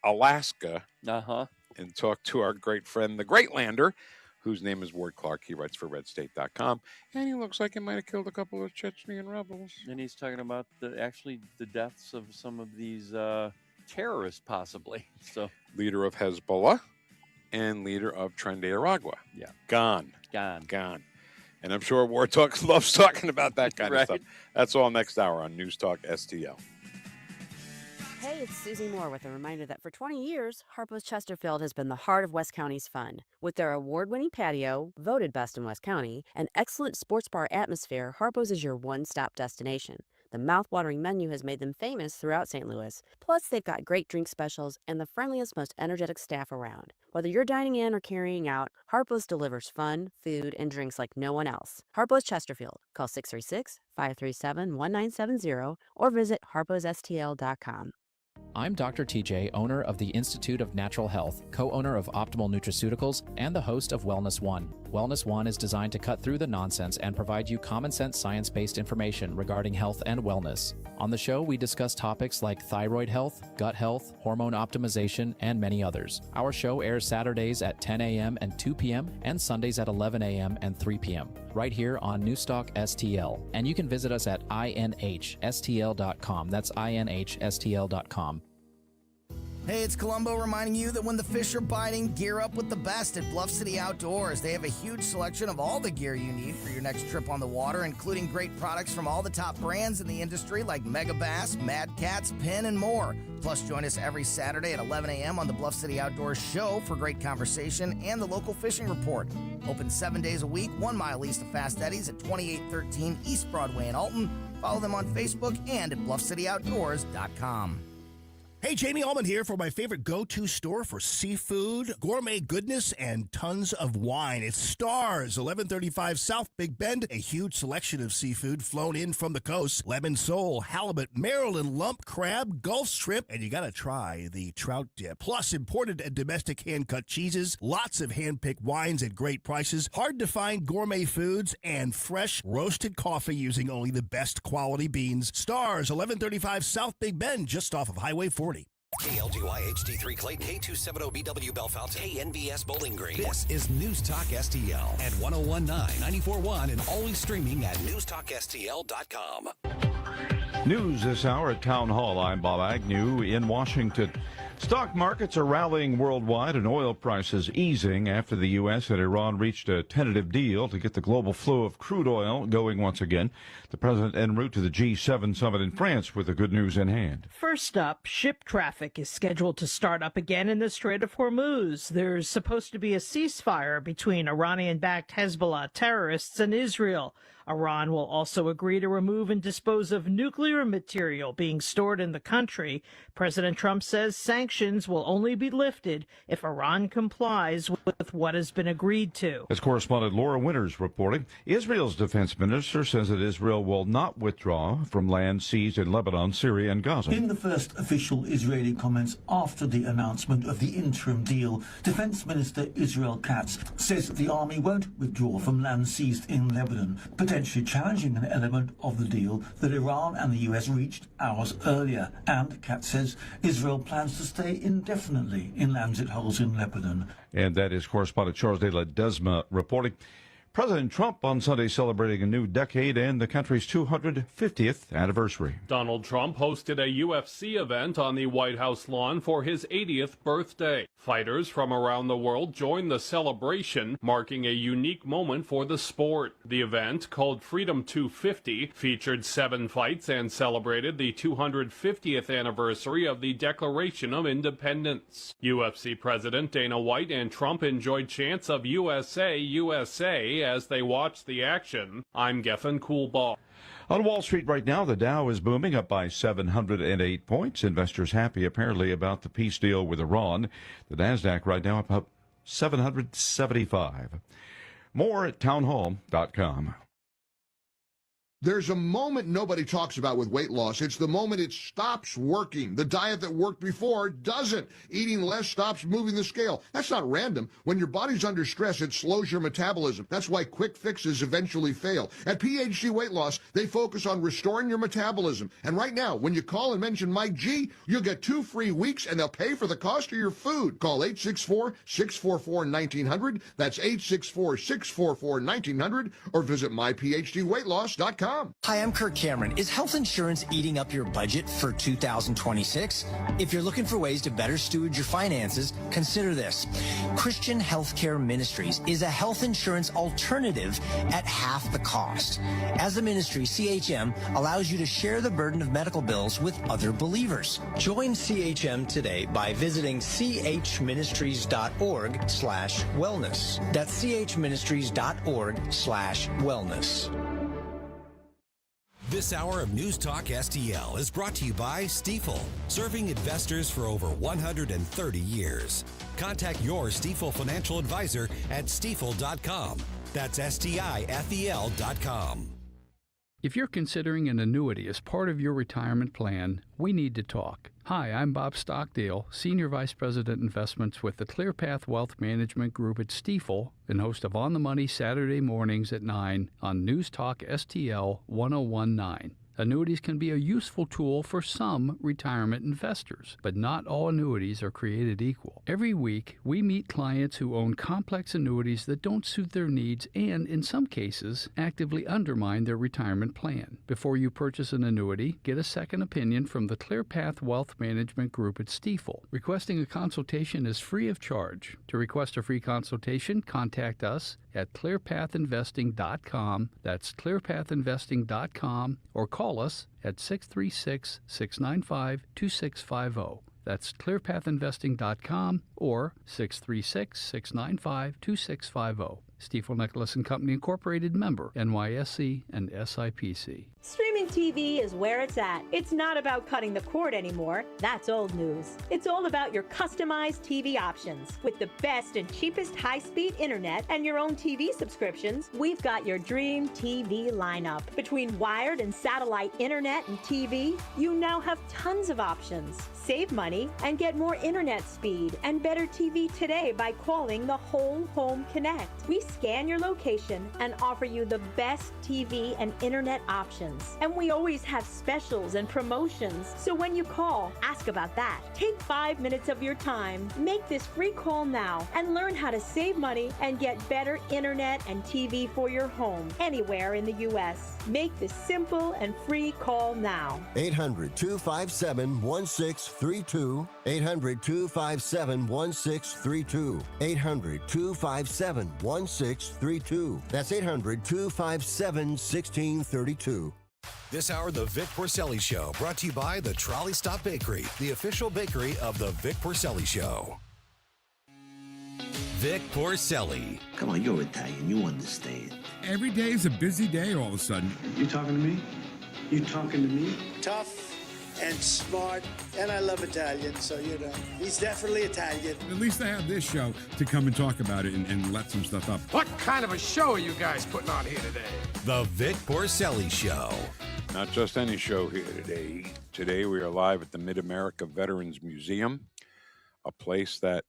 Alaska and talk to our great friend, the Greatlander, whose name is Ward Clark. He writes for RedState.com. And he looks like he might have killed a couple of Chechnyan rebels. And he's talking about the deaths of some of these terrorists, possibly. So, leader of Hezbollah and leader of Tren de Aragua. Yeah. Gone. And I'm sure Ward loves talking about that kind of stuff. That's all next hour on News Talk STL. Hey, it's Susie Moore with a reminder that for 20 years, Harpo's Chesterfield has been the heart of West County's fun. With their award-winning patio, voted best in West County, and excellent sports bar atmosphere, Harpo's is your one-stop destination. The mouth-watering menu has made them famous throughout St. Louis. Plus, they've got great drink specials and the friendliest, most energetic staff around. Whether you're dining in or carrying out, Harpo's delivers fun, food, and drinks like no one else. Harpo's Chesterfield. Call 636-537-1970 or visit harposstl.com. I'm Dr. TJ, owner of the Institute of Natural Health, co-owner of Optimal Nutraceuticals, and the host of Wellness One. Wellness One is designed to cut through the nonsense and provide you common-sense science-based information regarding health and wellness. On the show, we discuss topics like thyroid health, gut health, hormone optimization, and many others. Our show airs Saturdays at 10 a.m. and 2 p.m. and Sundays at 11 a.m. and 3 p.m. right here on NewstalkSTL. And you can visit us at inhstl.com. That's inhstl.com. Hey, it's Columbo reminding you that when the fish are biting, gear up with the best at Bluff City Outdoors. They have a huge selection of all the gear you need for your next trip on the water, including great products from all the top brands in the industry like Mega Bass, Mad Cats, Penn, and more. Plus, join us every Saturday at 11 a.m. on the Bluff City Outdoors Show for great conversation and the local fishing report. Open 7 days a week, 1 mile east of Fast Eddie's at 2813 East Broadway in Alton. Follow them on Facebook and at BluffCityOutdoors.com. Hey, Jamie Allman here for my favorite go-to store for seafood, gourmet goodness, and tons of wine. It's Stars, 1135 South Big Bend. A huge selection of seafood flown in from the coast. Lemon sole, halibut, Maryland lump, crab, Gulf shrimp, and you gotta try the trout dip. Plus, imported and domestic hand-cut cheeses, lots of hand-picked wines at great prices, hard-to-find gourmet foods, and fresh roasted coffee using only the best quality beans. Stars, 1135 South Big Bend, just off of Highway 40. KLGY HD3 Clayton, K270BW Bellefonte, KNBS Bowling Green. This is News Talk STL at 1019, 94.1, and always streaming at NewstalkSTL.com. News this hour at Town Hall. I'm Bob Agnew in Washington. Stock markets are rallying worldwide and oil prices easing after the U.S. and Iran reached a tentative deal to get the global flow of crude oil going once again. The president en route to the G7 summit in France with the good news in hand. First up, ship traffic is scheduled to start up again in the Strait of Hormuz. There's supposed to be a ceasefire between Iranian-backed Hezbollah terrorists and Israel. Iran will also agree to remove and dispose of nuclear material being stored in the country. President Trump says sanctions will only be lifted if Iran complies with what has been agreed to. As correspondent Laura Winters reporting, Israel's defense minister says that Israel will not withdraw from land seized in Lebanon, Syria, and Gaza. In the first official Israeli comments after the announcement of the interim deal, Defense Minister Israel Katz says that the army won't withdraw from land seized in Lebanon, potentially challenging an element of the deal that Iran and the US reached hours earlier. And Katz says Israel plans to stay indefinitely in lands it holds in Lebanon. And that is correspondent Charles de la Desma reporting. President Trump on Sunday celebrating a new decade and the country's 250th anniversary. Donald Trump hosted a UFC event on the White House lawn for his 80th birthday. Fighters from around the world joined the celebration, marking a unique moment for the sport. The event, called Freedom 250, featured 7 fights and celebrated the 250th anniversary of the Declaration of Independence. UFC President Dana White and Trump enjoyed chants of USA, USA as they watched the action. I'm Geffen Coolbaugh. On Wall Street right now, the Dow is booming up by 708 points. Investors happy apparently about the peace deal with Iran. The NASDAQ right now up 775. More at townhall.com. There's a moment nobody talks about with weight loss. It's the moment it stops working. The diet that worked before doesn't. Eating less stops moving the scale. That's not random. When your body's under stress, it slows your metabolism. That's why quick fixes eventually fail. At PhD Weight Loss, they focus on restoring your metabolism. And right now, when you call and mention Mike G, you'll get 2 free weeks and they'll pay for the cost of your food. Call 864-644-1900. That's 864-644-1900 or visit myphdweightloss.com. Hi, I'm Kirk Cameron. Is health insurance eating up your budget for 2026? If you're looking for ways to better steward your finances, consider this. Christian Healthcare Ministries is a health insurance alternative at half the cost. As a ministry, CHM allows you to share the burden of medical bills with other believers. Join CHM today by visiting chministries.org/wellness. That's chministries.org/wellness. This hour of News Talk STL is brought to you by Stifel, serving investors for over 130 years. Contact your Stifel financial advisor at stifel.com. That's STIFEL.com. If you're considering an annuity as part of your retirement plan, we need to talk. Hi, I'm Bob Stockdale, Senior Vice President Investments with the ClearPath Wealth Management Group at Stifel and host of On the Money Saturday mornings at 9 on News Talk STL 1019. Annuities can be a useful tool for some retirement investors, but not all annuities are created equal. Every week, we meet clients who own complex annuities that don't suit their needs and, in some cases, actively undermine their retirement plan. Before you purchase an annuity, get a second opinion from the ClearPath Wealth Management Group at Stifel. Requesting a consultation is free of charge. To request a free consultation, contact us at clearpathinvesting.com. That's clearpathinvesting.com, or call us at 636-695-2650. That's clearpathinvesting.com or 636-695-2650. Stifel Nicholas and Company Incorporated, member NYSE and SIPC. Streaming Streaming TV is where it's at. It's not about cutting the cord anymore. That's old news. It's all about your customized TV options. With the best and cheapest high-speed internet and your own TV subscriptions, we've got your dream TV lineup. Between wired and satellite internet and TV, you now have tons of options. Save money and get more internet speed and better TV today by calling the Whole Home Connect. We scan your location and offer you the best TV and internet options. And we always have specials and promotions. So when you call, ask about that. Take 5 minutes of your time. Make this free call now and learn how to save money and get better internet and TV for your home anywhere in the U.S. Make this simple and free call now. 800-257-1632. 800-257-1632. 800-257-1632. That's 800-257-1632. This hour, the Vic Porcelli Show, brought to you by the Trolley Stop Bakery, the official bakery of the Vic Porcelli Show. Vic Porcelli. Come on, you're Italian. You understand. Every day is a busy day all of a sudden. You talking to me? You talking to me? Tough and smart, and I love Italian, so, he's definitely Italian. At least I have this show to come and talk about it and let some stuff up. What kind of a show are you guys putting on here today? The Vic Porcelli Show. Not just any show here today. Today we are live at the Mid-America Veterans Museum, a place that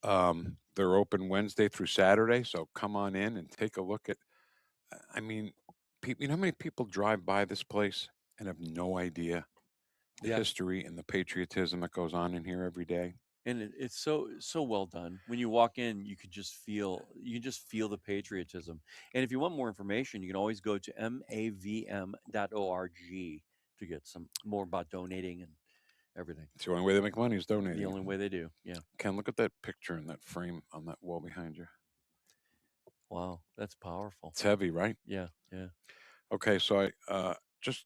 they're open Wednesday through Saturday, so come on in and take a look at, you know how many people drive by this place and have no idea the history and the patriotism that goes on in here every day? And it's so well done. When you walk in, you can just feel the patriotism. And if you want more information, you can always go to mavm.org to get some more about donating and everything. It's the only way they make money is donating. The only way they do, yeah. Ken, look at that picture in that frame on that wall behind you. Wow, that's powerful. It's heavy, right? Yeah. Okay, so I just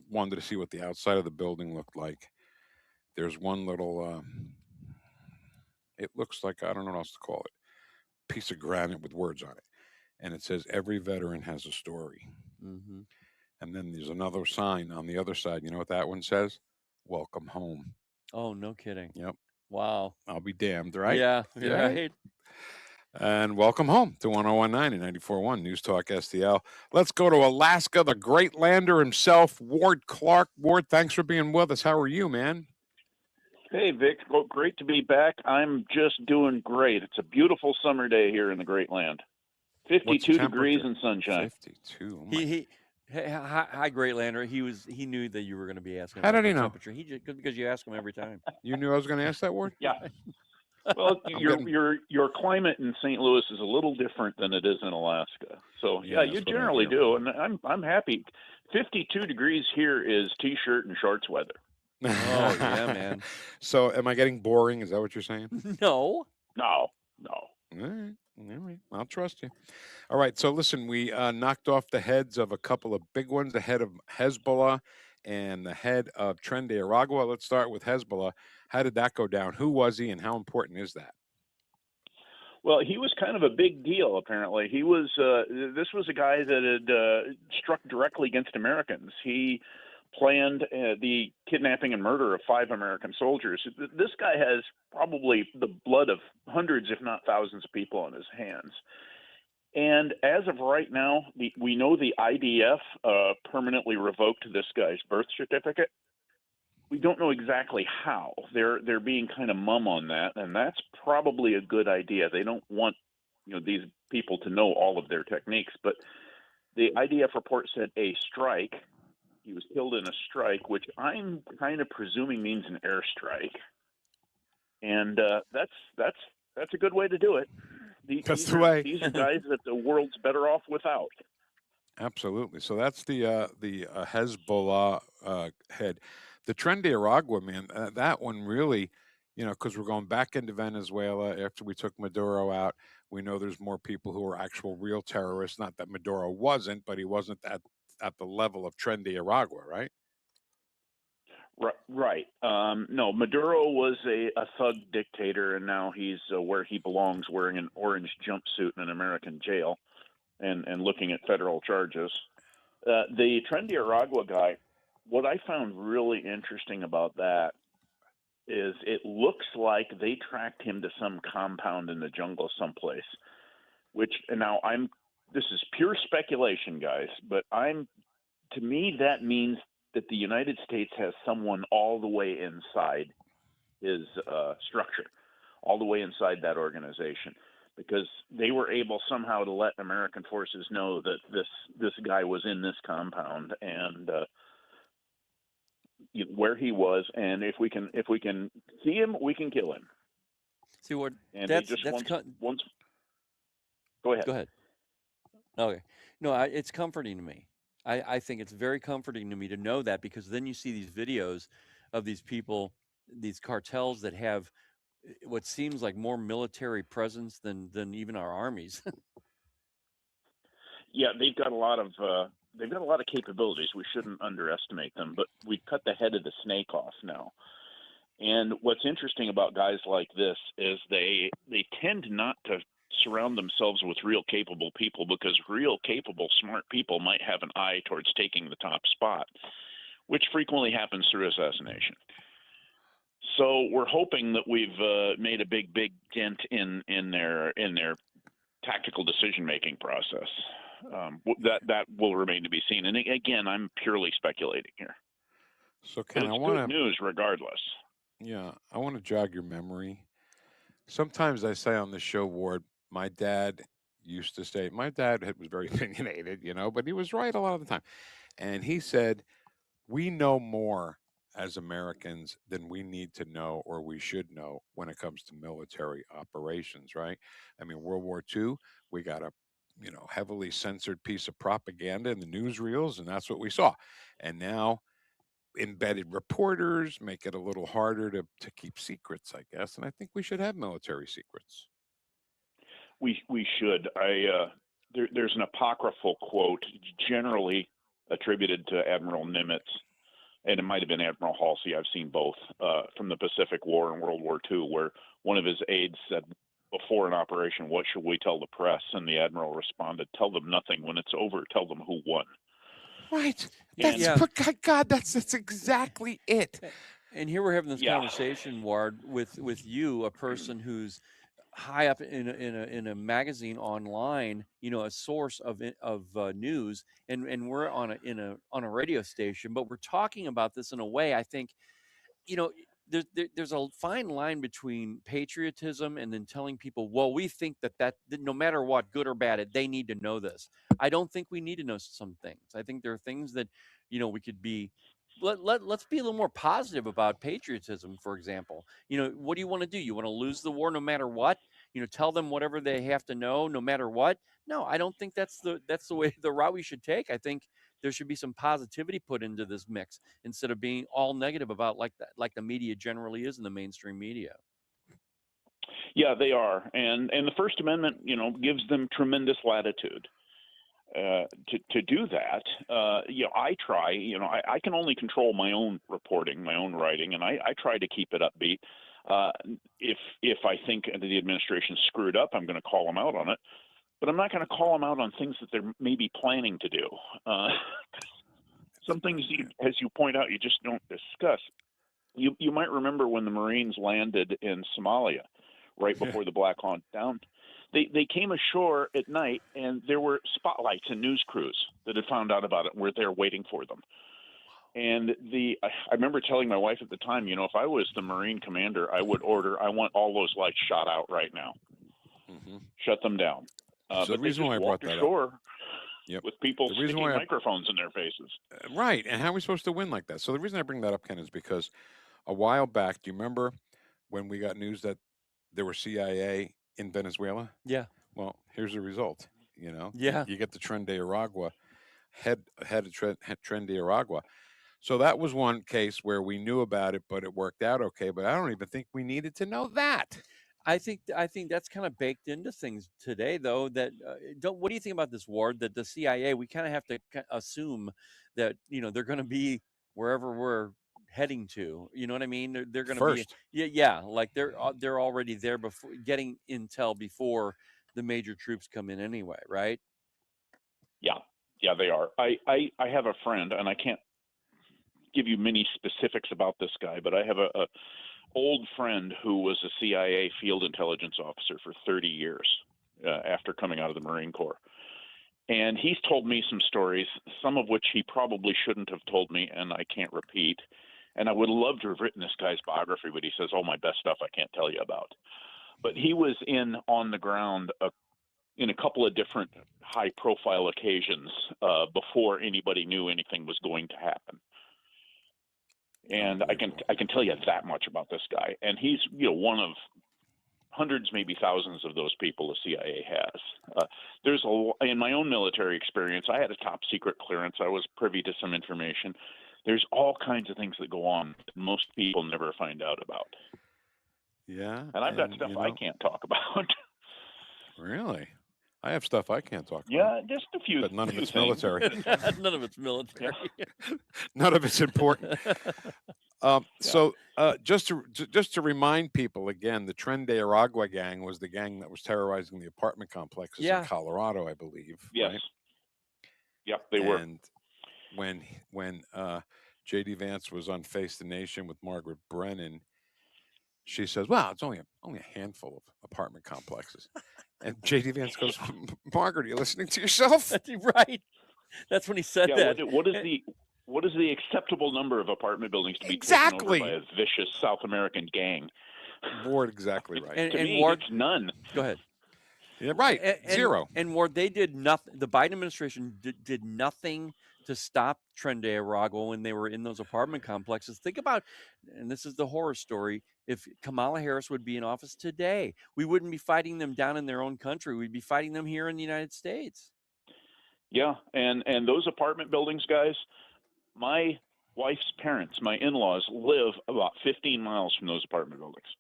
wanted to see what the outside of the building looked like. There's one little, it looks like, I don't know what else to call it, piece of granite with words on it. And it says, every veteran has a story. Mm-hmm. And then there's another sign on the other side. You know what that one says? Welcome home. Oh, no kidding. Yep. Wow. I'll be damned, right? Yeah. Right. And welcome home to 1019 and 94.1 News Talk STL. Let's go to Alaska, the great lander himself, Ward Clark. Ward, thanks for being with us. How are you, man? Hey, Vic. Well, great to be back. I'm just doing great. It's a beautiful summer day here in the Great Land. 52 degrees and sunshine. 52. Oh Hi, Great Lander. He knew that you were going to be asking. How about did he the know? Temperature. Because you ask him every time. You knew I was going to ask that, Ward? Yeah. Well, your climate in St. Louis is a little different than it is in Alaska. So yeah, you generally do, and I'm happy. 52 degrees here is t-shirt and shorts weather. Oh yeah, man. So am I getting boring? Is that what you're saying? No. No. All right. I'll trust you. All right. So listen, we knocked off the heads of a couple of big ones, the head of Hezbollah and the head of Tren de Aragua. Let's start with Hezbollah. How did that go down? Who was he and how important is that? Well, he was kind of a big deal, apparently. He was. This was a guy that had struck directly against Americans. He planned the kidnapping and murder of 5 American soldiers. This guy has probably the blood of hundreds, if not thousands, of people on his hands. And as of right now, we know the IDF permanently revoked this guy's birth certificate. We don't know exactly how. They're being kind of mum on that, and that's probably a good idea. They don't want these people to know all of their techniques, but the IDF report said a strike. He was killed in a strike, which I'm kind of presuming means an airstrike, and that's a good way to do it. That's the way. These are guys that the world's better off without. Absolutely. So that's the Hezbollah head. The Tren de Aragua, man, that one really, because we're going back into Venezuela after we took Maduro out. We know there's more people who are actual real terrorists. Not that Maduro wasn't, but he wasn't at the level of Tren de Aragua, right? Right. No, Maduro was a thug dictator, and now he's where he belongs, wearing an orange jumpsuit in an American jail and looking at federal charges. The Trinidad guy, what I found really interesting about that is it looks like they tracked him to some compound in the jungle someplace, which now this is pure speculation, guys, but to me, that means that the United States has someone all the way inside his structure, all the way inside that organization, because they were able somehow to let American forces know that this guy was in this compound and where he was, and if we can see him, we can kill him. See what? And That's they just once. Go ahead. Go ahead. Okay. No, it's comforting to me. I think it's very comforting to me to know that, because then you see these videos of these people, these cartels that have what seems like more military presence than even our armies. Yeah, they've got a lot of capabilities. We shouldn't underestimate them, but we cut the head of the snake off now. And what's interesting about guys like this is they tend not to surround themselves with real capable people, because real capable, smart people might have an eye towards taking the top spot, which frequently happens through assassination. So we're hoping that we've made a big dent in their tactical decision-making process. That will remain to be seen. And again, I'm purely speculating here. So, Ken, it's good news regardless. Yeah, I want to jog your memory. Sometimes I say on the show, Ward, my dad used to say, my dad was very opinionated, but he was right a lot of the time. And he said, we know more as Americans than we need to know or we should know when it comes to military operations, right? I mean, World War II, we got a heavily censored piece of propaganda in the newsreels, and that's what we saw. And now embedded reporters make it a little harder to keep secrets, I guess. And I think we should have military secrets. We should. There's an apocryphal quote generally attributed to Admiral Nimitz, and it might have been Admiral Halsey. I've seen both from the Pacific War and World War II, where one of his aides said before an operation, "What should we tell the press?" And the admiral responded, "Tell them nothing. When it's over, tell them who won." Right. That's exactly it. And here we're having this conversation, Ward, with you, a person who's high up in a magazine online, a source of news, and we're on a radio station, but we're talking about this in a way, I think, there's a fine line between patriotism and then telling people, well, we think that no matter what, good or bad, they need to know this. I don't think we need to know some things. I think there are things that, we could be, let's be a little more positive about patriotism, for example. What do you want to do? You want to lose the war no matter what? Tell them whatever they have to know no matter what? No, I don't think that's the way, the route we should take. I think there should be some positivity put into this mix instead of being all negative about like the media generally is in the mainstream media. Yeah, they are. And the First Amendment, gives them tremendous latitude to do that. I try, I can only control my own reporting, my own writing, and I try to keep it upbeat. If I think the administration screwed up, I'm going to call them out on it. But I'm not going to call them out on things that they're maybe planning to do. Some things, as you point out, you just don't discuss. You might remember when the Marines landed in Somalia right before the Black Hawk Down. They came ashore at night, and there were spotlights and news crews that had found out about it and were there waiting for them. And I remember telling my wife at the time, if I was the Marine commander, I would order, I want all those lights shot out right now. Mm-hmm. Shut them down. So the reason why I brought that up, with people sticking microphones in their faces. Right. And how are we supposed to win like that? So the reason I bring that up, Ken, is because a while back, do you remember when we got news that there were CIA in Venezuela? Yeah. Well, here's the result. Yeah. You get the Tren de Aragua, head of Tren de Aragua. So that was one case where we knew about it, but it worked out okay. But I don't even think we needed to know that. I think that's kind of baked into things today, though. That what do you think about this, Ward? That the CIA, we kind of have to assume that they're going to be wherever we're heading to. You know what I mean? They're going to be like they're already there before getting intel before the major troops come in anyway, right? Yeah. Yeah, they are. I have a friend, and I can't give you many specifics about this guy, but I have a old friend who was a CIA field intelligence officer for 30 years after coming out of the Marine Corps. And he's told me some stories, some of which he probably shouldn't have told me, and I can't repeat. And I would love to have written this guy's biography, but he says, oh, my best stuff I can't tell you about. But he was on the ground in a couple of different high-profile occasions before anybody knew anything was going to happen. And I can tell you that much about this guy. And he's one of hundreds, maybe thousands of those people the CIA has. In my own military experience, I had a top secret clearance. I was privy to some information. There's all kinds of things that go on that most people never find out about. Yeah. And I've got stuff I can't talk about. Really? I have stuff I can't talk about. Yeah, just a few. But none of few it's things. military. None of it's military. None of it's important. So just to remind people again, the Tren de Aragua gang was the gang that was terrorizing the apartment complexes in Colorado, I believe. Yes. Right? Yep, they were. And when J.D. Vance was on Face the Nation with Margaret Brennan, she says, "Well, it's only a handful of apartment complexes." And J.D. Vance goes, "Margaret, are you listening to yourself?" Right. That's when he said that. What is the acceptable number of apartment buildings to be Exactly. taken over by a vicious South American gang? Ward, exactly right. To me, it's none. Go ahead. Yeah, right. Zero. And Ward, they did nothing. The Biden administration did nothing to stop Tren de Aragua when they were in those apartment complexes. Think about, and this is the horror story, if Kamala Harris would be in office today, we wouldn't be fighting them down in their own country. We'd be fighting them here in the United States. Yeah, and those apartment buildings, guys, my wife's parents, my in-laws, live about 15 miles from those apartment buildings.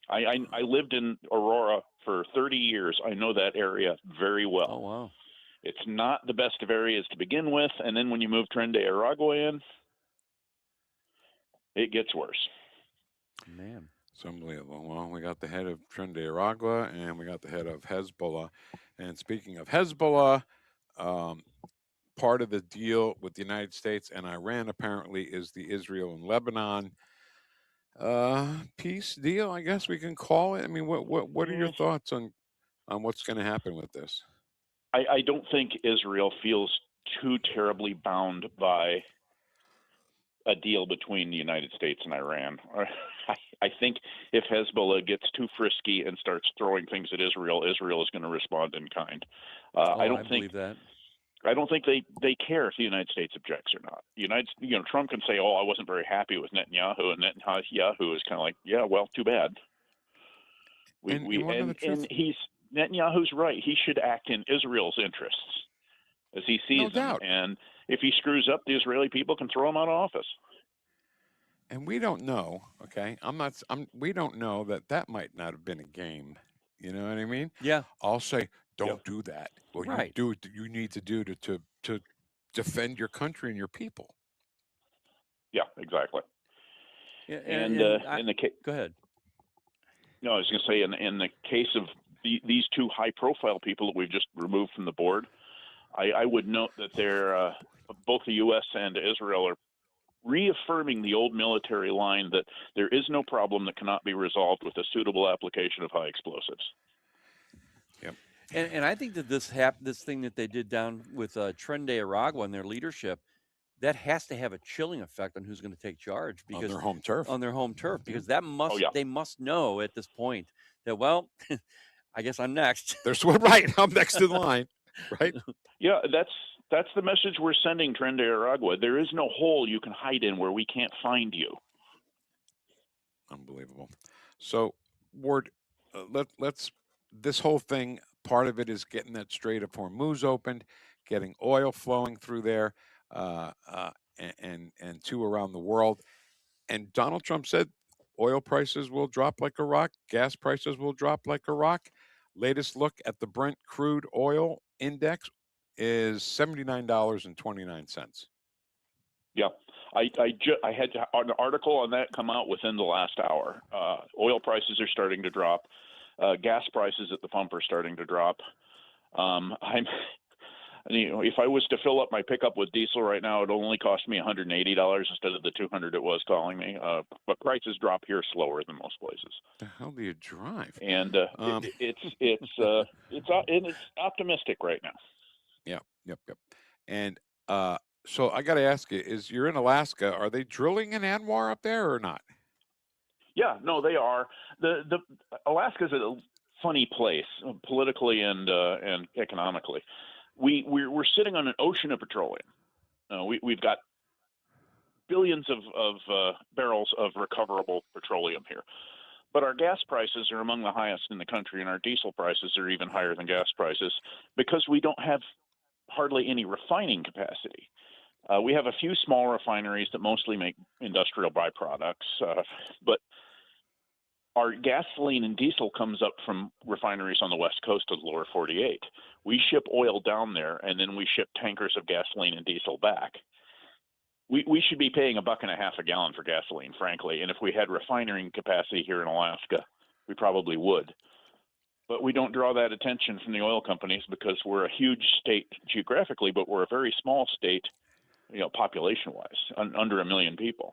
I lived in Aurora for 30 years. I know that area very well. Oh, wow. It's not the best of areas to begin with, and then when you move Tren de Aragua in, it gets worse. Man. It's unbelievable. Well, we got the head of Tren de Aragua, and we got the head of Hezbollah. And speaking of Hezbollah, part of the deal with the United States and Iran apparently is the Israel and Lebanon peace deal, I guess we can call it. I mean, what are your thoughts on what's going to happen with this? I don't think Israel feels too terribly bound by a deal between the United States and Iran. I think if Hezbollah gets too frisky and starts throwing things at Israel, Israel is going to respond in kind. I believe that. I don't think they care if the United States objects or not. Trump can say, "Oh, I wasn't very happy with Netanyahu," and Netanyahu is kind of like, "Yeah, well, too bad." Netanyahu's right. He should act in Israel's interests as he sees them, and if he screws up, the Israeli people can throw him out of office. And we don't know. Okay, we don't know that might not have been a game. You know what I mean? Yeah. I'll say, don't do that. Well, right. You do what you need to do to defend your country and your people. Yeah, exactly. Yeah, in the case, go ahead. No, I was going to say in the case of these two high-profile people that we've just removed from the board, I would note that they're both the U.S. and Israel are reaffirming the old military line that there is no problem that cannot be resolved with a suitable application of high explosives. Yep. And I think that this thing that they did down with Tren de Aragua and their leadership, that has to have a chilling effect on who's going to take charge because on their home turf. On their home turf, because they must know at this point that, well, I guess I'm next. There's right. I'm next in line. Right. Yeah, that's the message we're sending, Tren de Aragua. There is no hole you can hide in where we can't find you. Unbelievable. So, Ward, let's this whole thing. Part of it is getting that Strait of Hormuz opened, getting oil flowing through there, and to around the world. And Donald Trump said oil prices will drop like a rock, gas prices will drop like a rock. Latest look at the Brent crude oil index is $79.29. Yeah, I had an article on that come out within the last hour. Oil prices are starting to drop. Gas prices at the pump are starting to drop. If I was to fill up my pickup with diesel right now, it would only cost me $180 instead of the $200 it was calling me. But prices drop here slower than most places. The hell do you drive? And it's optimistic right now. Yep. And so I got to ask you: you're in Alaska? Are they drilling in Anwar up there or not? Yeah, no, they are. The Alaska's a funny place politically and economically. We're sitting on an ocean of petroleum. We've got billions of barrels of recoverable petroleum here. But our gas prices are among the highest in the country, and our diesel prices are even higher than gas prices because we don't have hardly any refining capacity. We have a few small refineries that mostly make industrial byproducts, but our gasoline and diesel comes up from refineries on the west coast of the lower 48. We ship oil down there, and then we ship tankers of gasoline and diesel back. We should be paying $1.50 a gallon for gasoline, frankly, and if we had refining capacity here in Alaska, we probably would. But we don't draw that attention from the oil companies because we're a huge state geographically, but we're a very small state, population-wise, under 1 million people.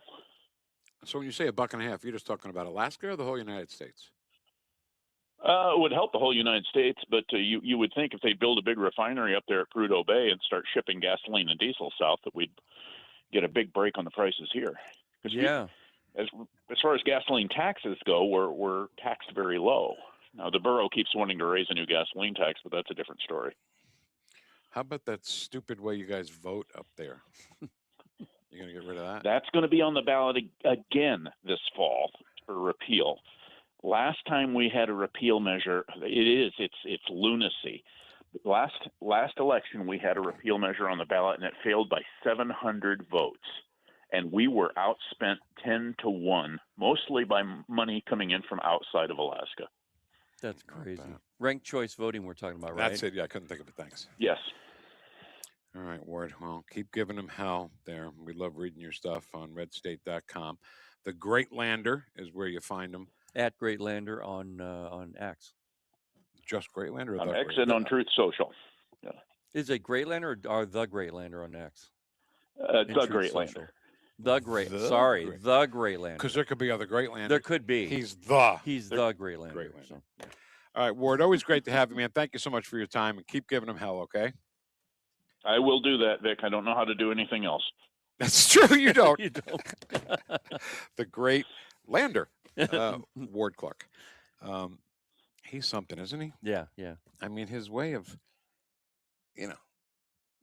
So when you say $1.50, you're just talking about Alaska or the whole United States? It would help the whole United States, but you would think if they build a big refinery up there at Prudhoe Bay and start shipping gasoline and diesel south, that we'd get a big break on the prices here. As far as gasoline taxes go, we're taxed very low. Now, the borough keeps wanting to raise a new gasoline tax, but that's a different story. How about that stupid way you guys vote up there? You're going to get rid of that? That's going to be on the ballot again this fall for repeal. Last time we had a repeal measure, it's lunacy. Last election, we had a repeal measure on the ballot, and it failed by 700 votes. And we were outspent 10-1, mostly by money coming in from outside of Alaska. That's crazy. Ranked choice voting we're talking about, right? That's it. Yeah, I couldn't think of it. Thanks. Yes. All right, Ward. Well, keep giving them hell there. We love reading your stuff on redstate.com. The Great Lander is where you find them. At Great Lander on X. Just Great Lander? Or on X and on Truth Social. Yeah. Is it Great Lander or The Great Lander on X? The Great Lander. The Great Lander. Because there could be other Great Landers. There could be. He's the Great Lander. Great Lander. So. All right, Ward, always great to have you, man. Thank you so much for your time, and keep giving them hell, okay? I will do that, Vic. I don't know how to do anything else. That's true. You don't. You don't. The Great Lander, Ward Clark. He's something, isn't he? Yeah. I mean, his way of,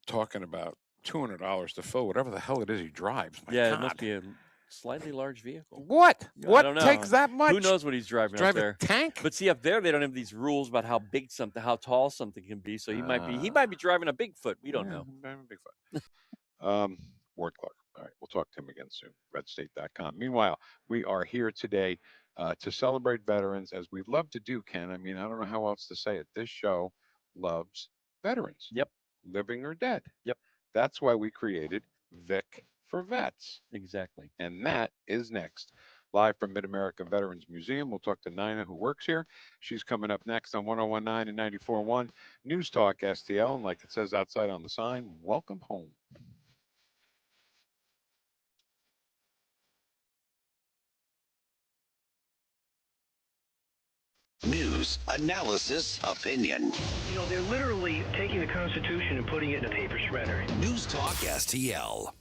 talking about $200 to fill whatever the hell it is he drives. My God. It must be a slightly large vehicle. What? I What don't know. takes that much? Who knows what he's driving up there? A tank? But see, up there they don't have these rules about how big how tall something can be. So he might be driving a Bigfoot. We don't know. Bigfoot. Ward Clark. All right, we'll talk to him again soon. Redstate.com. Meanwhile, we are here today to celebrate veterans, as we love to do, Ken. I mean, I don't know how else to say it. This show loves veterans. Yep. Living or dead. Yep. That's why we created Vic for Vets. Exactly. And that is next. Live from Mid-America Veterans Museum, we'll talk to Nina, who works here. She's coming up next on 101.9 and 94.1 News Talk STL. And like it says outside on the sign, welcome home. News, analysis, opinion. They're literally taking the Constitution and putting it in a paper shredder. News Talk STL.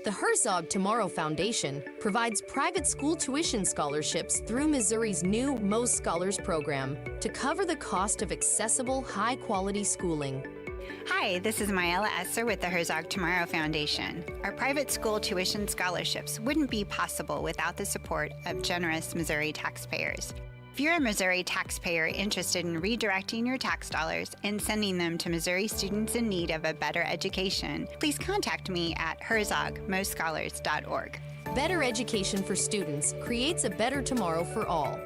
The Herzog Tomorrow Foundation provides private school tuition scholarships through Missouri's new Most Scholars program to cover the cost of accessible, high-quality schooling. Hi, this is Maela Esser with the Herzog Tomorrow Foundation. Our private school tuition scholarships wouldn't be possible without the support of generous Missouri taxpayers. If you're a Missouri taxpayer interested in redirecting your tax dollars and sending them to Missouri students in need of a better education, please contact me at herzogmostscholars.org. Better education for students creates a better tomorrow for all.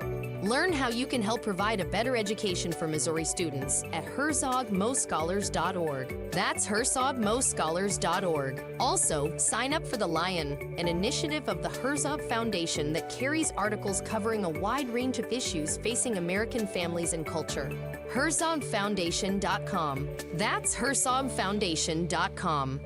Learn how you can help provide a better education for Missouri students at herzogmoscholars.org. That's herzogmoscholars.org. Also, sign up for The Lion, an initiative of the Herzog Foundation that carries articles covering a wide range of issues facing American families and culture. herzogfoundation.com. That's herzogfoundation.com.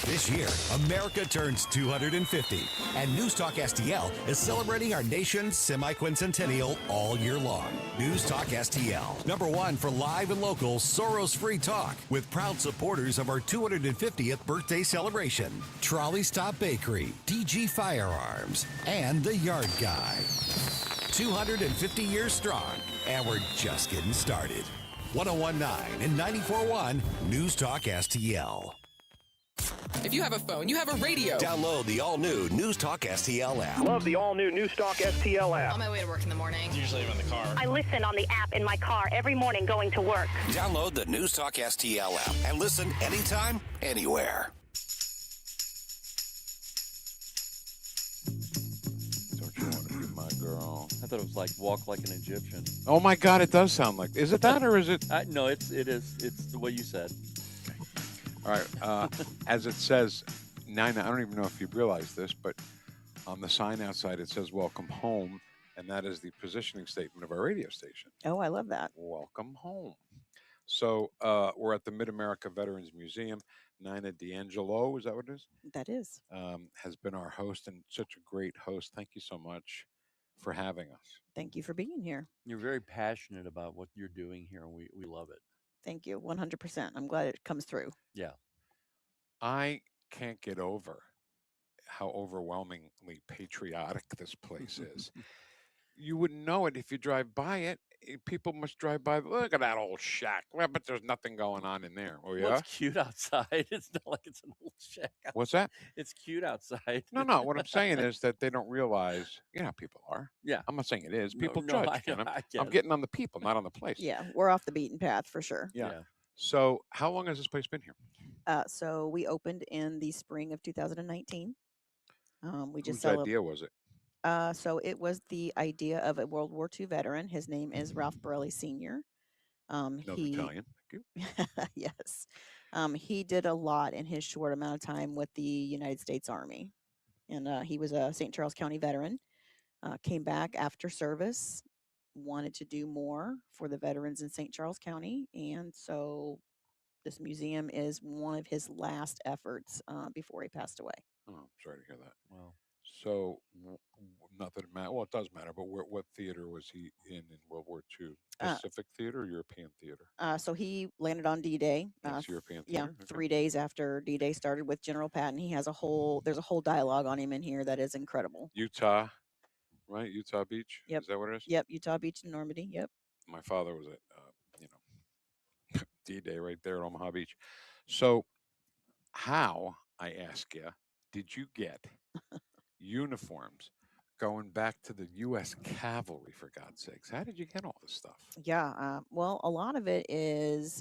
This year, America turns 250, and Newstalk STL is celebrating our nation's semi-quincentennial all year long. Newstalk STL, #1 for live and local Soros-free talk, with proud supporters of our 250th birthday celebration. Trolley Stop Bakery, DG Firearms, and The Yard Guy. 250 years strong, and we're just getting started. 101.9 and 94.1 Newstalk STL. If you have a phone, you have a radio. Download the all-new Newstalk STL app. Love the all-new Newstalk STL app. On my way to work in the morning. Usually I'm in the car. I listen on the app in my car every morning going to work. Download the Newstalk STL app and listen anytime, anywhere. Don't you want to be my girl? I thought it was like Walk Like an Egyptian. Oh my God, it does sound like. Is it that or is it? No, it is. It's what you said. All right. As it says, Nina, I don't even know if you realize this, but on the sign outside it says "Welcome Home," and that is the positioning statement of our radio station. Oh, I love that. Welcome home. So we're at the Mid-America Veterans Museum. Nina D'Angelo, is that what it is? That is. Has been our host, and such a great host. Thank you so much for having us. Thank you for being here. You're very passionate about what you're doing here, and we love it. Thank you. 100%. I'm glad it comes through. Yeah. I can't get over how overwhelmingly patriotic this place is. You wouldn't know it if you drive by it. People must drive by. Look at that old shack. Well, but there's nothing going on in there. Oh, yeah? Well, it's cute outside. It's not like it's an old shack. What's that? It's cute outside. No. What I'm saying is that they don't realize, you know how people are. Yeah. I'm not saying it is. People No, judge. I Ken. get I'm it. getting on the people, not on the place. Yeah, we're off the beaten path for sure. Yeah. So how long has this place been here? So we opened in the spring of 2019. We just Whose idea was it? So it was the idea of a World War II veteran. His name is Ralph Borelli Sr. Italian. Thank you. Yes. He did a lot in his short amount of time with the United States Army. And he was a St. Charles County veteran, came back after service, wanted to do more for the veterans in St. Charles County. And so this museum is one of his last efforts before he passed away. Oh, I'm sorry to hear that. Wow. So, not that it matters. Well, it does matter. But what theater was he in World War II? Pacific Theater or European Theater? So he landed on D-Day. It's European Yeah, Theater. Okay. 3 days after D-Day started with General Patton. He has there's a whole dialogue on him in here that is incredible. Utah, right? Utah Beach. Yep. Is that what it is? Yep, Utah Beach in Normandy. Yep. My father was at, D-Day right there at Omaha Beach. So, how, I ask you, did you get uniforms going back to the U.S. Cavalry, for God's sakes? How did you get all this stuff? Yeah, well, a lot of it is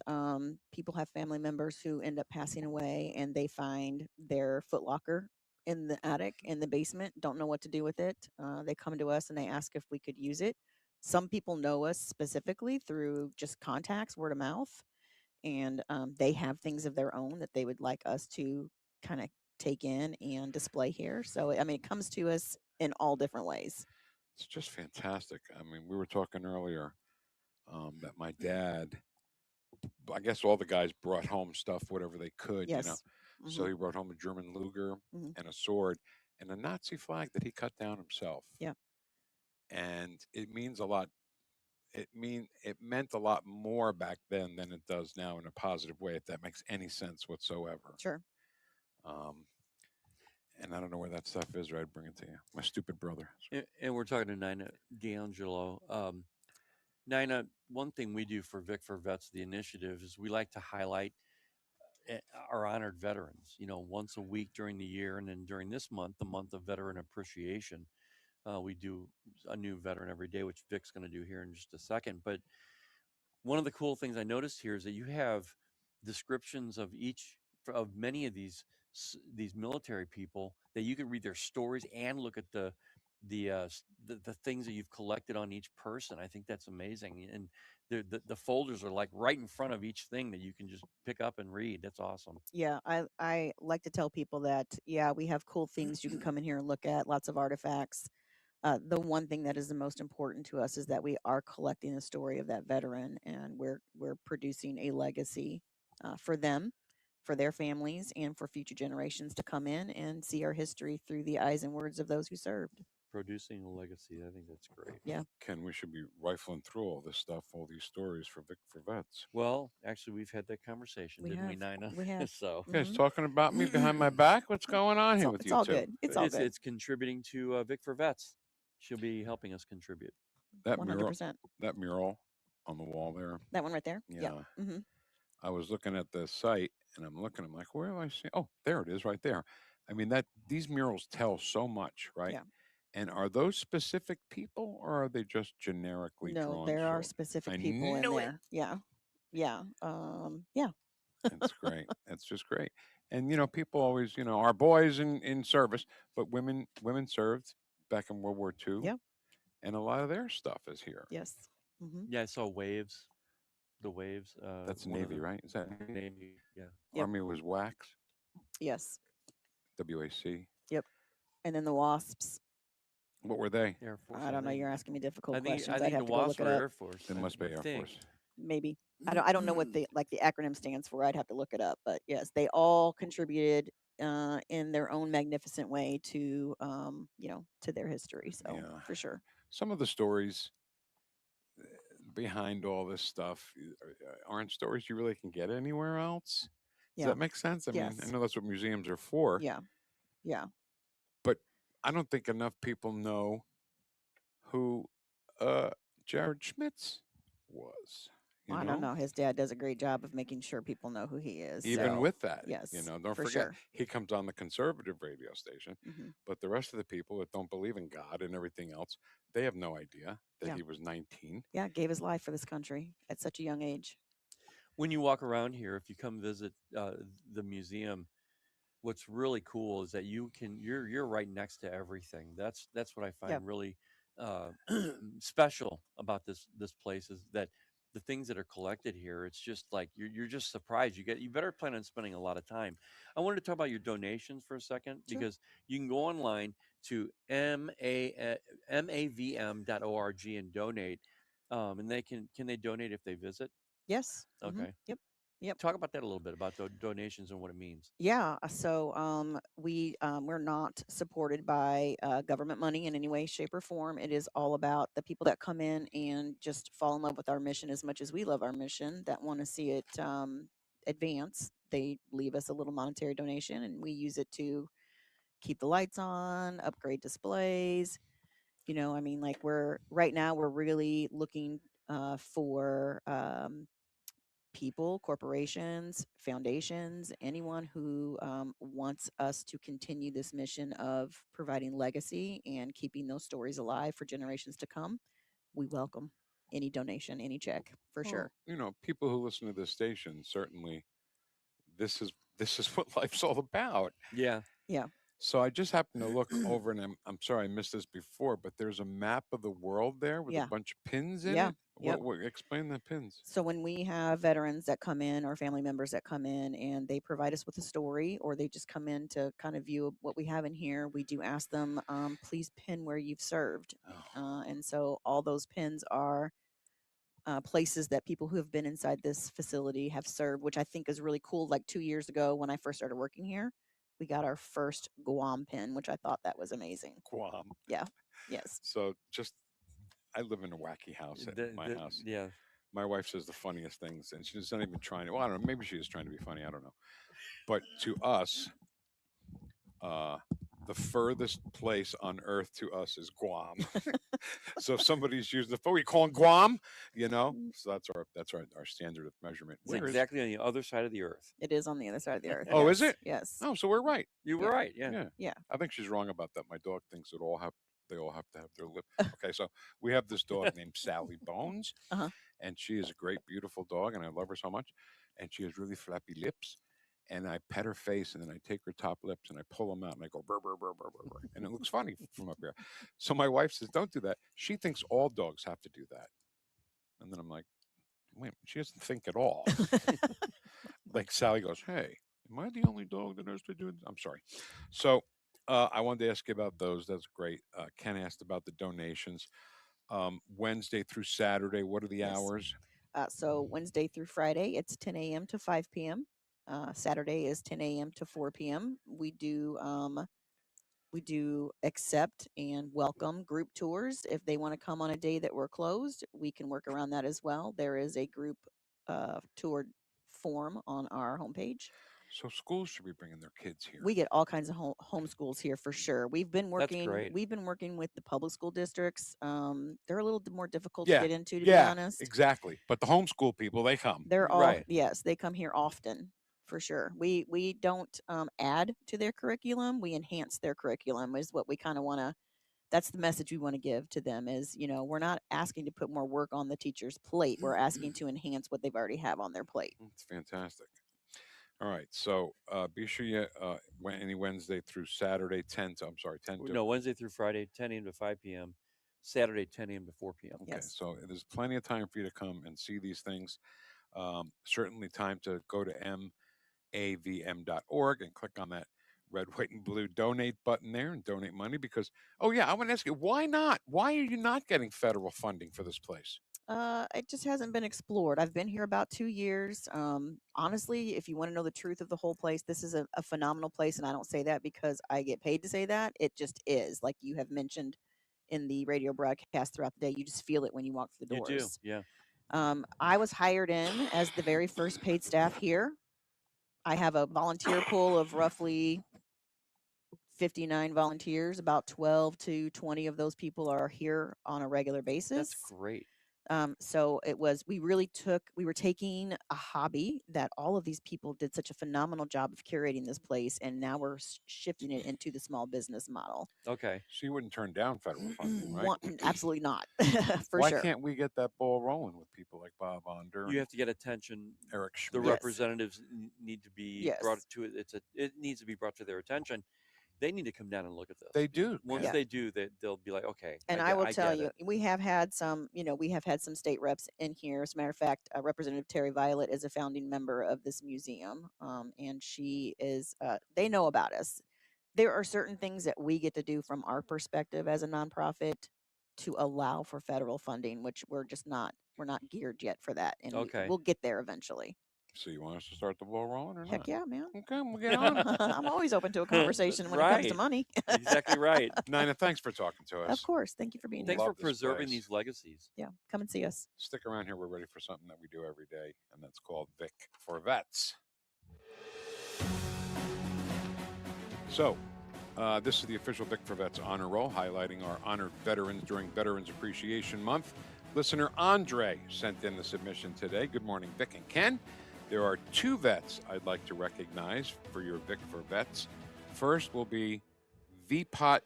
people have family members who end up passing away and they find their footlocker in the attic, in the basement, don't know what to do with it. They come to us and they ask if we could use it. Some people know us specifically through just contacts, word of mouth, and they have things of their own that they would like us to kind of take in and display here. So, I mean, it comes to us in all different ways. It's just fantastic. I mean, we were talking earlier that my dad, I guess all the guys brought home stuff, whatever they could, Yes. you know. Mm-hmm. So he brought home a German Luger and a sword and a Nazi flag that he cut down himself. Yeah. And it means a lot. It meant a lot more back then than it does now in a positive way, if that makes any sense whatsoever. Sure. And I don't know where that stuff is, right? I'd bring it to you. My stupid brother. And we're talking to Nina D'Angelo. Nina, one thing we do for Vic for Vets, the initiative, is we like to highlight our honored veterans, once a week during the year. And then during this month, the month of Veteran Appreciation, we do a new veteran every day, which Vic's going to do here in just a second. But one of the cool things I noticed here is that you have descriptions of many of these military people that you can read their stories and look at the the things that you've collected on each person. I think that's amazing. And the folders are like right in front of each thing that you can just pick up and read. That's awesome. Yeah, I like to tell people that, yeah, we have cool things you can come in here and look at, lots of artifacts. The one thing that is the most important to us is that we are collecting the story of that veteran, and we're producing a legacy for them, for their families, and for future generations to come in and see our history through the eyes and words of those who served. Producing a legacy. I think that's great. Yeah. Ken, we should be rifling through all this stuff, all these stories for Vic for Vets. Well, actually, we've had that conversation, didn't we, Nina? We have. So, You guys talking about me behind my back? What's going on here with it's you all two? good. It's all good. It's contributing to Vic for Vets. She'll be helping us contribute. That mural, 100%. that mural on the wall there. That one right there. Yeah. Mm-hmm. I was looking at the site and I'm like, where do I see? Oh, there it is, right there. I mean, these murals tell so much, right? Yeah. And are those specific people, or are they just generically drawn? No, there are so- specific I people in knew it. there. Yeah. Yeah. Yeah. That's great. That's just great. And people always, our boys in service, but women served back in World War II. Yeah. And a lot of their stuff is here. Yes. Mm-hmm. Yeah, I saw Waves. The Waves. That's one of Navy, the- right? Is that Navy? Yeah. Yep. Army was WAX, Yes. WAC. Yep. And then the wasps. What were they? Air Force. I don't know. You're asking me difficult I think questions. I I'd think have the to go look Wasps it were up. Air Force. They must be Air think. Force. Maybe. I don't know what the acronym stands for. I'd have to look it up. But yes, they all contributed in their own magnificent way to to their history. So Yeah. for sure. Some of the stories behind all this stuff aren't stories you really can get anywhere else. Does Yeah. that make sense? I mean, Yes. I know that's what museums are for. Yeah. Yeah. But I don't think enough people know who Jared Schmitz was. I don't know. His dad does a great job of making sure people know who he is. Even so, with that, yes, don't for forget sure. he comes on the conservative radio station, Mhm. but the rest of the people that don't believe in God and everything else, they have no idea that Yeah. he was 19. Yeah, gave his life for this country at such a young age. When you walk around here, if you come visit the museum, what's really cool is that you're right next to everything. That's what I find Yeah. really special about this place is that the things that are collected here. It's just like you're just surprised. You better plan on spending a lot of time. I wanted to talk about your donations for a second Sure. because you can go online to mavm.org and donate. And they can they donate if they visit? Yes. Mhm. Okay. Yep. Yep. Talk about that a little bit about donations and what it means. Yeah. So we're not supported by government money in any way, shape, or form. It is all about the people that come in and just fall in love with our mission as much as we love our mission, that want to see it advance. They leave us a little monetary donation, and we use it to keep the lights on, upgrade displays. I mean, like right now we're really looking for people, corporations, foundations, anyone who wants us to continue this mission of providing legacy and keeping those stories alive for generations to come. We welcome any donation, any check, for sure. People who listen to this station, certainly this is what life's all about. Yeah. Yeah. So I just happened to look over, and I'm sorry I missed this before, but there's a map of the world there with Yeah. a bunch of pins in Yeah. it. Yep. Explain the pins. So when we have veterans that come in or family members that come in and they provide us with a story, or they just come in to kind of view what we have in here, we do ask them, please pin where you've served. And so all those pins are places that people who have been inside this facility have served, which I think is really cool. Like 2 years ago when I first started working here, we got our first Guam pin, which I thought that was amazing. Guam. Yeah. Yes. So I live in a wacky house at my house. Yeah. My wife says the funniest things, and she's not even trying to. Well, I don't know. Maybe she is trying to be funny. I don't know. But to us, the furthest place on Earth to us is Guam. So if somebody's using the phone, we call them Guam. So that's our standard of measurement. It's exactly on the other side of the earth. It is on the other side of the earth. Oh, yes. is it? Yes. Oh, so we're right. You were right. Yeah. Yeah. I think she's wrong about that. My dog thinks they all have to have their lip. Okay, so we have this dog named Sally Bones, Uh-huh. and she is a great, beautiful dog, and I love her so much. And she has really flappy lips, and I pet her face, and then I take her top lips and I pull them out and I go burr, burr, burr, burr, burr, burr. And it looks funny from up here. So my wife says, "Don't do that." She thinks all dogs have to do that. And then I'm like, wait, she doesn't think at all. Like Sally goes, "Hey, am I the only dog that has to do it?" I'm sorry. So I wanted to ask you about those. That's great. Ken asked about the donations. Wednesday through Saturday, what are the Yes. hours? So Wednesday through Friday, it's 10 a.m. to 5 p.m. Saturday is 10 a.m. to 4 p.m. We do accept and welcome group tours. If they want to come on a day that we're closed, we can work around that as well. There is a group tour form on our homepage. So schools should be bringing their kids here. We get all kinds of homeschools here for sure. We've been That's working. great. We've been working with the public school districts. They're a little more difficult Yeah, to get into, to be yeah, honest. exactly. But the homeschool people, they come. They're all Right. yes, they come here often for sure. We don't add to their curriculum. We enhance their curriculum is what we kind of want to. That's the message we want to give to them is, we're not asking to put more work on the teacher's plate. We're asking to enhance what they've already have on their plate. It's fantastic. All right, so be sure you any Wednesday through Saturday, 10 to No, Wednesday through Friday, 10 a.m. to 5 p.m. Saturday, 10 a.m. to 4 p.m. Okay, so there's plenty of time for you to come and see these things. Certainly time to go to mavm.org and click on that red, white, and blue donate button there and donate money because, oh yeah, I want to ask you, why not? Why are you not getting federal funding for this place? It just hasn't been explored. I've been here about 2 years. Honestly, if you want to know the truth of the whole place, this is a phenomenal place. And I don't say that because I get paid to say that. It just is. Like you have mentioned in the radio broadcast throughout the day, you just feel it when you walk through the doors. You do, yeah. I was hired in as the very first paid staff here. I have a volunteer pool of roughly 59 volunteers. About 12 to 20 of those people are here on a regular basis. That's great. So we were taking a hobby that all of these people did such a phenomenal job of curating this place, and now we're shifting it into the small business model. Okay. So you wouldn't turn down federal funding, right? Absolutely not. For Why sure. can't we get that ball rolling with people like Bob Onder? You have to get attention. Eric The Schmidt. representatives need to be brought to it. It needs to be brought to their attention. They need to come down and look at this. They do. Once they do, they'll be like, okay. And I will tell you, we have had some state reps in here. As a matter of fact, Representative Terry Violet is a founding member of this museum, and she is. They know about us. There are certain things that we get to do from our perspective as a nonprofit to allow for federal funding, which we're not geared yet for that, and we'll get there eventually. So you want us to start the ball rolling or not? Heck yeah, man. Okay, we'll get on it. I'm always open to a conversation when it comes to money. Exactly right. Nina, thanks for talking to us. Of course. Thank you for being Thanks here. for preserving these legacies. Yeah, come and see us. Stick around here. We're ready for something that we do every day, and that's called Vic for Vets. So, this is the official Vic for Vets honor roll, highlighting our honored veterans during Veterans Appreciation Month. Listener Andre sent in the submission today. Good morning, Vic and Ken. There are 2 vets I'd like to recognize for your Vic for Vets. First will be Vipot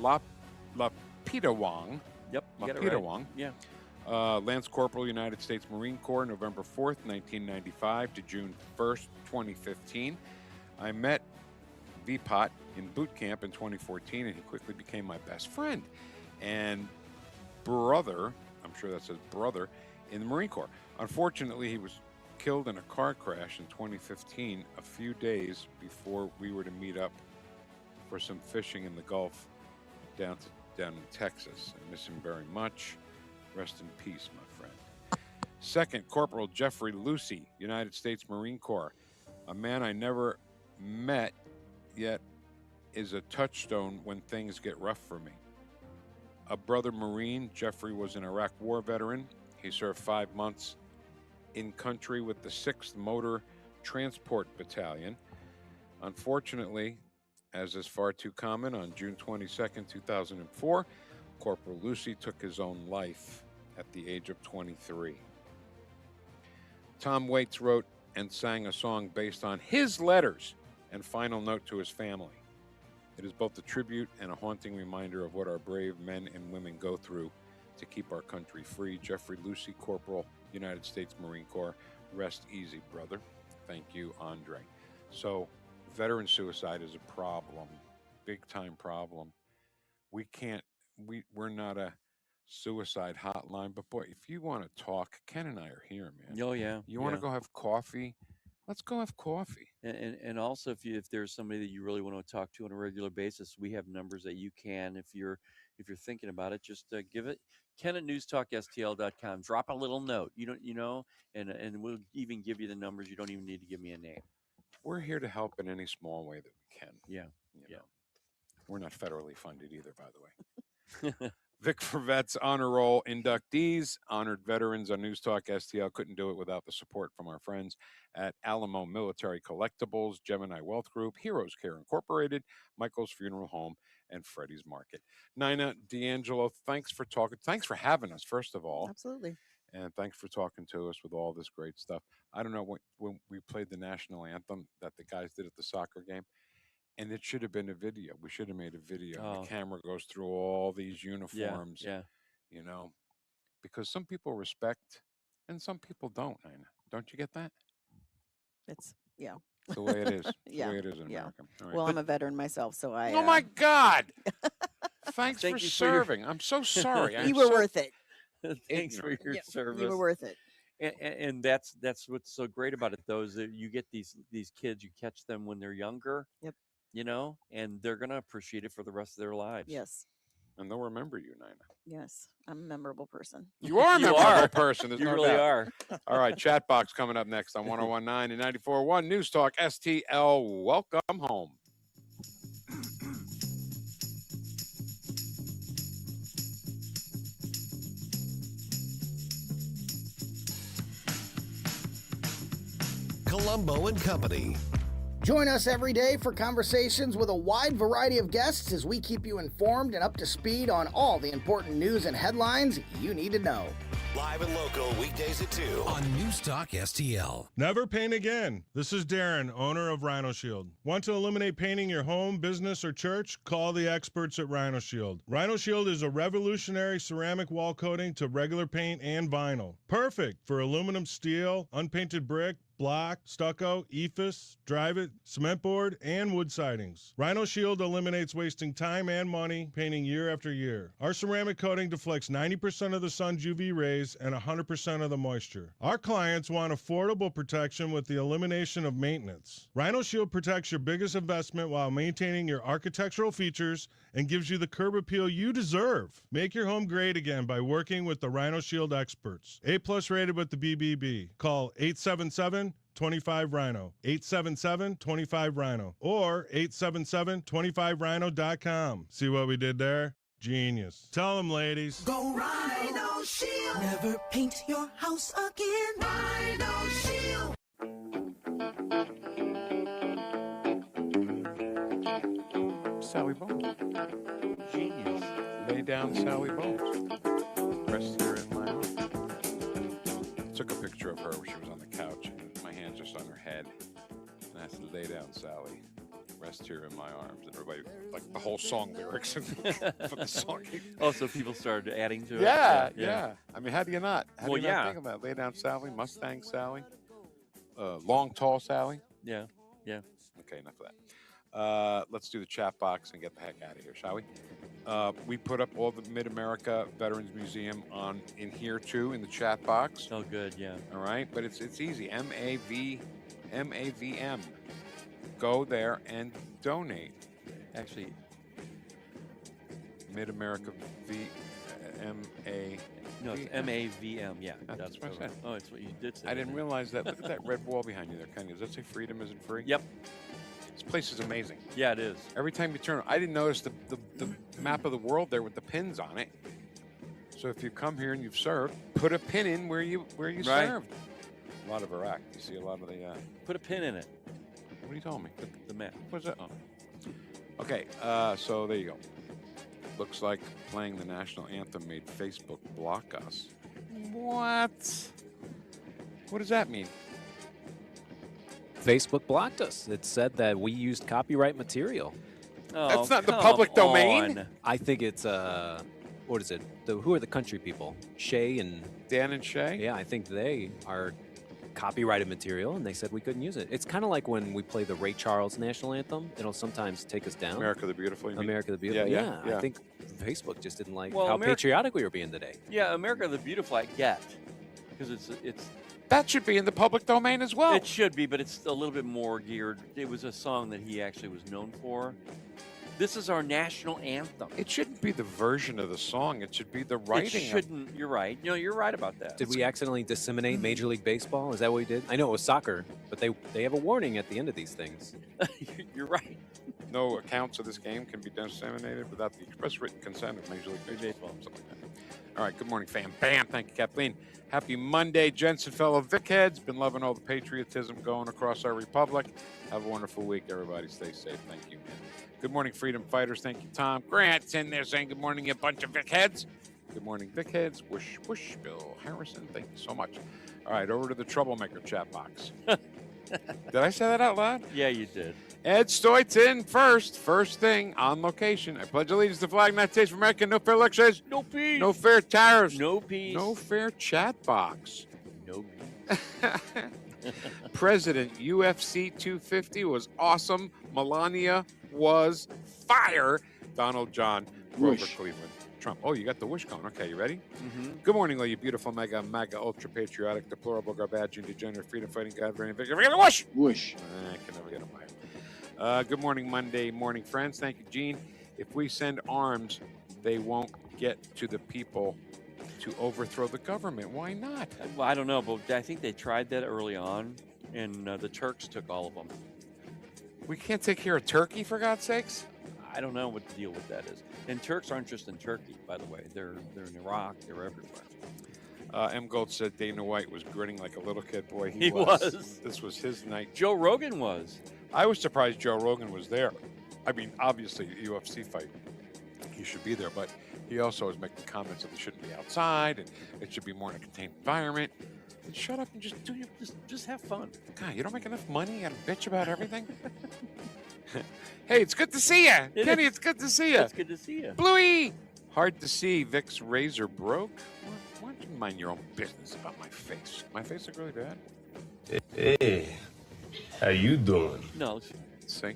Lapidawong. Yep, you got it Lapidawong. right. Yeah. Lance Corporal, United States Marine Corps, November 4th, 1995 to June 1st, 2015. I met Vipot in boot camp in 2014, and he quickly became my best friend and brother, I'm sure that says brother, in the Marine Corps. Unfortunately, he was killed in a car crash in 2015, a few days before we were to meet up for some fishing in the Gulf down in Texas. I miss him very much. Rest in peace, my friend. Second, Corporal Jeffrey Lucy, United States Marine Corps, a man I never met yet is a touchstone when things get rough for me. A brother Marine, Jeffrey was an Iraq War veteran. He served 5 months in country with the 6th Motor Transport Battalion. Unfortunately, as is far too common, on June 22nd, 2004, Corporal Lucy took his own life at the age of 23. Tom Waits wrote and sang a song based on his letters and final note to his family. It is both a tribute and a haunting reminder of what our brave men and women go through to keep our country free. Jeffrey Lucy, Corporal, United States Marine Corps. Rest easy, brother. Thank you, Andre. So veteran suicide is a problem, big time problem. We can't, we're not a suicide hotline, but boy, if you want to talk, Ken and I are here, man. Oh yeah. You want to go have coffee? Let's go have coffee. And also if there's somebody that you really want to talk to on a regular basis, we have numbers that you can, if you're thinking about it, just give it Ken at NewstalkSTL.com. Drop a little note. And we'll even give you the numbers. You don't even need to give me a name. We're here to help in any small way that we can. Yeah. You know. We're not federally funded either, by the way. Vic for Vets Honor Roll inductees, honored veterans on News Talk STL. Couldn't do it without the support from our friends at Alamo Military Collectibles, Gemini Wealth Group, Heroes Care Incorporated, Michael's Funeral Home, and Freddie's Market. Nina D'Angelo, thanks for talking. Thanks for having us, first of all. Absolutely. And thanks for talking to us with all this great stuff. I don't know, when we played the national anthem that the guys did at the soccer game, and it should have been a video. We should have made a video. Oh. The camera goes through all these uniforms, you know, because some people respect and some people don't, Nina. Don't you get that? It's the way it is. The way it is in America. Right. Well, I'm a veteran myself, so I. Oh my God! Thanks for serving. I'm so sorry. You were worth it. Thanks for your service. You were worth it. And that's what's so great about it, though, is that you get these kids, you catch them when they're younger. Yep. You know, and they're going to appreciate it for the rest of their lives. Yes. And they'll remember you, Nina. Yes. I'm a memorable person. You are a memorable person. There's you no really doubt. are. All right. Chat box coming up next on 101.9 and 94.1 News Talk STL. Welcome home. Columbo and Company. Join us every day for conversations with a wide variety of guests as we keep you informed and up to speed on all the important news and headlines you need to know. Live and local, weekdays at 2 on Newstalk STL. Never paint again. This is Darren, owner of Rhino Shield. Want to eliminate painting your home, business, or church? Call the experts at Rhino Shield. Rhino Shield is a revolutionary ceramic wall coating to regular paint and vinyl. Perfect for aluminum, steel, unpainted brick, block, stucco, EIFS, drive-it, cement board, and wood sidings. Rhino Shield eliminates wasting time and money painting year after year. Our ceramic coating deflects 90% of the sun's UV rays and 100% of the moisture. Our clients want affordable protection with the elimination of maintenance. Rhino Shield protects your biggest investment while maintaining your architectural features and gives you the curb appeal you deserve. Make your home great again by working with the Rhino Shield experts. A+ rated with the BBB. Call 877-25-RHINO, 877-25-RHINO, or 877-25rhino.com. See what we did there? Genius. Tell them, ladies. Go Rhino Shield. Never paint your house again. Rhino Shield. Sally Bones. Genius. Lay down Sally Bones. Rest here in my arms. Took a picture of her when she was on the couch, and my hand just on her head. And I said, lay down, Sally. Rest here in my arms. And everybody, like the whole song lyrics from the song. Oh, so people started adding to it? Yeah. I mean, how do you not? How do you not think about it? Lay down, Sally. Mustang, Sally. Long, tall, Sally. Yeah. Okay, enough of that. Let's do the chat box and get the heck out of here, shall we? We put up all the Mid-America Veterans Museum in here too in the chat box. Oh, good, yeah. All right, but it's easy. MAVM. Go there and donate. Actually, Mid-America No, it's MAVM. Yeah, that's what I said. Oh, it's what you did say. I didn't realize that. Look at that red wall behind you there, Kenny. Does that say freedom isn't free? Yep. This place is amazing. Yeah, it is. Every time you turn, I didn't notice the map of the world there with the pins on it. So if you come here and you've served, put a pin in where you served. A lot of Iraq. You see a lot of the. Put a pin in it. What are you telling me? The map. What's that? Oh. Okay, so there you go. Looks like playing the national anthem made Facebook block us. What? What does that mean? Facebook blocked us. It said that we used copyright material. Oh, that's not the public domain. I think it's what is it? Who are the country people? Shay and Dan and Shay? Yeah, I think they are copyrighted material, and they said we couldn't use it. It's kind of like when we play the Ray Charles national anthem. It'll sometimes take us down. America the Beautiful. You mean? America the Beautiful. Yeah. I think Facebook just didn't like Well, how patriotic we were being today. Yeah, America the Beautiful I get, because it's that should be in the public domain as well. It should be, but it's a little bit more geared. It was a song that he actually was known for. This is our national anthem. It shouldn't be the version of the song. It should be the writing. It shouldn't. You're right. You're right about that. Did we accidentally disseminate Major League Baseball? Is that what we did? I know it was soccer, but they have a warning at the end of these things. You're right. No accounts of this game can be disseminated without the express written consent of Major League Baseball. Something like that. All right. Good morning, fam. Bam. Thank you, Kathleen. Happy Monday, Jensen, fellow Vic Heads. Been loving all the patriotism going across our republic. Have a wonderful week, everybody. Stay safe. Thank you, man. Good morning, freedom fighters. Thank you, Tom. Grant's in there saying good morning, you bunch of Vic Heads. Good morning, Vic Heads. Whoosh, whoosh, Bill Harrison. Thank you so much. All right, over to the troublemaker chat box. Did I say that out loud? Yeah, you did. Ed Stoit's in first. First thing, on location. I pledge allegiance to the flag of the United States of America. No fair elections. No peace. No fair tariffs. No peace. No fair chat box. No peace. President UFC 250 was awesome. Melania was fire. Donald John Grover Whoosh. Cleveland. Trump. Oh, you got the whoosh going. Okay, you ready? Mm-hmm. Good morning, all you beautiful, mega, ultra patriotic, deplorable, garbage, and degenerate, freedom fighting, God, very victim. Whoosh! Whoosh. I can never get away. Good morning, Monday morning, friends. Thank you, Gene. If we send arms, they won't get to the people to overthrow the government. Why not? Well, I don't know, but I think they tried that early on, and the Turks took all of them. We can't take care of Turkey, for God's sakes? I don't know what the deal with that is. And Turks aren't just in Turkey, by the way. They're in Iraq. They're everywhere. M. Gold said Dana White was grinning like a little kid. Boy, He was. This was his night. Joe Rogan was. I was surprised Joe Rogan was there. I mean, obviously, a UFC fight, he should be there, but he also was making comments that they shouldn't be outside and it should be more in a contained environment. And shut up and just have fun. God, you don't make enough money? You gotta bitch about everything? Hey, it's good to see you. Kenny, it's good to see you. It's good to see you. Bluey! Hard to see. Vic's razor broke. Why don't you mind your own business about my face? My face look really bad? Hey, how you doing? No. See?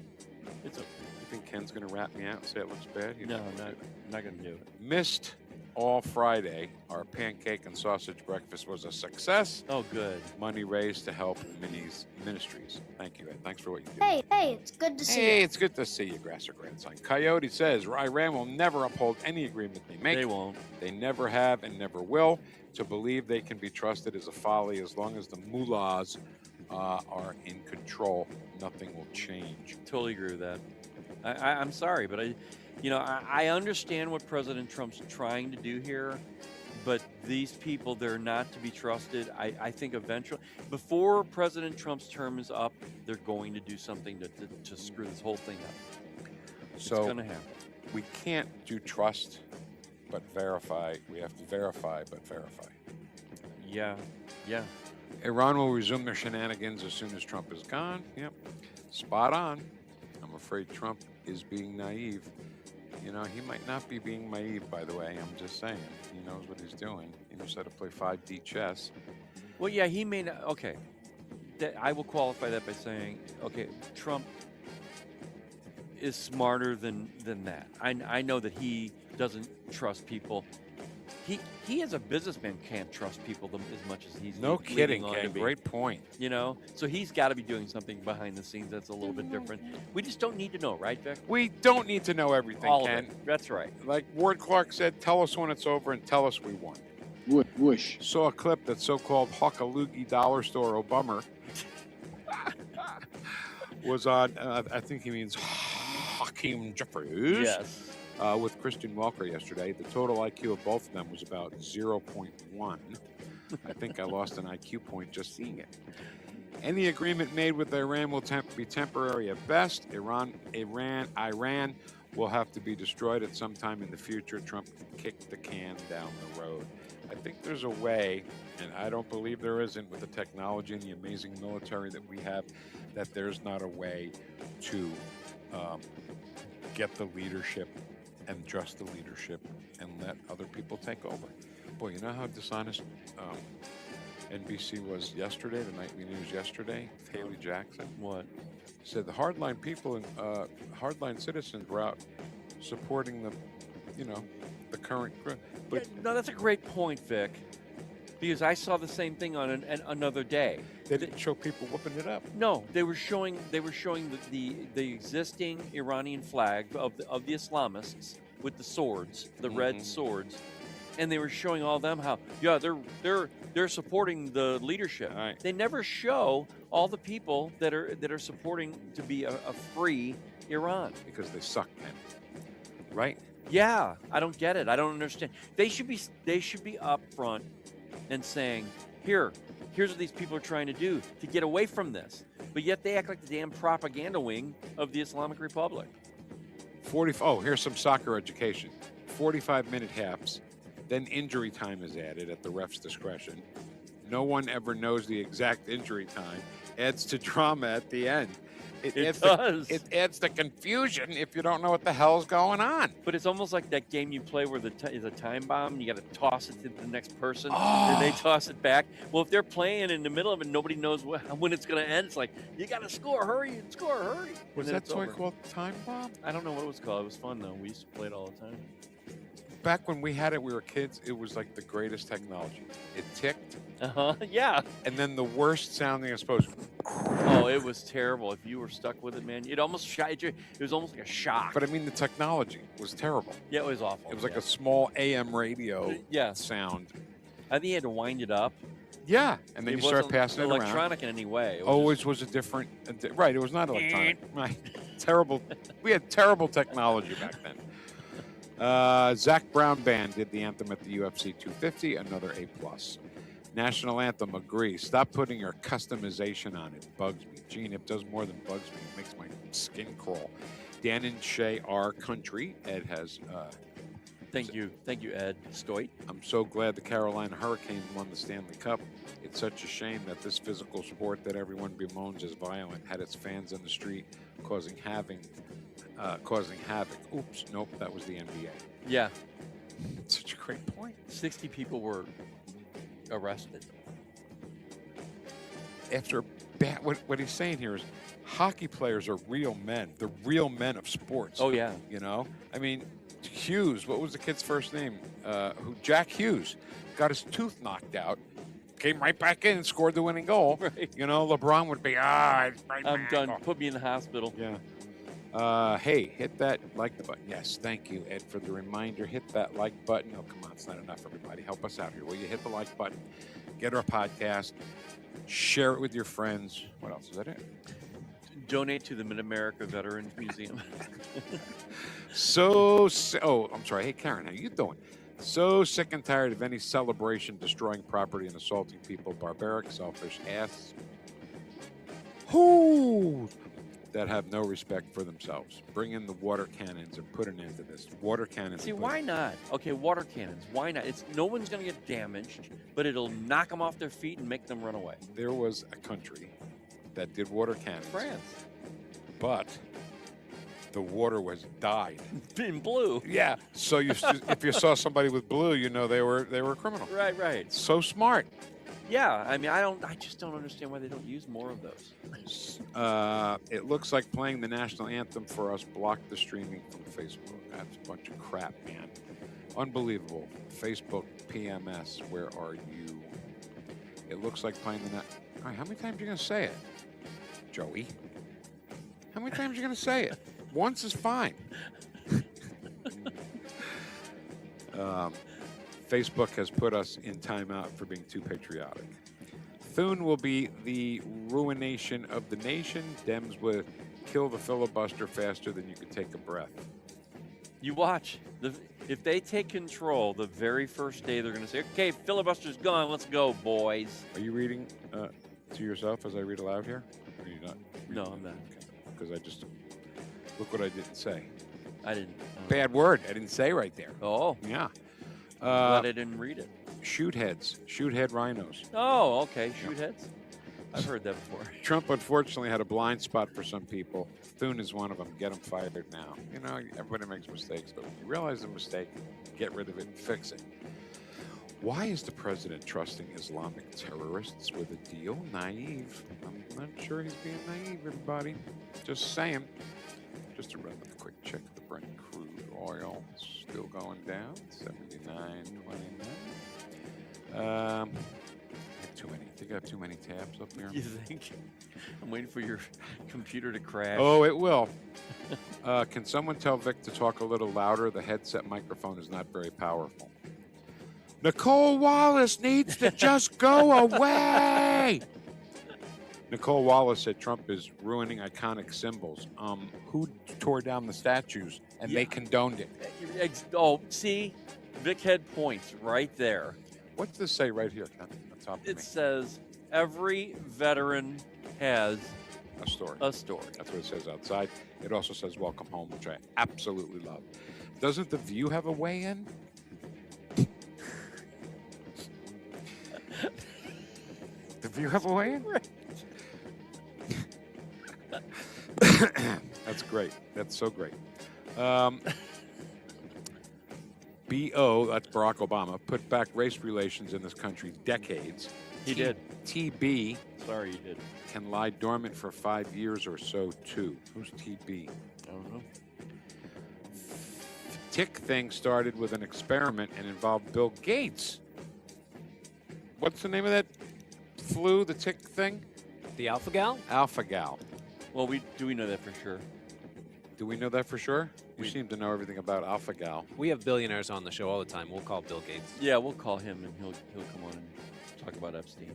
It's okay. You think Ken's going to rat me out and say it looks bad? No, I'm not going to do it. Missed all Friday. Our pancake and sausage breakfast was a success. Oh, good. Money raised to help Minnie's ministries. Thank you, Ed. Thanks for what you do. Hey, it's good to see you. Hey, it's good to see you, Grasser grandson. Coyote says Iran will never uphold any agreement they make. They won't. They never have and never will. To believe they can be trusted is a folly. As long as the mullahs are in control, nothing will change. Totally agree with that. I'm sorry, but I understand what President Trump's trying to do here, but these people, they're not to be trusted. I think eventually, before President Trump's term is up, they're going to do something to screw this whole thing up. So it's going to happen. We can't do trust but verify. We have to verify but verify. Yeah. Iran will resume their shenanigans as soon as Trump is gone. Yep. Spot on. I'm afraid Trump is being naive. You know, he might not be being naive, by the way. I'm just saying. He knows what he's doing. He knows how to play 5D chess. Well, yeah, he may not. Okay. I will qualify that by saying, okay, Trump is smarter than that. I know that he doesn't trust people. He as a businessman can't trust people as much as he's no kidding, on Ken. to be. Great point. You know, so he's got to be doing something behind the scenes that's a little bit different. We just don't need to know, right, Vic? We don't need to know everything, All Ken. of it. That's right. Like Ward Clark said, tell us when it's over and tell us we won. Whoosh. Saw a clip that so-called Hockaloogie dollar store Obama was on, I think he means Hakeem Jeffries. Yes. With Christian Welker yesterday. The total IQ of both of them was about 0.1. I think I lost an IQ point just seeing it. Any agreement made with Iran will be temporary at best. Iran will have to be destroyed at some time in the future. Trump kicked the can down the road. I think there's a way, and I don't believe there isn't with the technology and the amazing military that we have, that there's not a way to get the leadership and trust the leadership and let other people take over. Boy, you know how dishonest NBC was yesterday, the nightly news yesterday. Haley Jackson. What? Said the hardline people and hardline citizens were out supporting the, the current. But Yeah, no, that's a great point, Vic. Because I saw the same thing on another day. They didn't show people whooping it up. No, they were showing the existing Iranian flag of the Islamists with the swords, the red swords, and they were showing all them how they're supporting the leadership. Right. They never show all the people that are supporting to be a free Iran Because they suck, man. Right? Yeah, I don't get it. I don't understand. They should be up front and saying, here's what these people are trying to do to get away from this. But yet they act like the damn propaganda wing of the Islamic Republic. Here's some soccer education. 45-minute halves, then injury time is added at the ref's discretion. No one ever knows the exact injury time. Adds to drama at the end. It does. It adds to confusion if you don't know what the hell's going on. But it's almost like that game you play where is a time bomb and you got to toss it to the next person and they toss it back. Well, if they're playing in the middle of it, nobody knows when it's going to end. It's like, you got to score, hurry, and score, hurry. Was that toy called Time Bomb? I don't know what it was called. It was fun, though. We used to play it all the time. Back when we had it, we were kids, it was like the greatest technology. It ticked. Yeah. And then the worst sounding explosion. Oh, it was terrible. If you were stuck with it, man, it almost shot you. It was almost like a shock. But I mean, the technology was terrible. Yeah, it was awful. It was like a small AM radio I sound. think you had to wind it up. Yeah, and then It you start wasn't passing it around. electronic in any way. It was Always was a different. Right, it was not electronic. Right, terrible. We had terrible technology back then. Zach Brown Band did the anthem at the UFC 250, another A+. National anthem, agree. Stop putting your customization on it. Bugs me. Gene, it does more than bugs me. It makes my skin crawl. Dan and Shay are country. Ed has... Thank you, Ed Stoit. I'm so glad the Carolina Hurricanes won the Stanley Cup. It's such a shame that this physical sport that everyone bemoans is violent had its fans in the street causing havoc. Oops, nope, that was the NBA. Yeah. Such a great point. 60 people were arrested. After what he's saying here is hockey players are real men. They're real men of sports. Oh, yeah. I mean, Hughes, what was the kid's first name? Jack Hughes got his tooth knocked out, came right back in and scored the winning goal. Right. LeBron would be, I'm done. Put me in the hospital. Yeah. Hey, hit that like the button. Yes, thank you, Ed, for the reminder. Hit that like button. Oh, come on, it's not enough, everybody. Help us out here. Will you hit the like button? Get our podcast. Share it with your friends. What else? Is that it? Donate to the Mid-America Veterans Museum. I'm sorry. Hey, Karen, how you doing? So sick and tired of any celebration destroying property and assaulting people. Barbaric, selfish ass. Who? That have no respect for themselves. Bring in the water cannons and put an end to this. Water cannons. See, why not? Okay, water cannons. Why not? No one's going to get damaged, but it'll knock them off their feet and make them run away. There was a country that did water cannons. France. But the water was dyed. In blue. Yeah. So if you saw somebody with blue, they were a criminal. Right. So smart. Yeah, I mean, I just don't understand why they don't use more of those. It looks like playing the national anthem for us blocked the streaming from Facebook. That's a bunch of crap, man. Unbelievable. Facebook PMS, where are you? It looks like playing the All right, how many times are you going to say it, Joey? How many times are you going to say it? Once is fine. Facebook has put us in timeout for being too patriotic. Thune will be the ruination of the nation. Dems will kill the filibuster faster than you could take a breath. You watch. If they take control the very first day, they're going to say, okay, filibuster's gone. Let's go, boys. Are you reading to yourself as I read aloud here? Or are you not? No, I'm not. Because I just... Look what I didn't say. I didn't. Bad word. I didn't say right there. Oh. Yeah. Glad I didn't read it. Shoot heads. Shoot head rhinos. Oh, okay. Shoot heads. I've heard that before. Trump, unfortunately, had a blind spot for some people. Thune is one of them. Get him fired now. Everybody makes mistakes, but when you realize the mistake, get rid of it and fix it. Why is the president trusting Islamic terrorists with a deal? Naive. I'm not sure he's being naive, everybody. Just saying. Just to run with a quick check of the Brent crude oil. Still going down, 79.29. Too many. I think I have too many tabs up here. You think? I'm waiting for your computer to crash. Oh, it will. Can someone tell Vic to talk a little louder? The headset microphone is not very powerful. Nicole Wallace needs to just go away. Nicole Wallace said Trump is ruining iconic symbols. Who tore down the statues and they condoned it? Oh, see? Vic Head points right there. What's this say right here, Ken? It says every veteran has a story. A story. That's what it says outside. It also says welcome home, which I absolutely love. Doesn't The View have a weigh-in? The View have a weigh-in? That's great. That's so great. B.O., that's Barack Obama, put back race relations in this country decades. He did. TB. Sorry, he did. Can lie dormant for 5 years or so, too. Who's TB? I don't know. Tick thing started with an experiment and involved Bill Gates. What's the name of that flu, the tick thing? The alpha-gal? Alpha-gal. Well, do we know that for sure? Do we know that for sure? You seem to know everything about Alpha-gal. We have billionaires on the show all the time. We'll call Bill Gates. Yeah, we'll call him, and he'll come on and talk about Epstein.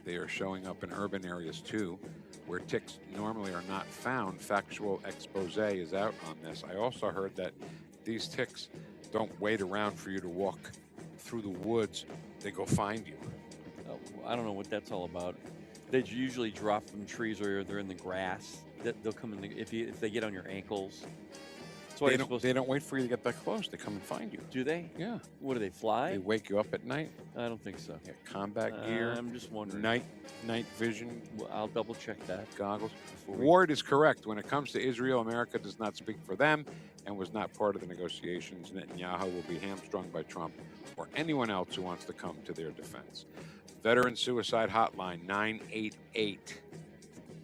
They are showing up in urban areas, too, where ticks normally are not found. Factual expose is out on this. I also heard that these ticks don't wait around for you to walk through the woods. They go find you. I don't know what that's all about. They usually drop from trees or they're in the grass. They'll come in if they get on your ankles. They don't wait for you to get that close. They come and find you. Do they? Yeah. What do they fly? They wake you up at night. I don't think so. Yeah, combat gear. I'm just wondering. Night vision. Well, I'll double check that. Goggles. Ward is correct. When it comes to Israel, America does not speak for them and was not part of the negotiations. Netanyahu will be hamstrung by Trump or anyone else who wants to come to their defense. Veteran Suicide Hotline 988.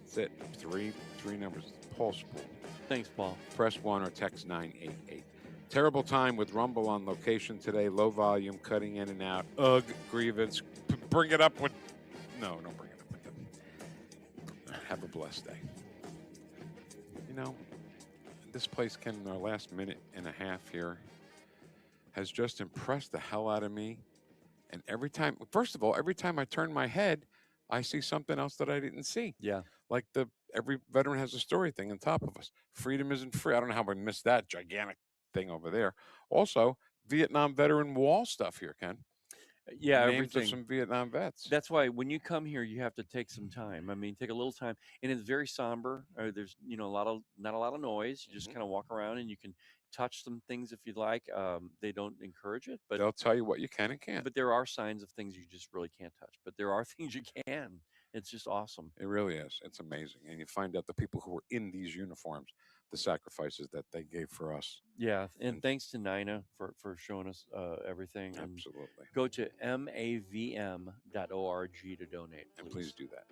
That's it. Three numbers. Pulse pool. Thanks, Paul. Press 1 or text 988. Terrible time with Rumble on location today. Low volume, cutting in and out. Ugh, grievance. Bring it up with... No, don't bring it up with them. Have a blessed day. You know, this place, Ken, in our last minute and a half here, has just impressed the hell out of me. And every time, first of all, every time I turn my head, I see something else that I didn't see. Yeah. Like every veteran has a story thing on top of us. Freedom isn't free. I don't know how we missed that gigantic thing over there. Also, Vietnam veteran wall stuff here, Ken. Yeah, names everything. of some Vietnam vets. That's why when you come here, you have to take some time. I mean, take a little time, and it's very somber. There's not a lot of noise. You just kind of walk around, and you can touch some things if you'd like. They don't encourage it, but they'll tell you what you can and can't. But there are signs of things you just really can't touch. But there are things you can. It's just awesome. It really is. It's amazing, and you find out the people who were in these uniforms, the sacrifices that they gave for us. Yeah, and thanks to Nina for showing us everything. Absolutely. And go to mavm.org to donate. And please do that.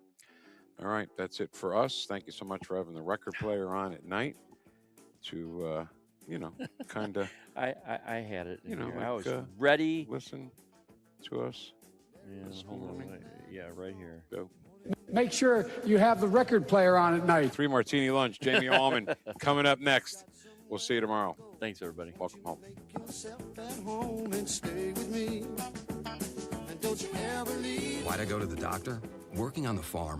All right, that's it for us. Thank you so much for having the record player on at night to, kind of. I had it. I was like, ready. Listen to us. Yeah, hold on. Yeah, right here. Go. Make sure you have the record player on at night. 3 Martini Lunch. Jamie Allman coming up next. We'll see you tomorrow. Thanks, everybody. Welcome home. Why'd I go to the doctor? Working on the farm,